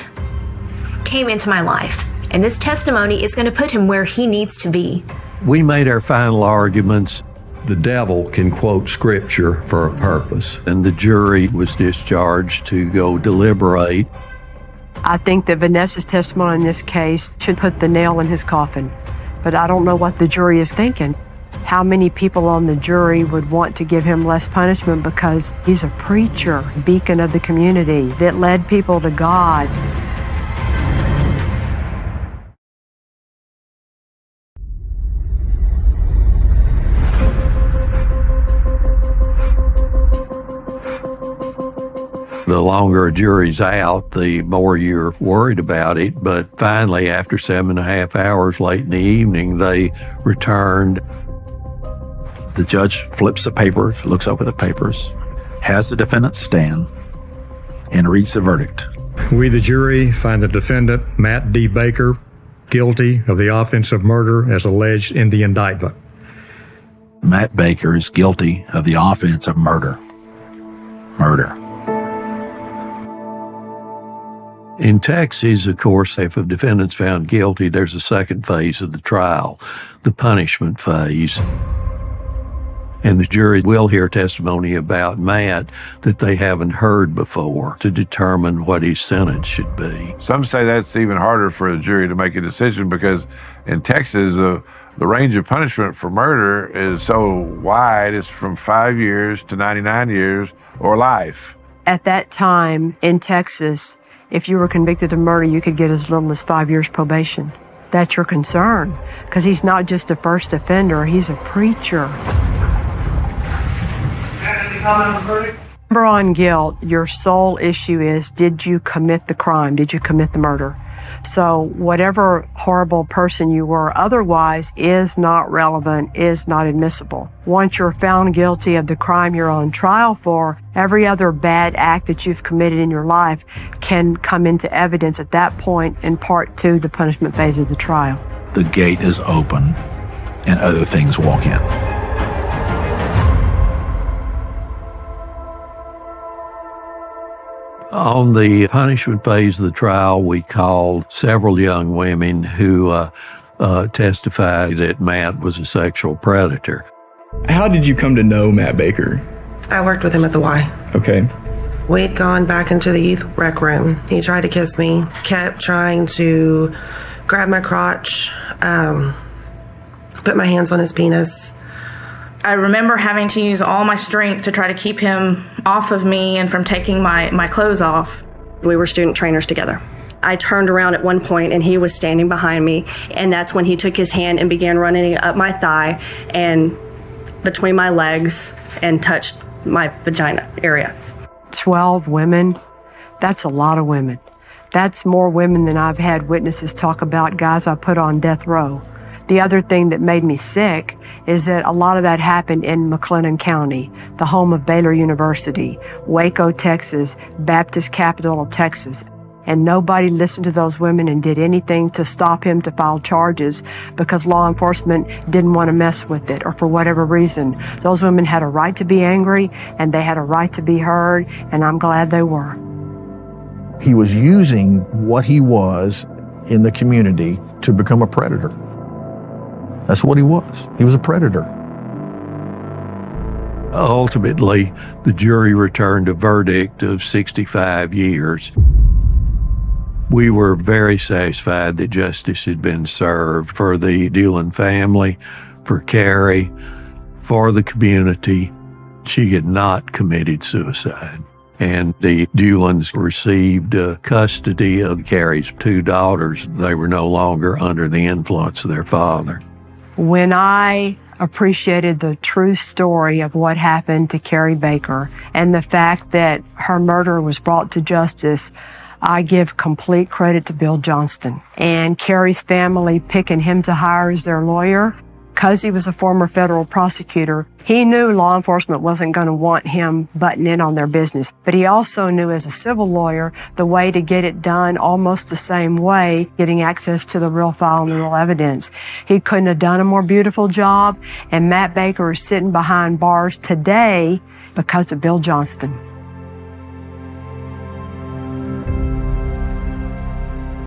[SPEAKER 11] came into my life. And this testimony is going to put him where he needs to be.
[SPEAKER 28] We made our final arguments. The devil can quote scripture for a purpose, and the jury was discharged to go deliberate.
[SPEAKER 4] I think that Vanessa's testimony in this case should put the nail in his coffin. But I don't know what the jury is thinking. How many people on the jury would want to give him less punishment because he's a preacher, beacon of the community that led people to God.
[SPEAKER 28] The longer a jury's out, the more you're worried about it. But finally, after 7.5 hours late in the evening, they returned.
[SPEAKER 1] The judge flips the papers, looks over the papers, has the defendant stand, and reads the verdict.
[SPEAKER 2] We, the jury, find the defendant, Matt D. Baker, guilty of the offense of murder as alleged in the indictment.
[SPEAKER 1] Matt Baker is guilty of the offense of murder. Murder.
[SPEAKER 28] In Texas, of course, if a defendant's found guilty, there's a second phase of the trial, the punishment phase. And the jury will hear testimony about Matt that they haven't heard before to determine what his sentence should be.
[SPEAKER 25] Some say that's even harder for a jury to make a decision because in Texas, The range of punishment for murder is so wide, it's from 5 years to 99 years or life.
[SPEAKER 4] At that time in Texas, if you were convicted of murder, you could get as little as 5 years probation. That's your concern, because he's not just a first offender, he's a preacher.
[SPEAKER 27] Any comment on the verdict?
[SPEAKER 4] Remember, on guilt, your sole issue is, did you commit the crime? Did you commit the murder? So whatever horrible person you were otherwise is not relevant, is not admissible. Once you're found guilty of the crime you're on trial for, every other bad act that you've committed in your life can come into evidence at that point in part two, the punishment phase of the trial.
[SPEAKER 1] The gate is open and other things walk in.
[SPEAKER 28] On the punishment phase of the trial, we called several young women who testified that Matt was a sexual predator.
[SPEAKER 8] How did you come to know Matt Baker?
[SPEAKER 10] I worked with him at the Y.
[SPEAKER 8] Okay.
[SPEAKER 10] We'd gone back into the youth rec room. He tried to kiss me, kept trying to grab my crotch, put my hands on his penis.
[SPEAKER 17] I remember having to use all my strength to try to keep him off of me and from taking my clothes off.
[SPEAKER 15] We were student trainers together. I turned around at one point and he was standing behind me, and that's when he took his hand and began running up my thigh and between my legs and touched my vagina area.
[SPEAKER 4] 12 women, that's a lot of women. That's more women than I've had witnesses talk about guys I put on death row. The other thing that made me sick is that a lot of that happened in McLennan County, the home of Baylor University, Waco, Texas, Baptist capital of Texas. And nobody listened to those women and did anything to stop him to file charges because law enforcement didn't want to mess with it or for whatever reason. Those women had a right to be angry and they had a right to be heard, and I'm glad they were.
[SPEAKER 7] He was using what he was in the community to become a predator. That's what he was. He was a predator.
[SPEAKER 28] Ultimately, the jury returned a verdict of 65 years. We were very satisfied that justice had been served for the Doolin family, for Carrie, for the community. She had not committed suicide. And the Doolins received custody of Carrie's 2 daughters. They were no longer under the influence of their father.
[SPEAKER 4] When I appreciated the true story of what happened to Carrie Baker and the fact that her murderer was brought to justice, I give complete credit to Bill Johnston and Carrie's family picking him to hire as their lawyer. Because he was a former federal prosecutor, he knew law enforcement wasn't going to want him butting in on their business. But he also knew as a civil lawyer the way to get it done almost the same way, getting access to the real file and the real evidence. He couldn't have done a more beautiful job, and Matt Baker is sitting behind bars today because of Bill Johnston.